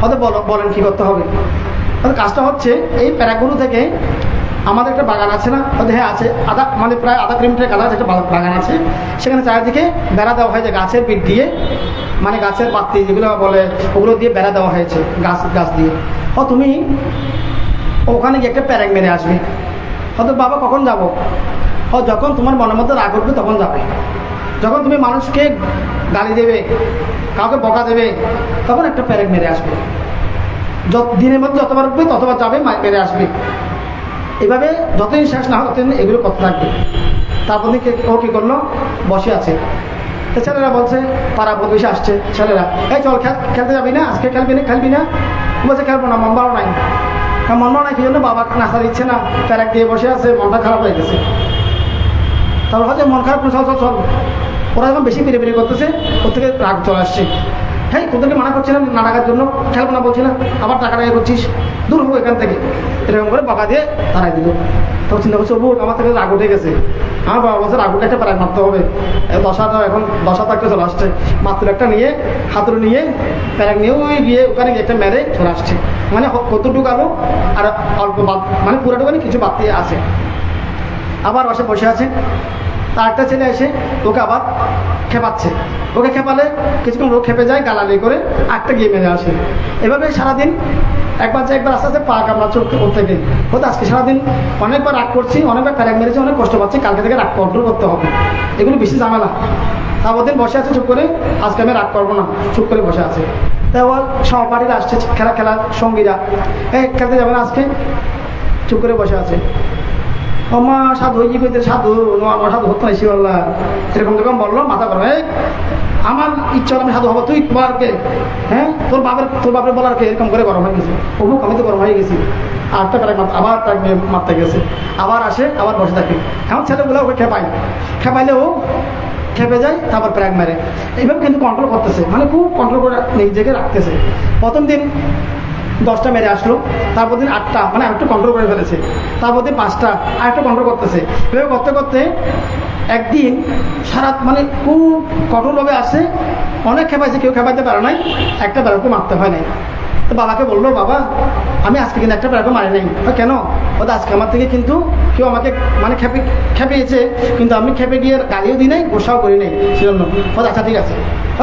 হয়তো বলেন কী করতে হবে? হয়তো কাজটা হচ্ছে এই প্যারাকগুলো থেকে আমাদের একটা বাগান আছে না? হয়তো হ্যাঁ আছে, মানে প্রায় আধা কিলোমিটার কাছাকাছি একটা বাগান আছে, সেখানে চারিদিকে বেড়া দেওয়া হয়েছে গাছের পিঠ দিয়ে, মানে গাছের পাত্তি যেগুলো বলে ওগুলো দিয়ে বেড়া দেওয়া হয়েছে গাছ দিয়ে। তুমি ওখানে গিয়ে একটা প্যারেক মেরে আসবে। হয়তো বাবা কখন যাবো? যখন তোমার মনের মধ্যে রাগ উঠবে তখন যাবে। যখন তুমি মানুষকে গালি দেবে, কাউকে বকা দেবে, তখন একটা প্যারেক মেরে আসবে। দিনের মধ্যে যতবার উঠবে ততবার যাবে, মেরে আসবে। এভাবে যতদিন শেষ না হয় ততদিন এগুলো করতে থাকবে। তারপর দিন ও কী করলো, বসে আছে। তো ছেলেরা বলছে, পাড়া প্রতিবেশী আসছে, ছেলেরা, এই চল খেলতে যাবি না, আজকে খেলবি না? বলছে খেলবো না, মন ভালো নাই। মন ভালো নাই কি জন্য? বাবা নাস্তা দিচ্ছে না, প্যারেক দিয়ে বসে আছে, মনটা খারাপ হয়ে গেছে। তারপর হয়তো মন খারাপ করে চল চল চল। ওরা যখন বেশি বেড়ে করতেছে, ওর থেকে রাগ চলে আসছে। হ্যাঁ, তোদেরকে মানা করছিলাম না টাকার জন্য, খেলবো না বলছি না, আবার টাকা টাকা করছিস, দূর হবো এখান থেকে। এরকম করে বকা দিয়ে তাড়াই দিল। তখন চিন্তা করছে, বুক আমার থেকে রাগ উঠে গেছে। আমার বাবা বলছে রাগ উঠে একটা প্যারেক মারতে হবে। এখন 10 একটা চলে আসছে, মাত্র একটা নিয়ে হাতুড়ি নিয়ে প্যারেক নিয়ে ওই গিয়ে ওখানে গিয়ে একটা মেরে চলে আসছে। মানে কতটুকু আলো আর অল্প বাদ, মানে পুরোটুকানি কিছু বাদ দিয়ে আছে। আবার বাসে বসে আছে, তার একটা ছেলে এসে ওকে আবার খেপাচ্ছে। ওকে খেপালে কিছুক্ষণ লোক খেপে যায়, গালাগালি করে একটা গিয়ে মেরে আসে। এভাবে সারাদিন একবার আস্তে আস্তে পা কামড়াচ্ছে ওর থেকে। হয়তো আজকে সারাদিন অনেকবার রাগ করছি, অনেকবার প্যারেক মেরেছি, অনেক কষ্ট পাচ্ছি, কালকে থেকে রাগ কন্ট্রোল করতে হবে। এগুলো বেশি ঝামেলা। তারপর দিন বসে আছে চুপ করে, আজকে আমি রাগ করবো না, চুপ করে বসে আছে। তাই ওর সহপাঠীরা আসছে, খেলার সঙ্গীরা, খেলতে যাবে না আজকে, চুপ করে বসে আছে। মা সাধু কি কইতে, সাধু আমার সাধু হতো না শিবাল্লাহ, এরকম যখন বললো মাথা করো, আমার ইচ্ছা আমি সাধু হবো, তুই তোমারকে, হ্যাঁ তোর বাপের বলার কে? এরকম করে গরম হয়ে গেছে। অমুক আমি তো গরম হয়ে গেছি। আটটা প্যারেক আবার মারতে গেছে, আবার আসে, আবার বসে থাকে। এমন ছেলেগুলো ওকে খেপাইলে ও খেপে যায়, তারপর প্যারেক মারে। এইভাবে কিন্তু কন্ট্রোল করতেছে, মানে খুব কন্ট্রোল করে নিজেকে রাখতেছে। প্রথম দিন 10টা মেরে আসলো, তারপর দিন 8টা, মানে আরেকটু কন্ট্রোল করে ফেলেছে। তারপর দিন 5টা, আরেকটু কন্ট্রোল করতেছে। এভাবে করতে করতে একদিন মানে খুব কঠোরভাবে আসে, অনেক খেপাইছে, কেউ খেপাইতে পারে নাই, একটা প্যারেকও মারতে হয় নাই। তো বাবাকে বললো, বাবা আমি আজকে কিন্তু একটা প্যারেকও মারি নাই। কেন? ওটা আজকে আমার থেকে কিন্তু কেউ আমাকে মানে খেপিয়েছে, কিন্তু আমি খেপে গিয়ে গালিও দিই নাই, গোসাও করি নাই, সেজন্য। আচ্ছা ঠিক আছে।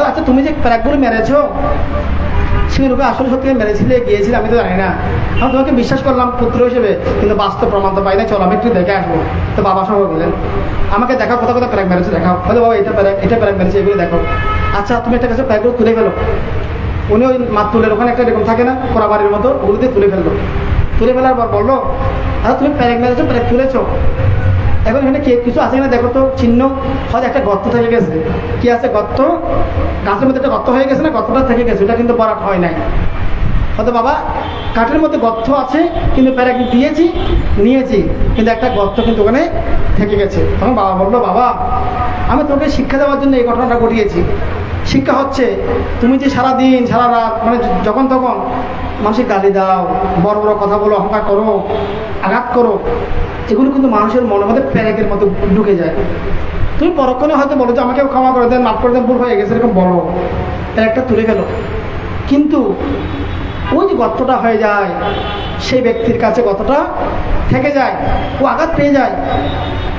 আচ্ছা তুমি যে প্যারেকগুলো মেরেছো, সেগুলোকে আসলে সত্যি মেরেছিলে, গিয়েছিলে, আমি তো জানি না। আমি তোমাকে বিশ্বাস করলাম পুত্র হিসেবে, কিন্তু বাস্তব প্রমাণ তো পাই না, চলো আমি একটু দেখে আসবো। তো বাবা সহ গেলেন, আমাকে দেখাও, কোথাও কোথাও প্যারেক মেরেছে দেখাও। বলে বাবা এটা প্যারেক মেরেছে, এগুলো দেখো। আচ্ছা তুমি একটা কাছে প্যারেকগুলো তুলে ফেলো। উনি ওই তুলের ওখানে একটা এরকম থাকে না, কোড়াবাড়ির মতো, ওগুলো দিয়ে তুলে ফেলার পর বললো, আচ্ছা তুমি প্যারেক মেরেছো, প্যারেক তুলেছো, এখন এখানে কিছু আছে কিনা দেখো তো, চিহ্ন। হয়তো একটা গর্ত থেকে গেছে। কি আছে? গর্ত, গাছের মধ্যে একটা গর্ত হয়ে গেছে না, গর্তটা থেকে গেছে, ওটা কিন্তু বরাট হয় নাই। হয়তো বাবা কাঠের মধ্যে গর্ত আছে, কিন্তু প্যারেক নিয়েছি, কিন্তু একটা গর্ত কিন্তু ওখানে থেকে গেছে। তখন বাবা বললো, বাবা আমি তোকে শিক্ষা দেওয়ার জন্য এই ঘটনাটা ঘটিয়েছি। শিক্ষা হচ্ছে, তুমি যে সারাদিন সারা রাত মানে যখন তখন মানুষের গালি দাও, বড় বড় কথা বলো, অহংকার করো, আঘাত করো, এগুলো কিন্তু মানুষের মনের মধ্যে প্যারেকের মতো ঢুকে যায়। তুমি পরক্ষণে হয়তো বলো যে আমাকে ক্ষমা করে দেন, মাফ করে দেন, ভুল হয়ে গেছে, এরকম বলো, প্যারেকটা তুলে ফেলো। কিন্তু ওই যে গর্তটা হয়ে যায়, সেই ব্যক্তির কাছে গর্তটা থেকে যায়, ও আঘাত পেয়ে যায়।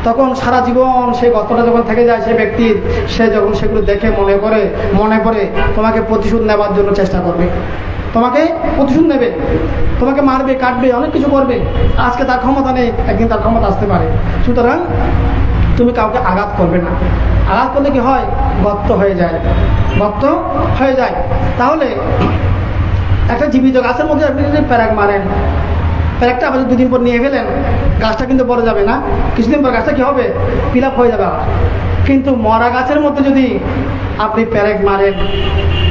তখন সারা জীবন সেই গর্তটা যখন থেকে যায় সেই ব্যক্তির, সে যখন সেগুলো দেখে মনে করে তোমাকে প্রতিশোধ নেওয়ার জন্য চেষ্টা করবে, তোমাকে প্রতিশোধ নেবে, তোমাকে মারবে, কাটবে, অনেক কিছু করবে। আজকে তার ক্ষমতা নেই, একদিন তার ক্ষমতা আসতে পারে। সুতরাং তুমি কাউকে আঘাত করবে না। আঘাত করলে কি হয়? গর্ত হয়ে যায়। তাহলে একটা জীবিত গাছের মধ্যে আপনি যদি প্যারেক মারেন, প্যারেকটা আবার 2 দিন পর নিয়ে ফেলেন, গাছটা কিন্তু বড় যাবে না, কিছুদিন পর গাছটা কী হবে? ফিল আপ হয়ে যাবে। কিন্তু মরা গাছের মধ্যে যদি আপনি প্যারেক মারেন,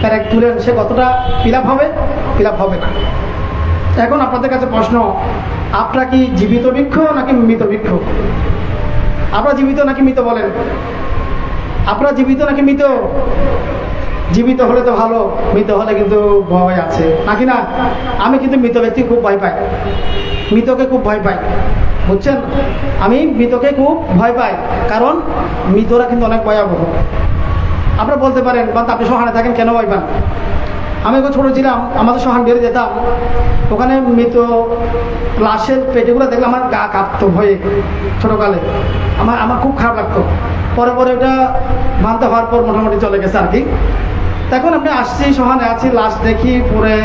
প্যারেক তুলেন, সে কতটা ফিল আপ হবে না। এখন আপনাদের কাছে প্রশ্ন, আপনারা কি জীবিত বৃক্ষ নাকি মৃত বৃক্ষ? আপনারা জীবিত নাকি মৃত বলেন? আপনারা জীবিত নাকি মৃত? জীবিত হলে তো ভালো, মৃত হলে কিন্তু ভয় আছে, নাকি না? আমি কিন্তু মৃত ব্যক্তি খুব ভয় পাই, মৃতকে খুব ভয় পাই, বুঝছেন? আমি মৃতকে খুব ভয় পাই, কারণ মৃতরা কিন্তু অনেক ভয়াবহ। আপনারা বলতে পারেন, বা আপনি সহানে থাকেন, কেন ভয় পান? আমি যখন ছোটো ছিলাম, আমাদের সহান বেড়ে যেতাম, ওখানে মৃত লাশের পেটেগুলো দেখলে আমার গা কাঁপতো ভয়ে। ছোটোকালে আমার খুব খারাপ লাগতো। পরে ওটা মানতে হওয়ার পর মোটামুটি চলে গেছে আর কি। এখন আপনি আসছি, সহানে আছি, লাশ দেখি, পরে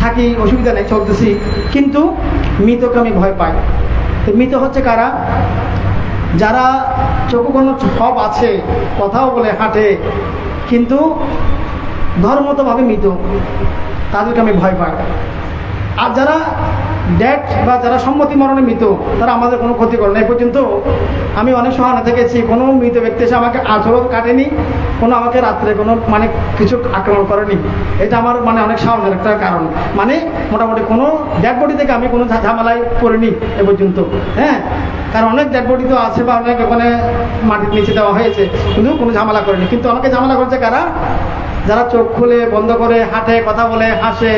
থাকি, অসুবিধা নেই, চলতেছি, কিন্তু মৃতকে আমি ভয় পাই। তো মৃত হচ্ছে কারা? যারা চক্ষু কোনো সব আছে, কথাও বলে হাঁটে, কিন্তু ধর্মতভাবে মৃত, তাদেরকে আমি ভয় পাই। আর যারা ডেড বা যারা সম্মতি মরণে মৃত, তারা আমাদের কোনো ক্ষতি করে না। এই পর্যন্ত আমি অনেক সহানা থেকেছি, কোনো মৃত ব্যক্তি এসে আমাকে আঁচড়ও কাটেনি, কোনো আমাকে রাত্রে কোনো মানে কিছু আক্রমণ করেনি। এটা আমার মানে অনেক সাহসের একটা কারণ। মানে মোটামুটি কোনো ডেড বডি থেকে আমি কোনো ঝামেলায় পড়িনি এ পর্যন্ত। হ্যাঁ, কারণ অনেক ডেড বডি তো আছে বা অনেক ওখানে মাটির নিচে দেওয়া হয়েছে, কিন্তু কোনো ঝামেলা করেনি। কিন্তু আমাকে ঝামেলা করেছে কারা? যারা চোখ খুলে বন্ধ করে হাঁটে, কথা বলে, হাসে,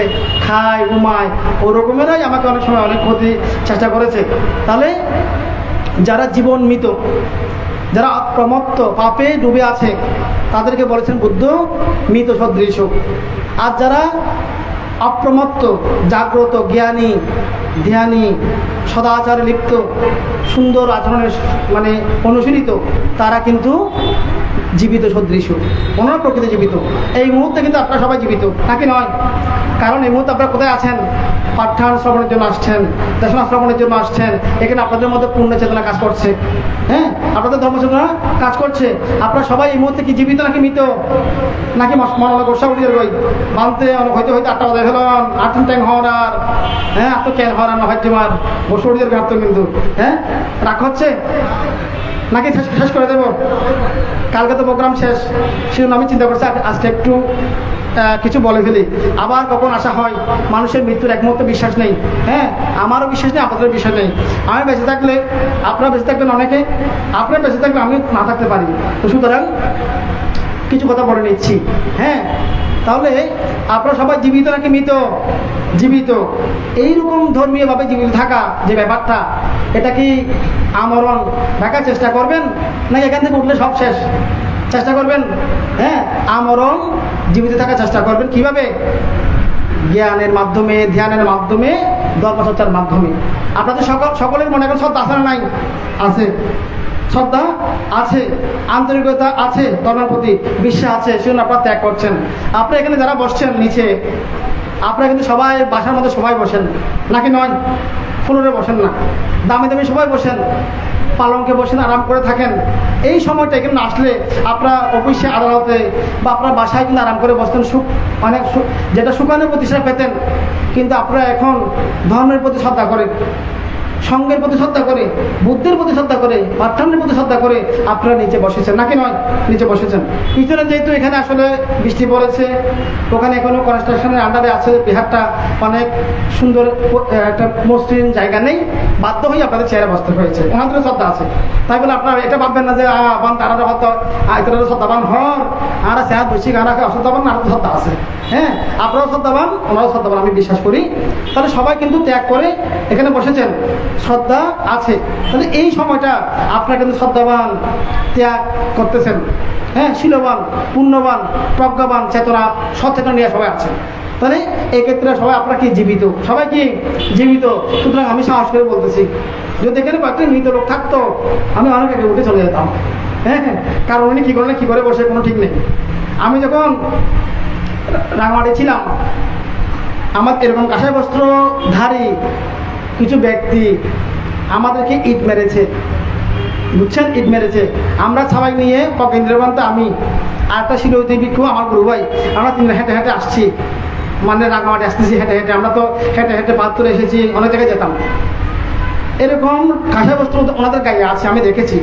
খায়, ঘুমায়, ওরকমেরাই আমাকে অনেক সময় অনেক ক্ষতি চেষ্টা করেছে। তাহলে যারা জীবন মৃত, যারা প্রমত্ত পাপে ডুবে আছে, তাদেরকে বলেছেন বুদ্ধ মৃত সদৃশ। আর যারা অপ্রমত্ত, জাগ্রত, জ্ঞানী, ধ্যানী, সদাচারে লিপ্ত, সুন্দর আচরণের মানে অনুশীলিত, তারা কিন্তু জীবিত সদৃশ, ওনারা প্রকৃতি জীবিত। এই মুহূর্তে কিন্তু আপনারা সবাই জীবিত, নাকি নয়? কারণ এই মুহূর্তে আপনারা কোথায় আছেন? পাঠ্যান শ্রবণের জন্য আসছেন, দেশনা শ্রবণের জন্য আসছেন। এখানে আপনাদের মধ্যে পূর্ণ চেতনা কাজ করছে, হ্যাঁ, আপনাদের ধর্মচেতনা কাজ করছে। আপনারা সবাই এই মুহূর্তে কি জীবিত নাকি মৃত? নাকি মনে গোসা উঠে যাবে বানতে হয়তো হয়তো 8টা বাজে ফেলাম, 8 টাইম হওয়ার আর, হ্যাঁ, এত কেন হওয়ার আর হয়তো আমার গোসা উঠে যাবে ভাবতো, কিন্তু হ্যাঁ রাগ হচ্ছে নাকি শেষ করে দেবো? কালকে তো প্রোগ্রাম শেষ, সেজন্য আমি চিন্তা করছি আজকে একটু কিছু বলে ফেলি। আবার কখন আসা হয়, মানুষের মৃত্যুর এক মুহূর্তে বিশ্বাস নেই। হ্যাঁ, আমারও বিশ্বাস নেই, আপনাদের বিশ্বাস নেই। আমি বেঁচে থাকলে আপনারা বেঁচে থাকবেন অনেকে, আপনারা বেঁচে থাকলে আমি না থাকতে পারি। তো সুতরাং কিছু কথা বলে নিচ্ছি। হ্যাঁ, তাহলে আপনারা সবাই জীবিত নাকি মৃত? জীবিত। এইরকম ধর্মীয়ভাবে জীবিত থাকা যে ব্যাপারটা, এটা কি আমরণ দেখার চেষ্টা করবেন, নাকি এখান থেকে উঠলে সব শেষ চেষ্টা করবেন? হ্যাঁ, আমরণ জীবিত থাকার চেষ্টা করবেন। কিভাবে? জ্ঞানের মাধ্যমে, ধ্যানের মাধ্যমে, ধর্মচর্চার মাধ্যমে। আপনাদের সকলের মনে এখন শ্রদ্ধা আছে না নাই? আছে, শ্রদ্ধা আছে, আন্তরিকতা আছে, ধর্মের প্রতি বিশ্বাস আছে, সেজন্য আপনারা ত্যাগ করছেন। আপনারা এখানে যারা বসছেন নিচে, আপনারা কিন্তু সবাই বাসার মধ্যে সবাই বসেন, নাকি নয়? ফ্লোরে বসেন না, দামি দামি সবাই বসেন, পালঙ্কে বসেন, আরাম করে থাকেন। এই সময়টা এখানে আসলে আপনারা অফিসে, আদালতে বা আপনার বাসায় কিন্তু আরাম করে বসতেন, সুখ অনেক সুখ, যেটা সুখানের প্রতিষ্ঠা পেতেন। কিন্তু আপনারা এখন ধর্মের প্রতি শ্রদ্ধা করেন, সঙ্গের প্রতি শ্রদ্ধা করে, বুদ্ধের প্রতি শ্রদ্ধা করে, পাঠ্যানের প্রতি শ্রদ্ধা করে আপনারা নিচে বসেছেন, নাকি নয়? নিচে বসেছেন। পিছনে যেহেতু এখানে আসলে বৃষ্টি পড়েছে, ওখানে এখনো কনস্ট্রাকশনের আন্ডারে আছে, বিহারটা অনেক সুন্দর একটা মসৃণ জায়গা নেই, বাধ্য হয়ে আপনাদের চেয়ারে বসতে হয়েছে। ওনাদের শ্রদ্ধা আছে, তাই বলে আপনারা এটা ভাববেন না যে বান তারা হয়তো এটা শ্রদ্ধাবান হর, আর চেয়ার বসি গান রাখে অশ্রদ্ধাবান, আর শ্রদ্ধা আছে। হ্যাঁ, আপনারাও শ্রদ্ধাবান, ওনারাও শ্রদ্ধাবান, আমি বিশ্বাস করি। তাহলে সবাই কিন্তু ত্যাগ করে এখানে বসেছেন, শ্রদ্ধা আছে। তাহলে এই সময়টা আপনারা কিন্তু শ্রদ্ধাবান, ত্যাগ করতেছেন। হ্যাঁ, শীলবান, পুণ্যবান, প্রজ্ঞাবান, চেতনা, সচেতন নিয়ে সবাই আছে। তাহলে এক্ষেত্রে সবাই আপনারা কি জীবিত? সবাই কি জীবিত? সুতরাং আমি সাহস করে বলতেছি, যদি এখানে কয়েকটা মৃত লোক থাকতো, আমি অনেক আগে উঠে চলে যেতাম। হ্যাঁ হ্যাঁ, কারণ উনি কী করে বসে কোনো ঠিক নেই। আমি যখন রাঙামাটি ছিলাম, আমার এরকম কাঁসাই বস্ত্রধারী কিছু ব্যক্তি আমাদেরকে ইট মেরেছে, বুঝছেন? ইট মেরেছে। আমরা সবাই নিয়ে পকেন্দ্রবান্ত, আমি আর একটা শিলৌতি ভিক্ষু, আমার গুরু ভাই, আমরা তিন হেঁটে হেঁটে আসছি, মানে রাঙামাটি আসতেছি হেঁটে হেঁটে। আমরা তো হেঁটে হেঁটে বাহাত্তরে এসেছি, অনেক জায়গায় যেতাম। এরকম কাঁসাই বস্ত্র ওনাদের গায়ে আছে, আমি দেখেছি।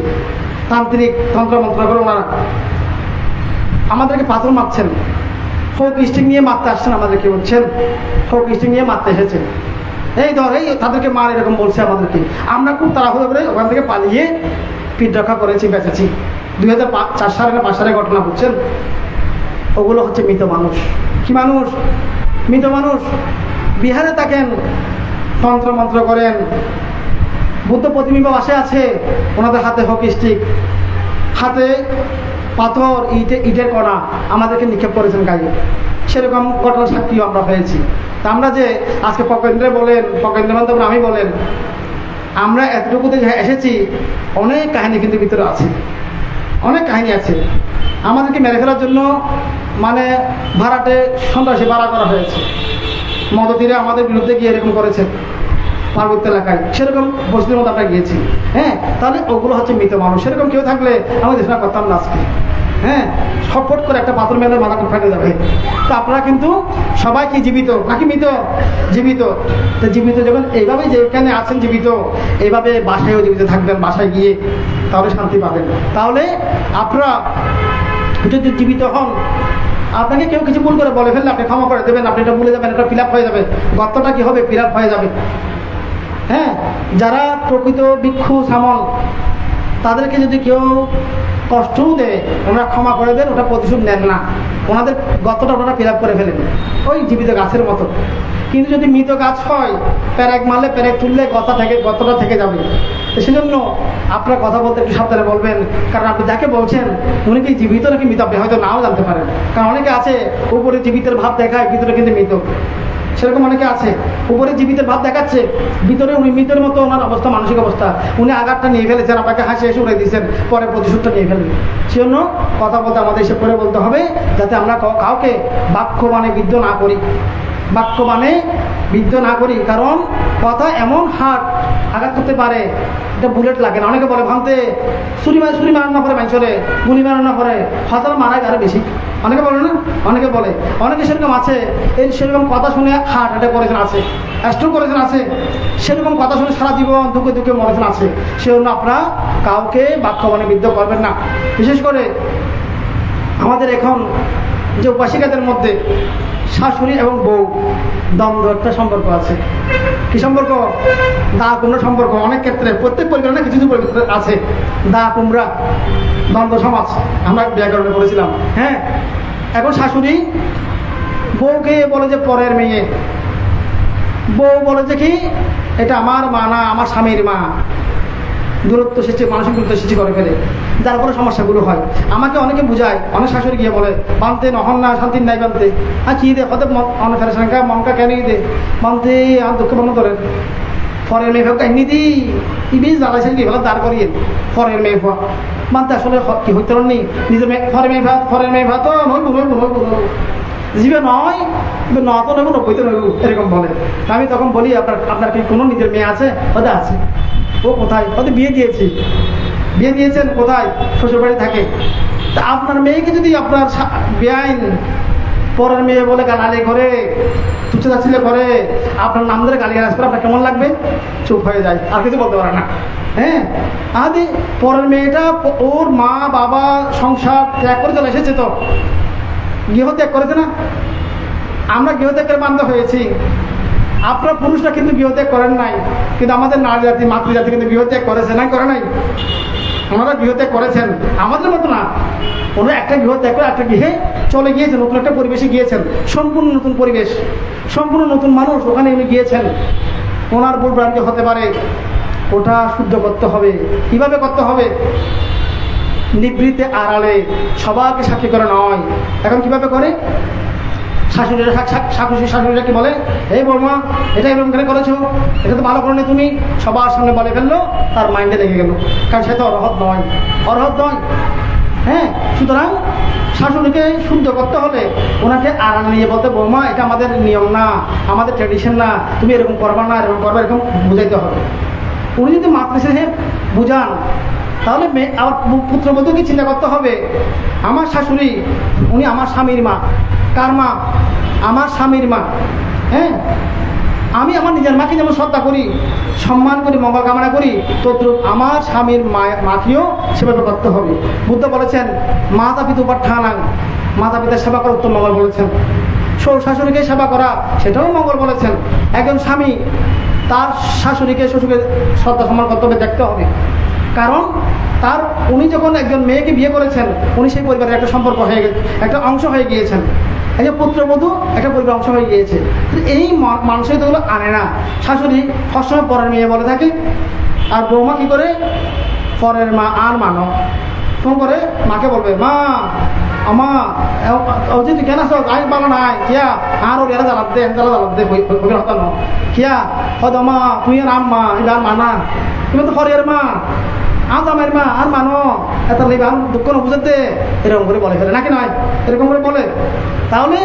তান্ত্রিক তন্ত্রমন্ত্র করে ওনারা আমাদেরকে পাথর মারছেন, ফোক স্টিক নিয়ে মারতে আসছেন আমাদেরকে, বুঝছেন? ফোক স্টিক নিয়ে মারতে এসেছেন। এই ধর, এই তাদেরকে মার, এরকম বলছে আমাদেরকে। আমরা খুব তাড়াহুড়ো করে ওখান থেকে পালিয়ে পিঠ রক্ষা করেছি, বেঁচেছি। 2004 সালে না 5 সালের ঘটনা, বুঝছেন? ওগুলো হচ্ছে মৃত মানুষ। কি মানুষ? মৃত মানুষ। বিহারে থাকেন, তন্ত্রমন্ত্র করেন, বুদ্ধ প্রতিবিম্ব বাসে আছে, ওনাদের হাতে হকি স্টিক, হাতে পাথর, ইটের কণা আমাদেরকে নিক্ষেপ করেছেন গায়ে। সেরকম ঘটনা সাক্ষীও আমরা হয়েছি। তা আমরা যে আজকে পকেন্দ্রে বলেন, পকেন্দ্র বান্ধব আমি বলেন, আমরা এতটুকুতে এসেছি, অনেক কাহিনী কিন্তু ভিতরে আছে, অনেক কাহিনী আছে। আমাদেরকে মেরে ফেলার জন্য মানে ভাড়াটে সন্ত্রাসী ভাড়া করা হয়েছে, মদতীরা আমাদের বিরুদ্ধে গিয়ে এরকম করেছে। পার্বত্য এলাকায়, সেরকম বস্তির মধ্যে আমরা গিয়েছি। হ্যাঁ, তাহলে ওগুলো হচ্ছে মৃত মানুষ। সেরকম কেউ থাকলে আমি দেশনা করতাম না আজকে। হ্যাঁ, ছটফট করে একটা পাথর মেলে মাথা ফেটে যাবে। তো আপনারা কিন্তু সবাই কি জীবিত নাকি মৃত? জীবিত। তো জীবিত যখন এইভাবে যেখানে আছেন জীবিত, এইভাবে বাসায়ও জীবিত থাকবেন, বাসায় গিয়ে তাহলে শান্তি পাবেন। তাহলে আপনারা যদি জীবিত হন, আপনাকে কেউ কিছু ভুল করে বলে ফেললে আপনি ক্ষমা করে দেবেন, আপনি এটা ভুলে যাবেন, এটা ফিল আপ হয়ে যাবে, গর্তটা কি হবে? ফিল আপ হয়ে যাবে। হ্যাঁ, যারা প্রকৃত ভিক্ষু সামল, তাদেরকে যদি কেউ কষ্টও দেয়, ওনারা ক্ষমা করে দেন, ওটা প্রতিশোধ নেন না, ওনাদের গর্তটা ওনারা ফিল আপ করে ফেলেন, ওই জীবিত গাছের মতো। কিন্তু যদি মৃত গাছ হয়, প্যারেক মারলে প্যারেক তুললে গর্তটা থেকে যাবে। তো সেজন্য আপনার কথা বলতে একটু সাবধানে বলবেন, কারণ আপনি যাকে বলছেন উনি কি জীবিত নাকি মৃত আপনি হয়তো নাও জানতে পারেন। কারণ অনেকে আছে উপরে জীবিতের ভাব দেখায়, ভিতরে কিন্তু মৃত। সেরকম অনেকে আছে, উপরে জীবিতের ভাব দেখাচ্ছে, ভিতরে উনি মৃতের মতো ওনার অবস্থা, মানসিক অবস্থা। উনি আঘাতটা নিয়ে ফেলেছেন, আপনাকে হাসি হেসে উড়ে দিয়েছেন, পরে প্রতিশোধটা নিয়ে ফেলবেন। সেজন্য কথা বলতে আমাদের এসে করে বলতে হবে, যাতে আমরা কাউকে বাক্য মানে বিদ্ধ না করি, বাক্য মানে বিদ্ধ না করি। কারণ কথা এমন আঘাত করতে পারে, এটা বুলেট লাগে না। অনেকে বলে ভাঙতে ছুরি মারার না পরে মানুষরে, গুলি মারার না পরে হতাল মারা আরো বেশি। অনেকে বলে না, অনেকে বলে, অনেকে সেরকম আছে, এই সেরকম কথা শুনে হার্ট অ্যাটাক করেছেন আছে, স্ট্রোক করেছেন আছে, সেরকম কথা শুনে সারা জীবন দুঃখে দুঃখে মরেছেন আছে। সেজন্য আপনারা কাউকে বাক্য মানে বিদ্ধ করবেন না। বিশেষ করে আমাদের এখন যে উপাসিকাদের মধ্যে শাশুড়ি এবং বউ দ্বন্দ্ব একটা সম্পর্ক আছে। কি সম্পর্ক? দা কুমড়া সম্পর্ক। অনেক ক্ষেত্রে, প্রত্যেক পরিবারে না কিছু কিছু পরিবার আছে দা কুমড়া দ্বন্দ্ব সমাজ, আমরা ব্যাকরণে পড়েছিলাম। হ্যাঁ, এখন শাশুড়ি বউকে বলে যে পরের মেয়ে, বউ বলে যে কি এটা আমার মা না, আমার স্বামীর মা। দূরত্ব সৃষ্টি, মানসিক দূরত্ব সৃষ্টি করে ফেলে, যার ফলে সমস্যাগুলো হয়। আমাকে অনেকে বুঝায়, অনেক শাশুড়ি গিয়ে বলে বানতে নহন না, শান্তি নাই বানতে। আর কি দে হতে অনেক ফেরেশানকা মনকা কেন দে বানতে আর দুঃখ বন্ধ করেন। ফরের মেয়ে ভাব কাহিনী দি বীজ জ্বালাইছেন কি, দাঁড় করিয়ে ফরের মেয়ে ভাব বানতে আসলে কি হইতে পারেননি নিজের মেয়ে। ফরের মেয়ে ভাব তো নইব জীবে নয়, নত নইব, নব্বইতে নইব, এরকম বলে। আমি তখন বলি আপনার কি কোনো নিজের মেয়ে আছে? ওদের আছে। ও কোথায়? ওদের বিয়ে দিয়েছেন কোথায়? শ্বশুরবাড়ি থাকে। তা আপনার মেয়েকে যদি আপনার বেআইন পরের মেয়ে বলে গালালি করে, তুচ্ছতাচ্ছিল্য করে, আপনার নাম ধরে গালিগালাজ করে, আপনার কেমন লাগবে? চুপ হয়ে যায়, আর কিছু বলতে পারে না। হ্যাঁ, আদি পরের মেয়েটা ওর মা বাবা সংসার ত্যাগ করে চলে এসেছে, তো গৃহ ত্যাগ করেছে না? আমরা গৃহ ত্যাগের বাধ্য হয়েছি। আপনার পুরুষরা কিন্তু গৃহত্যাগ করেন নাই, কিন্তু আমাদের নারী জাতি, মাতৃজাতি কিন্তু গৃহত্যাগ করেছে না, করে নাই? ওনারা গৃহত্যাগ করেছেন, আমাদের মতো না। ওনারা একটা গৃহত্যাগ করে একটা গৃহে চলে গিয়েছেন, নতুন একটা পরিবেশে গিয়েছেন, সম্পূর্ণ নতুন পরিবেশ, সম্পূর্ণ নতুন মানুষ, ওখানে উনি গিয়েছেন। ওনার ভুল ভ্রান্তি হতে পারে, ওটা শুদ্ধ করতে হবে। কিভাবে করতে হবে? নিবৃত্তে আড়ালে, সবাইকে সাক্ষী করে নয়। এখন কিভাবে করে? শাশুড়িরা কি বলে, এই বৌমা এটা এরকম করে করেছো, এটা তো ভালো করনি তুমি, সবার সামনে বলে ফেললো, তার মাইন্ডে লেগে গেল, কারণ সে তো অরহৎ নয়। হ্যাঁ, সুতরাং শাশুড়িকে শুদ্ধ করতে হলে ওনাকে আড়াল নিয়ে বলতে, বৌমা এটা আমাদের নিয়ম না, আমাদের ট্র্যাডিশন না, তুমি এরকম করবা না, এরকম করবা, এরকম বুঝাইতে হবে। উনি যদি মাতৃস্নেহে বুঝান, তাহলে আমার পুত্রবধূকে চিন্তা করতে হবে, আমার শাশুড়ি উনি আমার স্বামীর মা। কার মা? আমার স্বামীর মা। হ্যাঁ, আমি আমার নিজের মাকে যেমন শ্রদ্ধা করি, সম্মান করি, মঙ্গল কামনা করি, তদ্রুপ আমার স্বামীর মাকেও সেভাবে করতে হবে। বুদ্ধ বলেছেন মাতা পিতা উপাঠানাং, মাতা পিতার সেবা করা উত্তম মঙ্গল বলেছেন। শাশুড়িকে সেবা করা সেটাও মঙ্গল বলেছেন। একজন স্বামী তার শাশুড়িকে শ্বশুরকে শ্রদ্ধা সম্মান কর্তব্যে দেখতে হবে, কারণ উনি যখন একজন মেয়েকে বিয়ে করেছেন, উনি সেই পরিবারের একটা সম্পর্ক হয়ে গেছে, একটা অংশ হয়ে গিয়েছেন। এই যে পুত্রবধূ একটা পরিবার অংশ হয়ে গিয়েছে। এই মানসিকতাগুলো আনে না। শাশুড়ি সবসময় পরের মেয়ে বলে থাকে, আর বৌমা কি করে? পরের মা আর মানো ফোন করে মাকে বলবে, মা আমা তুই কেন আস? আই বাবা নাই কিয়া আর ওর এরা জ্বালাব দে হতা ন কিয়া হয়তো মা তুই আর আম্মা এবার মানা, তুমি তো হরের মা আজ আমার মা আর মানো, এত লেগে আর দুঃখ না বুঝাতে, এরকম করে বলে ফেলে নাকি নয়? এরকম করে বলে। তাহলে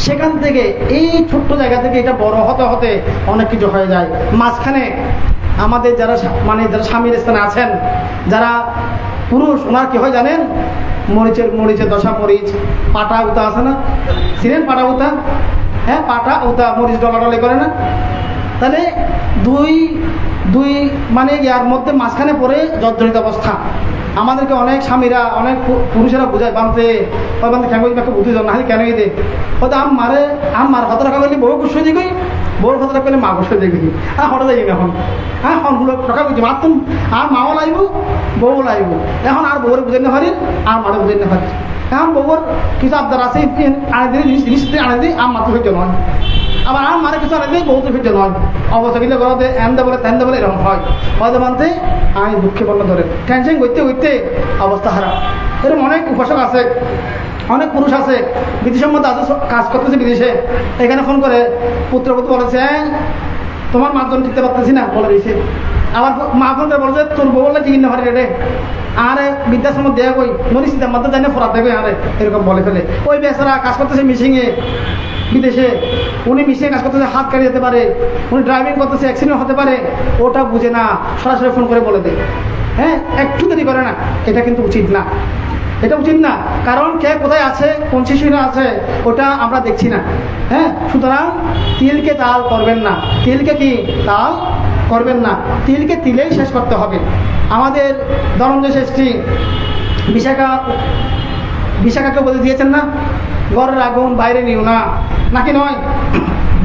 সেখান থেকে এই ছোট্ট জায়গা থেকে এটা বড় হতে হতে অনেক কিছু হয়ে যায়। মাঝখানে আমাদের যারা যারা স্বামীর স্থানে আছেন, যারা পুরুষ, ওনার কি হয় জানেন? মরিচের দশা মরিচ, পাটা উতা আছে না, চিনেন পাটা উতা? হ্যাঁ, পাটা উতা মরিচ ডলাডলি করে না? তাহলে দুই ইয়ার মধ্যে মাঝখানে পড়ে জর্জরিত অবস্থা। আমাদেরকে অনেক স্বামীরা, অনেক পুরুষেরা বুঝায় বানতে কেন বুঝতে যাও না, কেন দে হয়তো মার হত টাকা করলে বউ গুসই দিবি, বউর হত টাকা করলে মা গুসই দিবি। হঠাৎ যাই এখন হনগুলো টাকা বুঝি মার তুমি আর মাও লাগব, বউ লাগব। এখন আর বউরে বুঝাই না পারি, আর মারে বুঝাই না পারি। এখন বউর কিছু আবদার আছে, আনে দিলে জিনিস আনে দিই, আর মাত্র হইতে নয়। আবার আর মারে কিছু আনে দিই, বউ তো ফিরতে নয়। অবস্থা কিন্তু ঘরতে এমদা বলে তেন্দা বলে এরকম হয়। হয়তো মানতে আমি দুঃখে বললে ধরে টেনশন করতে অবস্থা খারাপ। এরকম অনেক উপাসক আছে, অনেক পুরুষ আছে, বিদেশের মধ্যে আছে, কাজ করতেছে বিদেশে। এখানে ফোন করে পুত্রবধূ বলেছে, তোমার মাধ্যম টিকতে পারতেছি না বলে দিয়েছে। আবার মা ফোন করে বলেছে, তোর বউ বললে টিকিট না পারি রে, আরে বৃদ্ধাশ্রম দেয়া কই নরিসিতার মাধ্যমে যাই না ফোরাত দেবে, আরে এরকম বলে ফেলে। ওই বেচারা কাজ করতেছে মিশিংয়ে বিদেশে, উনি মিশিয়ে কাজ করতেছে, হাত কাটে যেতে পারে, উনি ড্রাইভিং করতেছে, অ্যাক্সিডেন্ট হতে পারে, ওটা বুঝে না, সরাসরি ফোন করে বলে দেয়। হ্যাঁ, একটু দেরি করে না, এটা কিন্তু উচিত না, এটা উচিত না। কারণ কে কোথায় আছে, কোন শিশুরা আছে, ওটা আমরা দেখছি না। হ্যাঁ, সুতরাং তিলকে তাল করবেন না, তিলকে কি তাল করবেন না, তিলকে তিলেই শেষ করতে হবে। আমাদের ধনঞ্জয় শেষ্ঠী বিশাখাকে বলে দিয়েছেন না, ঘরের আগুন বাইরে নিও না, নাকি নয়?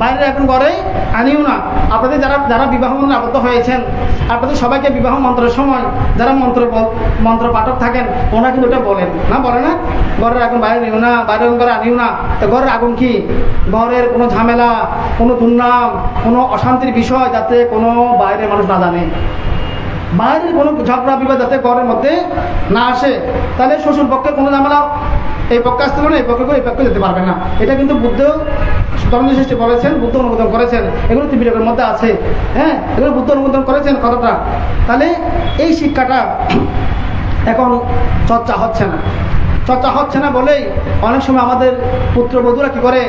বাইরের আগুন ঘরে আনিও না। আপনাদের যারা বিবাহ মন্ত্রে আবদ্ধ হয়েছেন, আপনাদের সবাইকে বিবাহ মন্ত্রের সময় যারা মন্ত্র পাঠক থাকেন, ওনারা কিন্তু ওটা বলেন না, বলে না? ঘরের আগুন বাইরে নিও না, বাইরের আগুন ঘরে আনিও না। তো ঘরের আগুন কি? ঘরের কোনো ঝামেলা, কোনো দুর্নাম, কোনো অশান্তির বিষয় যাতে কোনো বাইরের মানুষ না জানে, বাইরের কোনো ঝগড়া বিবাদ যাতে ঘরের মধ্যে না আসে। তাহলে শ্বশুর পক্ষে কোনো ঝামেলা এই পক্ষে আসতে পারে না, এই পক্ষে এই পক্ষে যেতে পারবে না। এটা কিন্তু বুদ্ধ ধনঞ্জয় শেষ্ঠী বলেছেন, বুদ্ধ অনুমোদন করেছেন, এগুলো ত্রিপিটকের মধ্যে আছে। হ্যাঁ, এগুলো বুদ্ধ অনুমোদন করেছেন কথাটা। তাহলে এই শিক্ষাটা এখন চর্চা হচ্ছে না বলেই অনেক সময় আমাদের পুত্রবধূরা কি করে,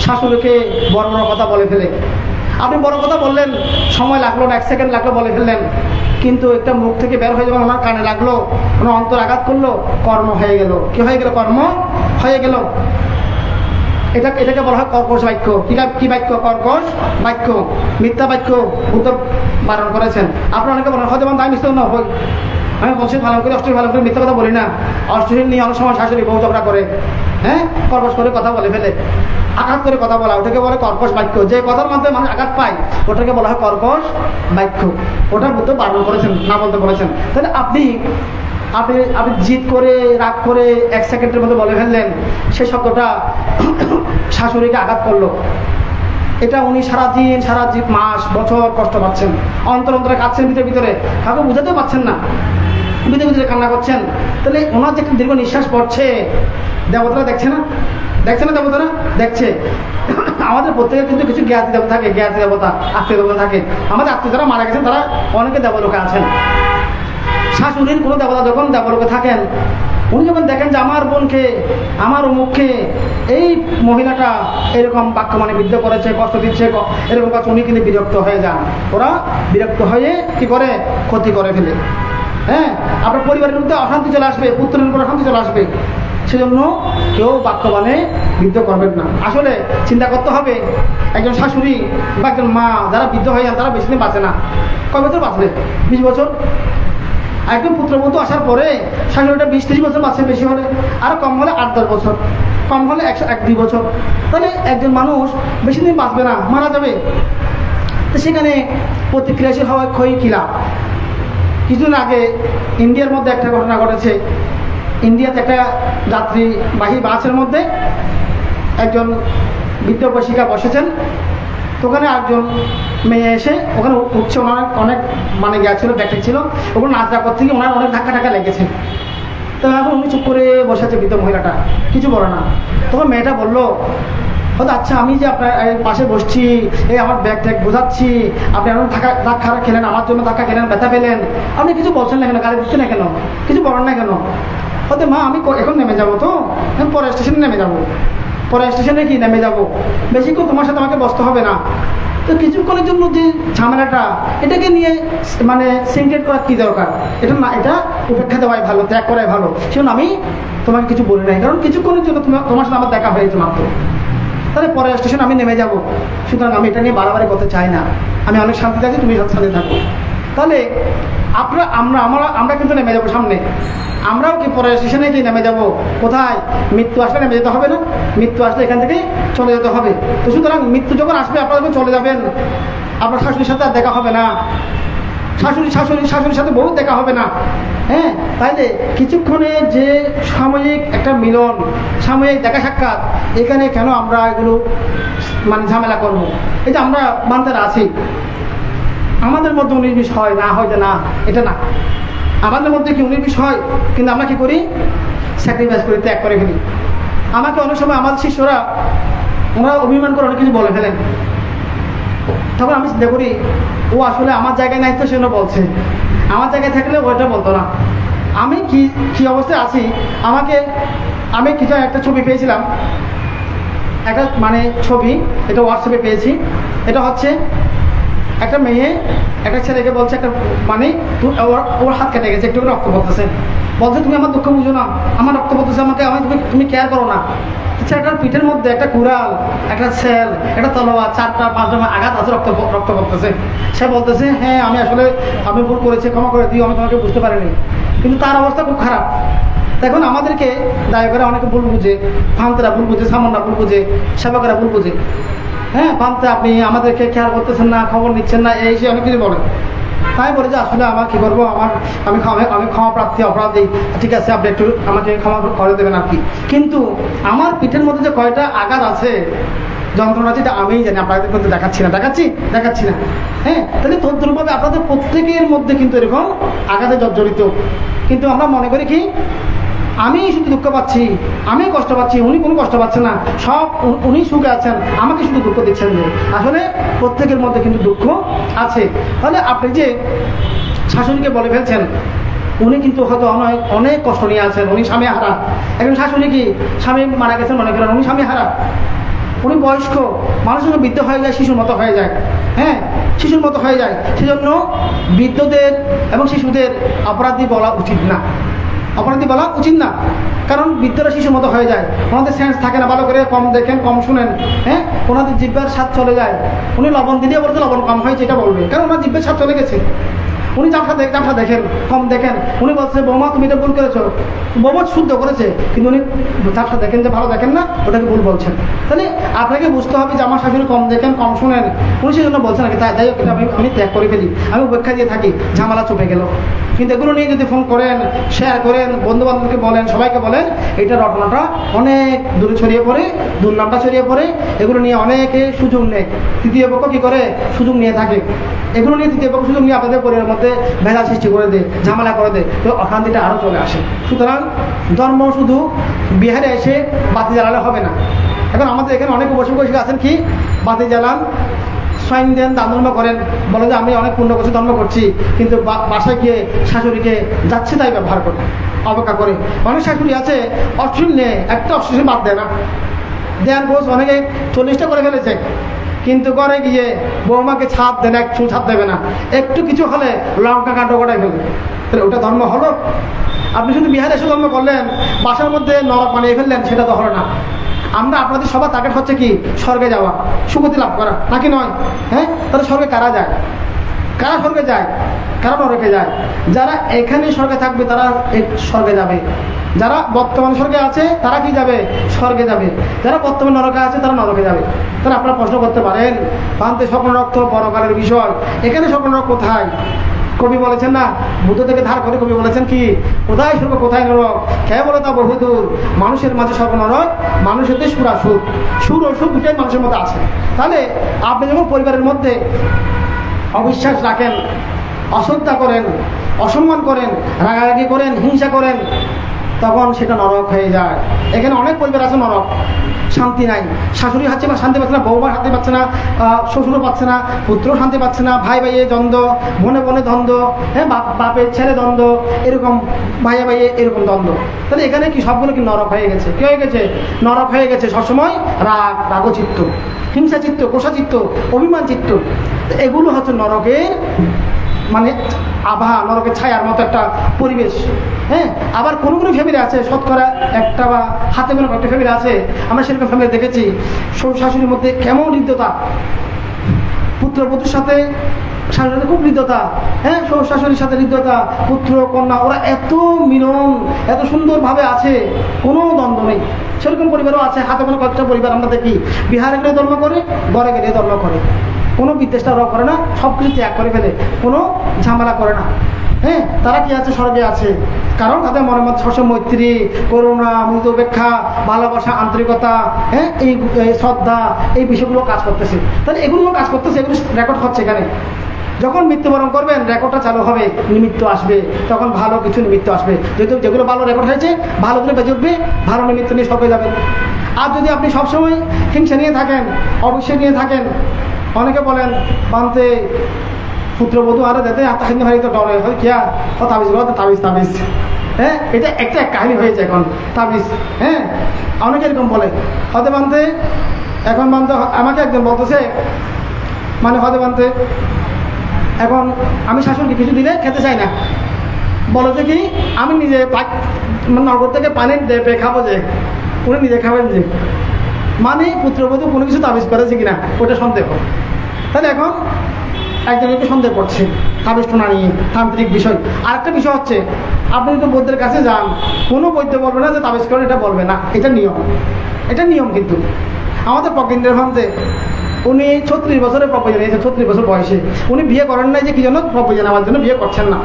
শাশুড়িকে বড় বড় কথা বলে ফেলে। আপনি বড় কথা বললেন, সময় লাগলো না, 1 সেকেন্ড লাগলো, বলে ফেললেন, কিন্তু একটা মুখ থেকে বের হয়ে যাবে, ওনার কানে লাগলো, ওনার অন্তর আঘাত করলো, কর্ম হয়ে গেল। কি হয়ে গেল? কর্ম হয়ে গেল। এটাকে বলা হয় কর্কশ বাক্য। কি বাক্য? কর্কশ বাক্য, মিথ্যা বাক্য বুদ্ধ বারণ করেছেন। আপনারা অনেকে বলেন হয়তো আমি মিথ্যা না হই, আমি বলছি ভালো করে অষ্টমী ভালো করে মিথ্যা কথা বলি না। অষ্টমী নিয়ে অনেক সময় শাশুড়ি বউ ঝগড়া করে, হ্যাঁ, কর্কশ করে কথা বলে ফেলে, আঘাত করে কথা বলা, ওটাকে বলে কর্কশ বাক্য। যে কথার মাধ্যমে মানুষ আঘাত পায় ওটাকে বলা হয় কর্কশ বাক্য। ওটার বুদ্ধ বারণ করেছেন, না বলতে বলেছেন। তাহলে আপনি জিদ করে, রাগ করে 1 সেকেন্ডের মধ্যে বলে ফেললেন, সেই শব্দটা শাশুড়িকে আঘাত করলো। এটা উনি সারা মাস বছর কষ্ট পাচ্ছেন, অন্তরে কাঁদছেন, ভিতরে কাউকে বুঝাতে পারছেন না, ভিতরে কান্না করছেন। তাহলে ওনার যে দীর্ঘ নিঃশ্বাস পড়ছে, দেবতারা দেখছে না? দেবতারা দেখছে। আমাদের প্রত্যেকের কিন্তু কিছু জ্ঞাতি দেবতা থাকে, আত্মীয় দেবতা থাকে। আমাদের আত্মীয় যারা মারা গেছেন তারা অনেকে দেবলোকে আছেন। শাশুড়ির কোনো দেবতা যখন দেবলোকে থাকেন, উনি যখন দেখেন যে আমার বোনকে, আমার অমুককে এই মহিলাটা এরকম বাক্য বিদ্ধ করেছে, কষ্ট দিচ্ছে, এরকম কাজ, উনি কিন্তু বিরক্ত হয়ে যান। ওরা বিরক্ত হয়ে কি করে? ক্ষতি করে ফেলে। হ্যাঁ, আপনার পরিবারের মধ্যে অশান্তি চলে আসবে, পুত্রের উপর অশান্তি চলে আসবে। সেজন্য কেউ বাক্যবাণে বিদ্ধ করবেন না। আসলে চিন্তা করতে হবে, একজন শাশুড়ি বা একজন মা যারা বিদ্ধ হয়ে যান তারা বেশি দিন বাঁচে না। কয় বছর বাঁচবে? 20 বছর। একদম পুত্রবধূ আসার পরে শাশুড়িটা 20-30 বছর বাঁচে, বেশি হলে, আর কম হলে 8-10 বছর, কম হলে 101-2 বছর। তাহলে একজন মানুষ বেশি দিন বাঁচবে না, মারা যাবে। তো সেখানে প্রতিক্রিয়াশীল হওয়া কি লাভ? কিছুদিন আগে ইন্ডিয়ার মধ্যে একটা ঘটনা ঘটেছে। ইন্ডিয়াতে একটা যাত্রীবাহী বাসের মধ্যে একজন বৃদ্ধ বয়সিকা বসেছেন। তো ওখানে একজন মেয়ে এসে ওখানে উঠছে, ওনার অনেক গেছিল, ব্যাগটা ছিল, ওখানে নাচড়া করতে গিয়ে ওনার অনেক ধাক্কা লেগেছে। তো এখন উনি চুপ করে বসে আছে, বৃদ্ধ মহিলাটা কিছু বলে না। তখন মেয়েটা বললো, হয়তো আচ্ছা আমি যে আপনার পাশে বসছি, এই আমার ব্যাগ ট্যাগ বোঝাচ্ছি, আপনি এখন ধাক্কা খেলেন, আমার জন্য ধাক্কা খেলেন, ব্যথা পেলেন, আপনি কিছু বলছেন না কেন, গাড়ি দিচ্ছেন না কেন, কিছু বলেন না কেন? হয়তো মা আমি এখন নেমে যাবো, তো পরের স্টেশনে নেমে যাবো। পরে স্টেশনে কি নেমে যাব, বেশিক্ষণ তোমার সাথে আমাকে বসতে হবে না। তো কিছুক্ষণের জন্য যে ঝামেলাটা, এটাকে নিয়ে মানে সিনক্রেট করার কী দরকার? এটা না, এটা উপেক্ষা দেওয়াই ভালো, ত্যাগ করাই ভালো। সেজন্য আমি তোমাকে কিছু বলি নাই, কারণ কিছুক্ষণের জন্য তোমার সাথে আমার দেখা হয়েছে মাত্র। তাহলে পরে স্টেশন আমি নেমে যাব, সুতরাং আমি এটা নিয়ে বাড়াবাড়ি করতে চাই না। আমি অনেক শান্তিতে আছি, তুমি শান্তি থাকো। তাহলে আমরা কিন্তু নেমে যাবো সামনে। আমরাও কি পরে স্টেশনে কি নেমে যাব? কোথায়? মৃত্যু আসলে নেমে যেতে হবে না? মৃত্যু আসলে এখান থেকে চলে যেতে হবে। তো সুতরাং মৃত্যু যখন আসবে আপনারা যখন চলে যাবেন, আপনার শাশুড়ির সাথে আর দেখা হবে না, শাশুড়ির সাথে বহু দেখা হবে না। হ্যাঁ, তাইলে কিছুক্ষণে যে সাময়িক একটা মিলন, সাময়িক দেখা সাক্ষাৎ, এখানে কেন আমরা এগুলো মানে ঝামেলা করবো? এই যে আমরা বান্দারা আছি, আমাদের মধ্যে 19-20 হয় না, হয় না, এটা না। আমাদের মধ্যে কি 19-20 হয়, কিন্তু আমরা কি করি? স্যাক্রিফাইস করি, ত্যাগ করে ফেলি। আমাকে অনেক সময় আমার শিষ্যরা ওরা অভিমান করে অনেক কিছু বলে ফেলেন, তখন আমি চিন্তা করি ও আসলে আমার জায়গায় নাই, তো সেজন্য বলছে। আমার জায়গায় থাকলে ওইটা বলতো না। আমি কি অবস্থায় আছি, আমি কিছু একটা ছবি পেয়েছিলাম, একটা মানে ছবি, এটা হোয়াটসঅ্যাপে পেয়েছি। এটা হচ্ছে একটা মেয়ে একটা ছেলেকে বলছে, একটা মানে ওর হাত কেটে গেছে, একটু রক্ত পড়তেছে, বলছে তুমি আমার দুঃখ বুঝো না, আমার রক্ত পড়তেছে, তুমি কেয়ার করো না। ছেলেটার পিঠের মধ্যে একটা কুড়াল, একটা সেল, একটা তলোয়ার, 4টা-5টা আঘাত আছে, রক্ত পড়তেছে। সে বলতেছে হ্যাঁ আমি ভুল করেছি, ক্ষমা করে দিও, আমি তোমাকে বুঝতে পারিনি। কিন্তু তার অবস্থা খুব খারাপ। এখন আমাদেরকে দায় করে অনেকে ভুল বুঝে, ভান্তেরা ভুল বুঝে, সামনরা ভুল বুঝে, সেবকেরা ভুল বুঝে। হ্যাঁ, ভাবতে আপনি আমাদেরকে খেয়াল করতেছেন না, খবর নিচ্ছেন না, এই সে অনেক কিছু বলেন। তাই বলে যে আসলে আমার কী করবো, আমি ক্ষমা প্রার্থী, অপরাধী, ঠিক আছে আপনি একটু আমাকে ক্ষমা করে দেবেন আর কি। কিন্তু আমার পিঠের মধ্যে যে কয়টা আঘাত আছে, যন্ত্রণা আছে, এটা আমিই জানি, আপনাদের মধ্যে দেখাচ্ছি না। হ্যাঁ, তাহলে তদ্রুপভাবে আপনাদের প্রত্যেকের মধ্যে কিন্তু এরকম আঘাতে জর্জরিত। কিন্তু আমরা মনে করি কি আমি শুধু দুঃখ পাচ্ছি, আমি কষ্ট পাচ্ছি, উনি কোনো কষ্ট পাচ্ছে না, সব উনি সুখে আছেন, আমাকে শুধু দুঃখ দিচ্ছেন। যে আসলে প্রত্যেকের মধ্যে কিন্তু দুঃখ আছে। তাহলে আপনি যে শাশুড়িকে বলে ফেলছেন, উনি কিন্তু হয়তো অনেক কষ্ট নিয়ে আছেন, উনি স্বামী হারা। একজন শাশুড়ি কি স্বামী মারা গেছেন মনে করেন, উনি স্বামী হারা, উনি বয়স্ক, মানুষের বৃদ্ধ হয়ে যায়, শিশুর মতো হয়ে যায়। হ্যাঁ, শিশুর মতো হয়ে যায়। সেজন্য বৃদ্ধদের এবং শিশুদের অপরাধী বলা উচিত না, কারণ বৃদ্ধরা শিশুর মতো হয়ে যায়, ওনাদের সেন্স থাকে না ভালো করে, কম দেখেন, কম শুনেন। হ্যাঁ, ওনাদের জিহ্বার স্বাদ চলে যায়। উনি লবণ দিলেও বলতে লবণ কম হয়েছে এটা বলবে, কারণ ওনার জিহ্বার স্বাদ চলে গেছে। উনি জামটা দেখেন, কম দেখেন, উনি বলছে বৌমা তুমি এটা ভুল করেছো, বৌমা শুদ্ধ করেছে, কিন্তু উনি জামটা দেখেন যে ভালো দেখেন না, ওটাকে ভুল বলছেন। তাহলে আপনাকে বুঝতে হবে যে আমার শাশুড়ি কম দেখেন, কম শুনেন, উনি সেই জন্য বলছেন নাকি, তাই হোক আমি ত্যাগ করে ফেলি, আমি উপেক্ষা দিয়ে থাকি, ঝামেলা চুপে গেল। কিন্তু এগুলো নিয়ে যদি ফোন করেন, শেয়ার করেন, বন্ধু বান্ধবকে বলেন, সবাইকে বলেন, এইটা রটনাটা অনেক দূরে ছড়িয়ে পড়ে, দুর্নামটা ছড়িয়ে পড়ে। এগুলো নিয়ে অনেকে সুযোগ নেয়, তৃতীয় পক্ষ কী করে সুযোগ নিয়ে থাকে। এগুলো নিয়ে তৃতীয় পক্ষ সুযোগ নিয়ে আপনাদের পরিবারের মধ্যে ভেজা সৃষ্টি করে দেয়, ঝামেলা করে দেয়, তো অশান্তিটা আরও চলে আসে। সুতরাং ধর্ম শুধু বিহারে এসে বাতি জ্বালালে হবে না। এখন আমাদের এখানে অনেক বসে আছেন কি বাতি জ্বালান, সাইন দেন, দান ধর্ম করেন, বলে যে আমি অনেক পূর্ণ করছি, ধর্ম করছি, কিন্তু বাসায় গিয়ে শাশুড়িকে যাচ্ছে তাই ব্যবহার করে, অবজ্ঞা করে। অনেক শাশুড়ি আছে অশ্লীল নেই, একটা অশ্লীল বাদ দেয় না, দেন বোঝ অনেকে 40টা করে ফেলেছে, কিন্তু ঘরে গিয়ে বৌমাকে ছাদ দেন, এক চুল ছাদ দেবে না, একটু কিছু হলে লঙ্কা কাণ্ড গোটায় ফেলবে। তাহলে ওটা ধর্ম হলো? আপনি শুধু বিহারে এসে ধর্ম করলেন, বাসার মধ্যে নরক বানিয়ে ফেললেন, সেটা তো হলো না। আমরা আপনাদের সবার টার্গেট হচ্ছে কি স্বর্গে যাওয়া, সুগতি লাভ করা, নাকি নয়? হ্যাঁ, তাহলে স্বর্গে কারা যায়? কারা স্বর্গে যায়, কারা নরকে যায়? যারা এখানে স্বর্গে থাকবে তারা স্বর্গে যাবে, যারা বর্তমান স্বর্গে আছে তারা কি যাবে? স্বর্গে যাবে। যারা বর্তমান নরকে আছে তারা নরকে যাবে। তাহলে আপনারা প্রশ্ন করতে পারেন, পান্তে স্বপ্ন রক্ত পরকালের বিষয়, এখানে স্বপ্ন রক্ত কোথায়? কবি বলেছেন না, বুদ্ধ থেকে ধার করে কবি বলেছেন কি, কোথায় স্বর্গ কোথায় নরক, কে বলে তা বহুদূর, মানুষের মাঝে স্বর্গ নরক, মানুষের সুর আর সুর ও সুর দুটাই মানুষের মধ্যে আছে। তাহলে আপনি যখন পরিবারের মধ্যে অবিশ্বাস রাখেন, অশ্রদ্ধা করেন, অসম্মান করেন, রাগারাগি করেন, হিংসা করেন, তখন সেটা নরক হয়ে যায়। এখানে অনেক পরিবার আছে নরক, শান্তি নাই, শাশুড়ি হাতে শান্তি পাচ্ছে না, বৌমা শান্তি পাচ্ছে না, শ্বশুরও পাচ্ছে না, পুত্র শান্তি পাচ্ছে না, ভাই ভাইয়ে দ্বন্দ্ব, বোনে বোনে দ্বন্দ্ব, হ্যাঁ বাপের ছেলে দ্বন্দ্ব, এরকম ভাইয়ে ভাইয়ে এরকম দ্বন্দ্ব। তাহলে এখানে কি সবগুলো কি নরক হয়ে গেছে? কি হয়ে গেছে? নরক হয়ে গেছে। সবসময় রাগচিত্ত, হিংসা চিত্ত, কোষা চিত্ত, অভিমান চিত্ত, এগুলো হচ্ছে নরকের মানে আভা, নরকের ছায়ার মতো একটা পরিবেশ। হ্যাঁ, আবার কোনো কোনো ফ্যামিলি আছে, শতকরা একটা বা হাতে কোনো একটা ফ্যামিলি আছে, আমরা সেরকম ফ্যামিলি দেখেছি, শ্বশুর শাশুড়ির মধ্যে কেমন হৃদ্যতা, পুত্রের সাথে শাশুড়ির সাথে খুব হৃদ্যতা, হ্যাঁ শ্বশুর শাশুড়ির সাথে হৃদ্যতা, পুত্র কন্যা ওরা এত মিলন, এত সুন্দরভাবে আছে, কোনো দ্বন্দ্ব নেই। সেরকম পরিবারও আছে, হাতে কোনো কয়েকটা পরিবার আমরা দেখি, বিহারে গেলে ধর্ম করে, ঘরে গেলে ধর্ম করে, কোনো বিদ্বেষটা করে না, সব কিছু ত্যাগ করে ফেলে, কোনো ঝামেলা করে না। হ্যাঁ, তারা কি আছে? স্বর্গে আছে। কারণ তাদের মনের মধ্যে সবসময় মৈত্রী, করুণা, মৃত উপেক্ষা, ভালোবাসা, আন্তরিকতা, হ্যাঁ এই শ্রদ্ধা, এই বিষয়গুলো কাজ করতেছে। তাহলে এগুলো কাজ করতেছে, এগুলো রেকর্ড হচ্ছে এখানে। যখন মৃত্যুবরণ করবেন রেকর্ডটা চালু হবে, নিমিত্ত আসবে, তখন ভালো কিছু নিমিত্ত আসবে। যেহেতু যেগুলো ভালো রেকর্ড হয়েছে, ভালোগুলো বেঁচে উঠবে, ভালো নিমিত্ত নিয়ে সব হয়ে যাবেন। আর যদি আপনি সবসময় হিংসা নিয়ে থাকেন, অবশ্যই নিয়ে থাকেন, অনেকে বলেন বানতে পুত্রবধূ আরো দেতে আত্মহিন্দু ভাই তো ডরে হয় কিয়া ও তাবিজ বলো, তাবিজ, হ্যাঁ এটা একটা কাহিনী হয়েছে এখন তাবিজ। হ্যাঁ, অনেকে এরকম বলে হতে বানতে, এখন বানতে আমাকে একজন বলতেছে মানে হতে বানতে এখন আমি শাশুড়িকে কিছু দিলে খেতে চাই না, বলো যে কি আমি নিজে নগর থেকে পানি দেবে খাবো, যে উনি নিজে খাবেন, যে মানে পুত্রবধূ কোনো কিছু তাবিজ করেছে কিনা ওটা সন্দেহ। তাহলে এখন একজন একটু সন্দেহ করছে তাবিজ টোনা নিয়ে, তান্ত্রিক বিষয়। আরেকটা বিষয় হচ্ছে, আপনি যদি বৈদ্যের কাছে যান, কোনো বৈদ্য বলবে না যে তাবিজ করেন, এটা বলবে না, এটা নিয়ম, এটা নিয়ম। কিন্তু আমাদের প্রকেন্দ্রের ভান্তে উনি 36 বছরের প্রপোজাল নিয়েছেন, 36 বছর বয়সে। উনি বিয়ে করেন নাই যে কি জন্য? প্রপোজাল নেওয়ার জন্য বিয়ে করছেন না।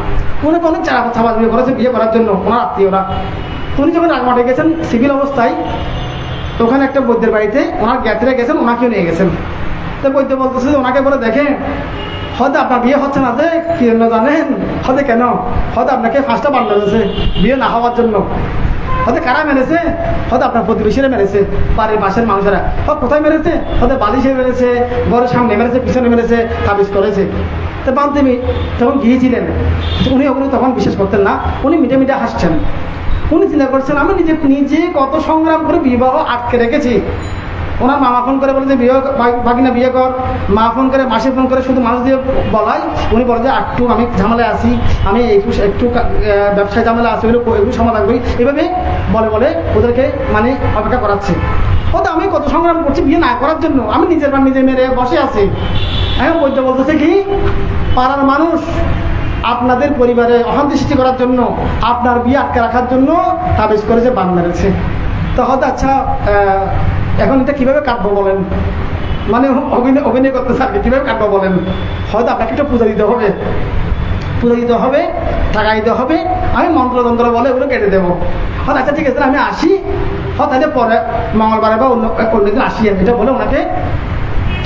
উনি অনেক চাপাচ বিয়ে করেছেন বিয়ে করার জন্য, ওনার আত্মীয়রা। উনি যখন রাজমাঠে গেছেন সিভিল অবস্থায়, তো ওখানে একটা বৈদ্যের বাড়িতে ওনার জ্ঞাতিরা গেছেন, ওনাকেও নিয়ে গেছেন। তো বৈদ্য বলতেছে যে ওনাকে বলে দেখেন হয়তো আপনার বিয়ে হচ্ছে না, যে কি জন্য জানেন? হয়তো কেন? হয়তো আপনাকে 5টা বান মেরেছে বিয়ে না হওয়ার জন্য। হয়তো কারা মেরেছে? হয়তো আপনার প্রতিবেশীরা মেরেছে, বাড়ির পাশের মানুষেরা। কোথায় মেরেছে? হয়তো বালিশে মেরেছে, ঘরের সামনে মেরেছে, পিছনে মেরেছে, তাবিজ করেছে। তো বান্তিমি যখন গিয়েছিলেন, উনি ওগুলো তখন বিশ্বাস করতেন না, উনি মিটে মিটে হাসছেন। উনি চিন্তা করছেন আমি নিজে কত সংগ্রাম করে বিবাহ আটকে রেখেছি। ওনার মামা ফোন করে বলে যে বিয়ে বাগিনা বিয়ে কর, মা ফোন করে, মাসে ফোন করে, শুধু মানুষ দিয়ে বলায়। উনি বলে যে একটু আমি ঝামেলায় আছি, আমি একটু ব্যবসায় ঝামেলা আছে, এগুলো সমাধান করি, এভাবে বলে বলে ওদেরকে মানে অপেক্ষা করাচ্ছে। ও তো আমি কত সংগ্রাম করছি বিয়ে না করার জন্য, আমি নিজের বা নিজে মেরে বসে আছি। হ্যাঁ, বৈদ্য বলতেছে কি পাড়ার মানুষ আপনাদের পরিবারে অশান্তি সৃষ্টি করার জন্য, আপনার বিয়ে আটকে রাখার জন্য তাবিজ করে যে বান মেরেছে। তো হয়তো আচ্ছা এখন এটা কীভাবে কাটবো বলেন? মানে অভিনয় করতে চান, কীভাবে কাটবো বলেন? হয়তো আপনাকে একটা পূজা দিতে হবে, টাকা দিতে হবে, আমি মন্ত্রতন্ত্র বলে ওগুলো কেটে দেবো। হয়তো আচ্ছা ঠিক আছে আমি আসি, হয়তো তাহলে পরে মঙ্গলবারে বা অন্যদিন আসি, এটা বলে ওনাকে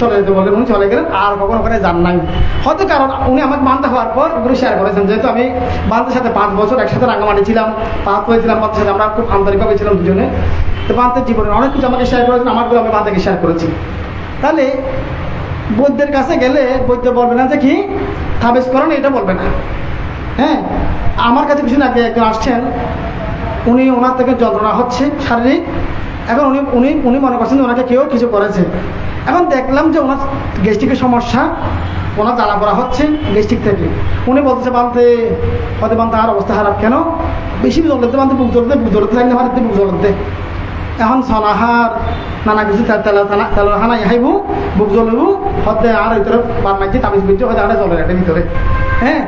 চলে যেতে বলে। উনি চলে গেলেন, আর কখনো ওখানে যান নাই। হয়তো কারণ উনি আমাকে বান্ধা হওয়ার পর ওগুলো শেয়ার করেছেন, যেহেতু আমি বান্ধের সাথে 5 বছর একসাথে রাঙামাটি ছিলাম, পাঁচ হয়েছিলাম বান্ধের সাথে, আমরা খুব আন্তরিকভাবে ছিলাম দুজনে। তো বান্ধের জীবনের অনেক কিছু আমাকে শেয়ার করেছেন, আমারগুলো আমি বান্ধেকে শেয়ার করেছি। তাহলে বৈদ্যের কাছে গেলে বৈদ্য বলবে না যে কি তাবিজ করেন, এটা বলবে না। হ্যাঁ, আমার কাছে কিছু আগে একজন আসছেন, উনি ওনার থেকে যন্ত্রণা হচ্ছে শারীরিক। এখন উনি মনে করছেন ওনাকে কেউ কিছু করেছে। এখন দেখলাম যে ওনার গ্যাস্ট্রিকের সমস্যা, ওনার জ্বালা করা হচ্ছে গ্যাস্ট্রিক থেকে। উনি বলতেছে বানতে হয়তো বানতে আর অবস্থা খারাপ কেন? বেশি জ্বলতে বানতে বুক জ্বলতে চাই না, ভারতে বুক জ্বলতে। এখন সনাহার নানা কিছু তেলহানা ইহাইবু বুক জ্বলবু হতে আর ভিতরে বান মাইছে তাবিজ বুঝছে হয়তো আর জ্বলে একটা ভিতরে। হ্যাঁ,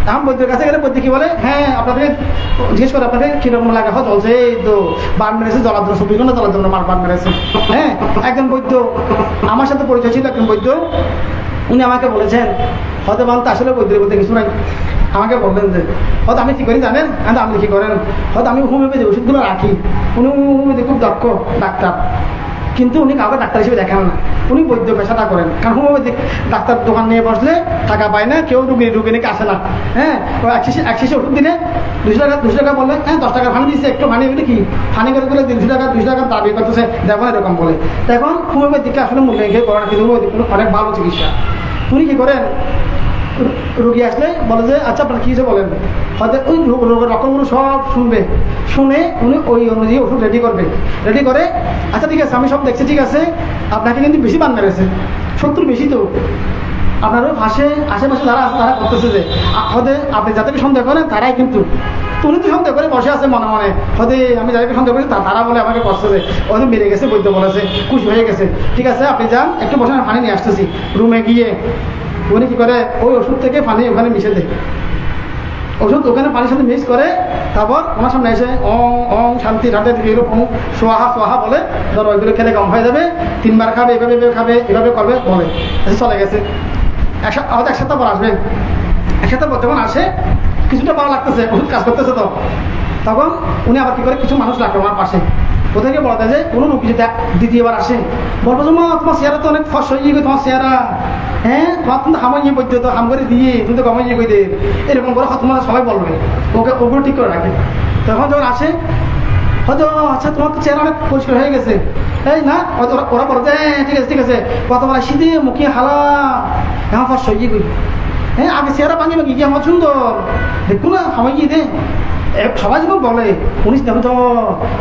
এখন বৈদ্যের কাছে গেলে বৈদ্য কি বলে, হ্যাঁ আপনাকে জিজ্ঞেস করে আপনাকে কিরকম লাগে, হয় চলছে এই তো বান মেরেছে, জলাদ্র 24 ঘন্টা জলাদ্র বান মেরেছে। হ্যাঁ, একজন বৈদ্য আমার সাথে পরিচয় ছিল, একজন বৈদ্য, উনি আমাকে বলেছেন হয়তো বান তো আসলে বৈদ্যের বলতে কিছু নাই। আমাকে বললেন যে হয়তো আমি কী করি জানেন? হ্যাঁ, আপনি কী করেন? হয়তো আমি হোমিওপ্যাথি ওষুধগুলো রাখি। উনি হোমিওপ্যাথি খুব দক্ষ ডাক্তার। কিন্তু উনি কাউকে ডাক্তার হিসেবে দেখান না, উনি বৈদ্য পেশাটা করেন। কারণ হোমিওপ্যাথিক ডাক্তার দোকান নিয়ে বসলে টাকা পায় না, কেউ রুগী নিয়ে আসে না। হ্যাঁ, এক শিশি ওষুধ দিলে 200 টাকা বললে, হ্যাঁ 10 টাকা ফানি দিচ্ছে, একটু ফানি বলে কি ফানি করে বলে 200 টাকা দাবি করতেছে, দেখুন এরকম বলে। এখন হোমিওপ্যাথিককে আসলে মূল্যায়ন করে না, কিন্তু হোমিওপ্যাথিক অনেক ভালো চিকিৎসা। উনি কি করেন, রুগী আসলে বলে যে আচ্ছা আপনার কী হিসেবে বলেন, হয়তো ওই রোগের লক্ষণগুলো সব শুনে উনি ওই অনুযায়ী ওষুধ রেডি করে আচ্ছা ঠিক আছে আমি সব দেখছি, ঠিক আছে আপনাকে কিন্তু বেশি বান মেরেছে, 70 বেশি তো আপনারও আশেপাশে যারা আছে তারা করতেছে যে হয়তো আপনি যাদেরকে সন্দেহ করেন তারাই কিন্তু, উনি তো সন্দেহ করে বসে আছে মনে মনে, হয়তো আমি যাদেরকে সন্দেহ করি তারা বলে আমাকে করছে যে হয়তো মেরে গেছে, বৈদ্য বলেছে, খুশি হয়ে গেছে, ঠিক আছে আপনি যান একটু বসে পানি নিয়ে আসতেছি। রুমে গিয়ে উনি কী করে ওই ওষুধ থেকে পানি ওখানে মিশে দেয়, ওষুধ ওখানে পানির সাথে মিক্স করে, তারপর ওনার সামনে এসে অং শান্তি ঠান্ডা এরকম সোহা বলে, ধরো ওইগুলো খেলে কম হয়ে যাবে, 3 বার খাবে, এভাবে খাবে, এভাবে করবে বলে, চলে গেছে। হয়তো 1 সপ্তাহ পর আসবে, 1 সপ্তাহ পর যখন আসে কিছুটা ভালো লাগতেছে, ওষুধ কাজ করতেছে, তো তখন উনি আবার কী করে কিছু মানুষ রাখবে আমার পাশে, কোথায় গিয়ে বলা যায় যে কোনো রুগী যদি দ্বিতীয়বার আসে বলবো যে মা তোমার চেহারা তো অনেক ফস হয়ে গিয়ে তোমার চেহারা, হ্যাঁ তোমার তুমি হামাইয়ে বইতে তো হাম করে দিয়ে তুমি তো কমাইয়ে বইতে, এরকম করে তোমার সবাই বলবে, ওগুলো ঠিক করে রাখে। তখন যখন আসে হয়তো আচ্ছা তোমার তো চেহারা অনেক পরিষ্কার হয়ে গেছে, এই না ওরা বলে যে ঠিক আছে কতবার আসি দিয়ে মুখে হালা হ্যাঁ ফস হয়ে গিয়ে, হ্যাঁ আগে চেহারা ভাঙি গিয়ে আমার সুন্দর দেখুন না হামাইয়ে দে, সবাই যখন বলে উনি দেখো তো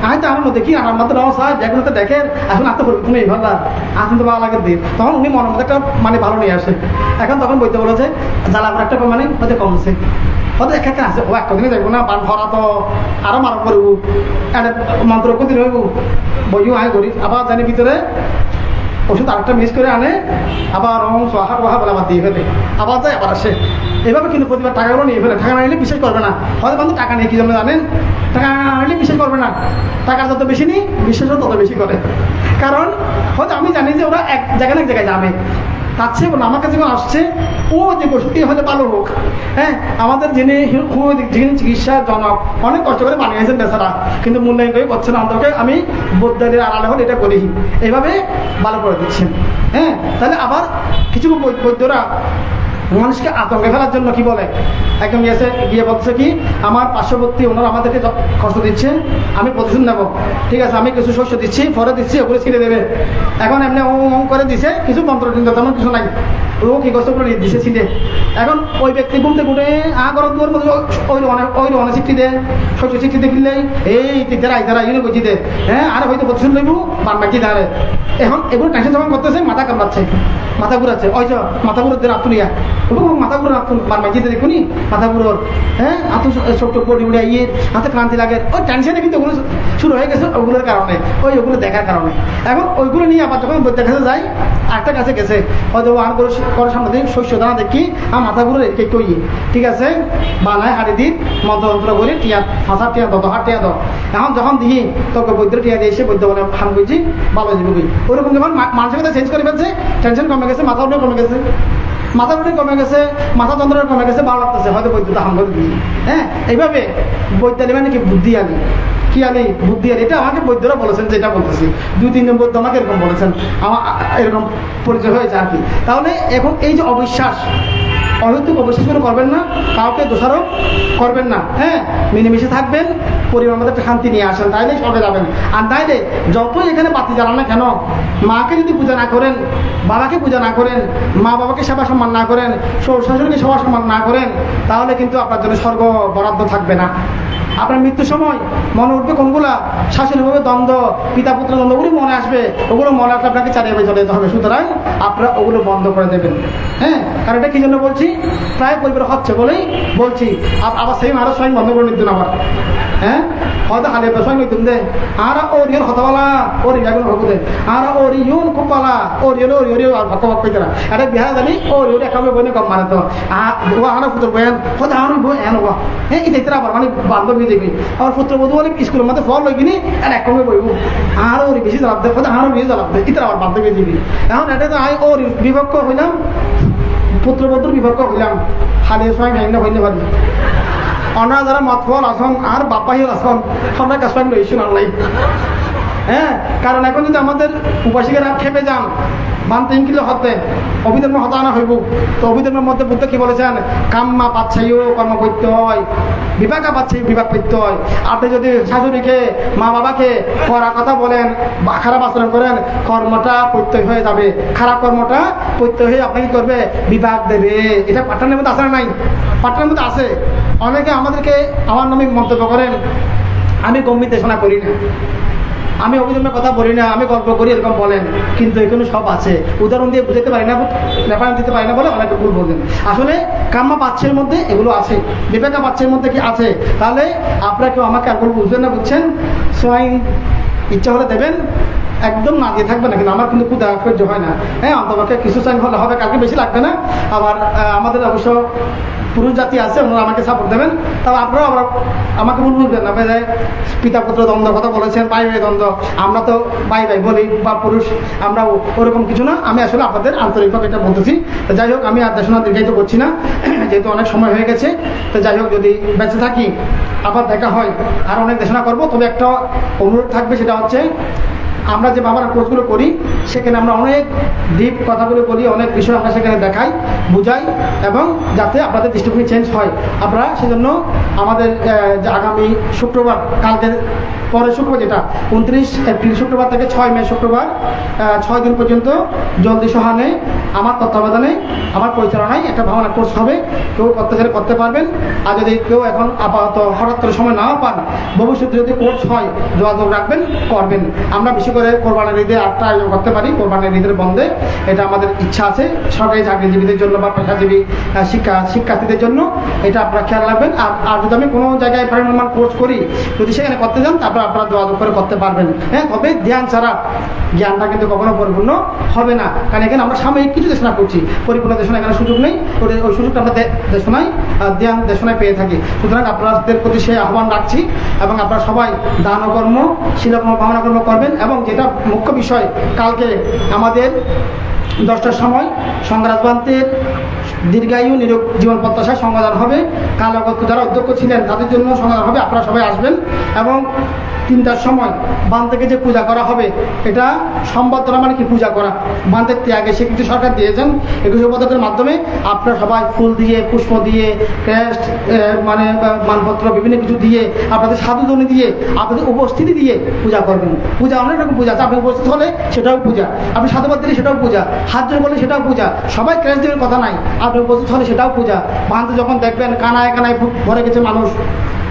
আমি তো আমার দেখি আমার মতো রসায় যেগুলো তো দেখেন এখন আর তো পরিবর্তন নেই ভালো এখন তো ভালো লাগে দিন, তখন উনি মনের মধ্যে একটা মানে ভালো নিয়ে আসে। এখন তখন বইতে বলেছে জ্বালা করে একটা মানে হয়তো কমছে, হয়তো এক আছে ও একটা দিনে দেখবো না বান ভরা তো আরো মারা করবো, একটা মন্ত্র দিন হইব বইও আয় করি, আবার জানি ভিতরে ওষুধ আরেকটা মিক্স করে আনে, আবার সোহা বলে আবার দিয়ে ফেলে, আবার যায় আবার আসে, এভাবে কিন্তু প্রতিবার টাকাগুলো নিয়ে ফেলে। টাকা না নিলে বিশ্বাস করবে না, হয়তো কিন্তু টাকা নিয়ে কি জন্য জানেন, টাকা না নিলে বিশ্বাস করবে না, টাকা যত বেশি নিই বিশ্বাসও তত বেশি করে। কারণ হয়তো আমি জানি যে ওরা এক জায়গায় যাবে, তার চেয়ে বলো আমার কাছে আসছে ও যে ওষুধটি হয়তো ভালো হোক, হ্যাঁ আমাদের যিনি চিকিৎসা জনক অনেক কষ্ট করে বানিয়েছেন বেচারা, কিন্তু মূল্যায়ন করে করছে না, আমাদেরকে আমি বৈদ্যালয়ের আড়ালে হলে এটা করি, এইভাবে ভালো করে দিচ্ছেন। হ্যাঁ তাহলে আবার কিছু বৈদ্যরা মানুষকে আতঙ্কে ফেলার জন্য কি বলে, একদম গিয়ে বলছে কি আমার পার্শ্ববর্তী ওনারা আমাদেরকে কষ্ট দিচ্ছে, আমি প্রতিশোধ নেব, ঠিক আছে আমি কিছু শস্য দিচ্ছি ফরে দিচ্ছি ওগুলো ছিঁড়ে দেবে। এখন এমনি করে দিছে কিছু মন্ত্র কিন্তু তেমন কিছু নাই, ও কি কষ্টগুলো নিয়ে দিছে ছিঁড়ে। এখন ওই ব্যক্তি ঘুমতে ঘুরে ঘরের দুয়ার মধ্যে ওই অনেক চিঠি দেয়, শস্য চিঠি দেখলেই এই তারা ইউনি বুঝি দে, হ্যাঁ আর হয়তো প্রতিশোধ নেব বান বাকি দাঁড়ে। এখন এগুলো টেনশন যখন করতেছে মাথা কামড়াচ্ছে, মাথা ঘুরাচ্ছে, ওই মাথা ঘুরোতে রাতুলিয়া মাথা ঘুরে বান বাকিতে দেখুনি মাথা ঘুরোর, হ্যাঁ হাত ছোট্ট পড়ি উড়ে ইয়ে হাতে ক্লান্তি লাগে, ওই টেনশনে কিন্তু ওগুলো শুরু হয়ে গেছে ওগুলোর কারণে, ওগুলো দেখার কারণে। এখন ওইগুলো নিয়ে আবার যখন বৈদ্যের কাছে যাই আরেকটা কাছে গেছে হয়তো আর করে সামনে দিন শস্য দানা দেখি আমার মাথা ঘুরে রেখে কই, ঠিক আছে বানায় হাড়ি দিন মন্ত্র করে টিয়া ফাঁসা টিয়া দাও হাট টিয়া দাও। এখন যখন দেখি তোকে বৈদ্যের টিয়া দিয়ে এসে বৈদ্য বলে হাম করছি ভালো যাবি, ওইরকম যখন মানুষের কথা চেঞ্জ করে ফেলছে, টেনশন কমে গেছে, মাথা উঠে কমে গেছে, মাথা উঠে কমে গেছে, মাথা যন্ত্রণা কমে গেছে, ভালো লাগতেছে, হয়তো বৈদ্যুৎ হাম করে দিই। হ্যাঁ এইভাবে বৈদ্যালী মানে কি বুদ্ধি আনি, কি আনি বুদ্ধি আনি, এটা আমাকে বৈদ্যরা বলেছেন, যেটা বলতেছি 2-3 জন বৈদ্য আমাকে এরকম বলেছেন, আমার এরকম পরিচয় হয়েছে আর কি। তাহলে এখন এই যে অবিশ্বাস, অহেতুক অবিশ্বাস করে করবেন না, কাউকে দোষারোপ করবেন না, হ্যাঁ মিলেমিশে থাকবেন, পরিবার মধ্যে একটা শান্তি নিয়ে আসেন, তাইলে সবে যাবেন। আর তাইলে যতই এখানে বাতি জ্বালান না কেন, মাকে যদি পূজা না করেন, বাবাকে পূজা না করেন, মা বাবাকে সেবা সম্মান না করেন, শ্বশুর শাশুড়িকে সেবা সম্মান না করেন, তাহলে কিন্তু আপনার জন্য স্বর্গ বরাদ্দ থাকবে না। আপনার মৃত্যুর সময় মনে উঠবে কোনগুলা, শাশুড়িভাবে দ্বন্দ্ব, পিতা পুত্র দ্বন্দ্ব, ওগুলো মনে আসবে, ওগুলো মনে আসলে আপনাকে চালিয়ে চলে যেতে হবে। সুতরাং আপনারা ওগুলো বন্ধ করে দেবেন। হ্যাঁ কারণ এটা কি জন্য বলছি, প্রায় পরিবার হচ্ছে বলেই বলছি, আবার সেই আরো স্বয়ং বন্ধ করে নিতেন আবার, হ্যাঁ হয়তো হালে স্বয়ং নিতেন দে আর ওর ইয়ন হতবালা ওর ইয়াগুন হবু দে আর ওর ইয়ন খুব পালা ওর ইয়ো আর ভক্ত ভক্ত করা আরে বিহার জানি ওর ইয়ো একাবে বইনে কম মানে তো ও আরো পুত্র বয়ান হতে আমার বই এন হওয়া, হ্যাঁ এটা আবার মানে বান্ধবী দেখবি আমার পুত্র বধু বলে স্কুলের মধ্যে ফল লই কিনি আর এক কমে বইব আর ওর বেশি জ্বালাব দেয় হতে আরো বেশি জ্বালাব দেয়, এটা আবার বান্ধবী দিবি। এখন এটা তো আমি ওর বিভক্ত হইলাম, পুত্রবধূর বিভক্ত হইলাম, হালিয়ে সময় ভেঙে হইলে পারি অনারা যারা মতফল আসন আর বাপাহি আসন সবাই কাজ লইছি নালাই হ্যাঁ, কারণ এখন যদি আমাদের উপাসিকেরা খেপে যান বান 3 কিলো হতে অভিধর্ম হতে আনা হইব, তো অভিধর্মের মধ্যে বুদ্ধ কি বলেছেন, কাম্মা পাচ্ছাইও কর্ম করতে হয়, বিপাকা পাচ্ছে বিভাগ করতে হয়। আপনি যদি শাশুড়িকে মা বাবাকে করা কথা বলেন বা খারাপ আচরণ করেন, কর্মটা প্রত্যয় হয়ে যাবে, খারাপ কর্মটা প্রত্যয় হয়ে আপনাকে কি করবে, বিভাগ দেবে। এটা পাঠানের মধ্যে আসে না? নাই, পাঠানের মধ্যে আছে। অনেকে আমাদেরকে আমার নামে মন্তব্য করেন, আমি গম্ভীর দেশনা করি না, আমি অভিধর্মের কথা বলি না, আমি গল্প করি, এরকম বলেন। কিন্তু এখানে সব আছে, উদাহরণ দিয়ে বুঝাতে পারি না, রেফারেন্স দিতে পারি না বলে অনেকে ভুল বলবেন। আসলে কাম্মা পাচ্ছের মধ্যে এগুলো আছে, বিবেকা পাচ্ছের মধ্যে কি আছে। তাহলে আপনারা কেউ আমাকে আর বলবো বুঝবেন না, বুঝছেন? সোয়াইন ইচ্ছা হলে দেবেন, একদম না দিয়ে থাকবে না, কিন্তু আমার কিন্তু খুব সহ্য হয় না। হ্যাঁ, অন্তপক্ষে কিছু চাইন হলে হবে, কালকে বেশি লাগবে না। আবার আমাদের অবশ্য পুরুষ জাতি আছে, ওনারা আমাকে সাপোর্ট দেবেন। তবে আপনারাও আবার আমাকে বলবেন না যে পিতা পুত্র দ্বন্দ্ব কথা বলেছেন, ভাই ভাই দ্বন্দ্ব, আমরা তো ভাই ভাই বলি বা পুরুষ, আমরা ওরকম কিছু না। আমি আসলে আপনাদের আন্তরিকভাবে এটা বলতেছি। তো যাই হোক, আমি আর দেশনা দীর্ঘায়িত করছি না, যেহেতু অনেক সময় হয়ে গেছে। তো যাই হোক, যদি বেঁচে থাকি আবার দেখা হয় আর অনেক দেশনা করবো। তবে একটা অনুরোধ থাকবে, সেটা হচ্ছে আমরা যে বাবার কোর্সগুলো করি সেখানে আমরা অনেক ডিপ কথাগুলো বলি, অনেক বিষয় আমরা সেখানে দেখাই, বুঝাই, এবং যাতে আপনাদের দৃষ্টিভঙ্গি চেঞ্জ হয়। আপনারা সেজন্য আমাদের যে আগামী শুক্রবার, কালকের পরের শুক্রবার যেটা 29 এপ্রিল শুক্রবার থেকে 6 মে শুক্রবার, 6 দিন পর্যন্ত জলদি সহানে আমার তত্ত্বাবধানে আমার পরিচালনায় একটা ভাবনা কোর্স হবে। কেউ করতে চাইলে করতে পারবেন, আর যদি কেউ এখন আপাতত হঠাৎ করে সময় নাও পান, ভবিষ্যতে যদি কোর্স হয় যোগাযোগ রাখবেন, করবেন। আমরা বেশি করে কোরবানির ঈদে 8টা আয়োজন করতে পারি, কোরবানির ঈদের বন্ধে। এটা আমাদের ইচ্ছা আছে, সরকারি চাকরিজীবীদের জন্য বা পেশাজীবী শিক্ষার্থীদের জন্য। এটা আপনারা খেয়াল রাখবেন। আর যদি আমি কোনো জায়গায় প্যারানর্মাল কোর্স করি, যদি সেখানে করতে যান, তারপর আপনারা যোগাযোগ করে করতে পারবেন। হ্যাঁ, তবে ধ্যান ছাড়া জ্ঞানটা কিন্তু কখনো পরিপূর্ণ হবে না, কারণ এখানে আমরা সাময়িক কিছু দেশনা করছি, পরিপূর্ণ দেশনা এখানে সুযোগ নেই। ওই সুযোগটা আমরা দেশনায় ধ্যান দেশনায় পেয়ে থাকি। সুতরাং আপনাদের প্রতি সেই আহ্বান রাখছি, এবং আপনারা সবাই দান কর্ম, শিলকর্ম, ভাবনা কর্ম করবেন। এবং যেটা মুখ্য বিষয়, কালকে আমাদের 10টার সময় সংগ্রাজ বান্তের দীর্ঘায়ু নিরোগ জীবন প্রত্যাশায় সংবাদদান হবে। কাল অগত যারা অধ্যক্ষ ছিলেন তাদের জন্য সংবাদদান হবে, আপনারা সবাই আসবেন। এবং 3টার সময় বান থেকে যে পূজা করা হবে, এটা সম্বর্ধনা মানে কি, পূজা করা, বান্ধের ত্যাগে স্বীকৃতি সরকার দিয়েছেন 21 পদকের মাধ্যমে। আপনারা সবাই ফুল দিয়ে, পুষ্প দিয়ে, ক্রেস্ট মানে মানপত্র বিভিন্ন কিছু দিয়ে, আপনাদের সাধুধ্বনি দিয়ে, আপনাদের উপস্থিতি দিয়ে পূজা করবেন। পূজা অনেক রকম পূজা আছে, আপনি উপস্থিত হলে সেটাও পূজা, আপনি সাধুবাদ দিলে সেটাও পূজা, হাত জোর করলে সেটাও পূজা। সবাই ক্রেস্ট দেওয়ার কথা নাই, আপনি উপস্থিত হলে সেটাও পূজা। বান্ধে যখন দেখবেন কানায় কানায় ভরে গেছে মানুষ,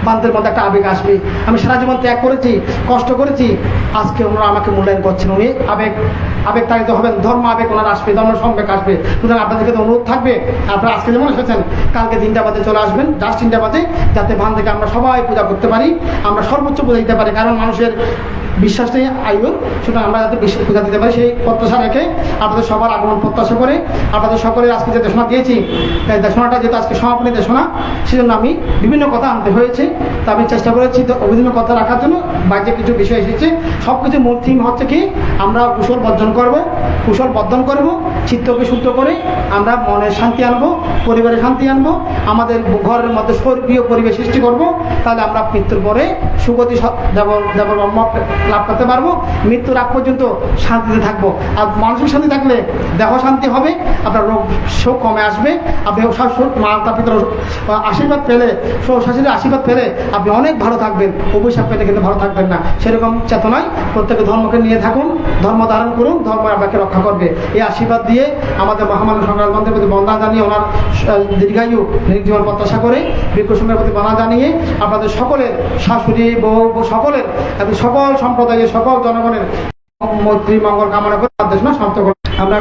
বান্ধের মধ্যে একটা আবেগ আসবে। আমি সারা জীবন ত্যাগ করেছি, কষ্ট করেছি, আজকে ওনারা আমাকে মূল্যায়ন করছেন। উনি আবেগ তাড়িত হবেন, ধর্ম আবেগ ওনার আসবে, ধর্ম সংবেগ আসবে। সুতরাং আপনাদেরকে অনুরোধ থাকবে, আপনারা আজকে যেমন এসেছেন, কালকে 3টা বাজে চলে আসবেন, জাস্ট 3টা বাজে, যাতে বান থেকে আমরা সবাই পূজা করতে পারি, আমরা সর্বোচ্চ পূজা দিতে পারি। কারণ মানুষের বিশ্বাস নেই আয়ুর, সুতরাং আমরা যাতে পূজা দিতে পারি সেই প্রত্যাশা রেখে আপনাদের সবার আগমন প্রত্যাশা করে আপনাদের সকলের আজকে যে দেশনা দিয়েছি, এই দেশনাটা যেহেতু আজকে সমাপনী দেশনা, সেজন্য আমি বিভিন্ন কথা আনতে হয়েছে। তা আমি চেষ্টা করেছি বিভিন্ন কথা রাখার জন্য। বাইরে কিছু বিষয় এসেছে, সব কিছু মূল থিম হচ্ছে কি, আমরা কুশল বর্জন করব, চিত্তকে শুদ্ধ করে আমরা মনের শান্তি আনবো, পরিবারের শান্তি আনবো, আমাদের ঘরের মধ্যে স্বর্গীয় পরিবেশ সৃষ্টি করব। তাহলে আমরা মৃত্যুর পরে সুগতি দেবব্রহ্ম লাভ করতে পারবো, মৃত্যুর আগ পর্যন্ত শান্তিতে থাকবো। আর মানসিক শান্তি থাকলে দেহ শান্তি হবে, আপনার রোগ শোক কমে আসবে, আপনি মাতা পিতার আশীর্বাদ পেলে, শাশুড়ির আশীর্বাদ পেলে আপনি অনেক ভালো থাকবেন, অভিশাপ পেলে কিন্তু ভালো থাকবেন না। সেরকম চেতনায় প্রত্যেকে ধর্মকে নিয়ে থাকুন, ধর্ম ধারণ করুন, ধর্ম আপনাকে রক্ষা করবে। এই আশীর্বাদ দিয়ে আমাদের মহামানব সংগ্রাম মন্ত্রের প্রতি বন্দনা জানিয়ে, ওনার দীর্ঘায়ু জীবন প্রত্যাশা করে, বিক্ষুসংঘের প্রতি বন্দনা জানিয়ে, আপনাদের সকলের শাশুড়ি বউ সকলের এবং সকল সম্প্রদায়ের সকল জনগণের মৈত্রী মঙ্গল কামনা করে দেশনা সমাপ্ত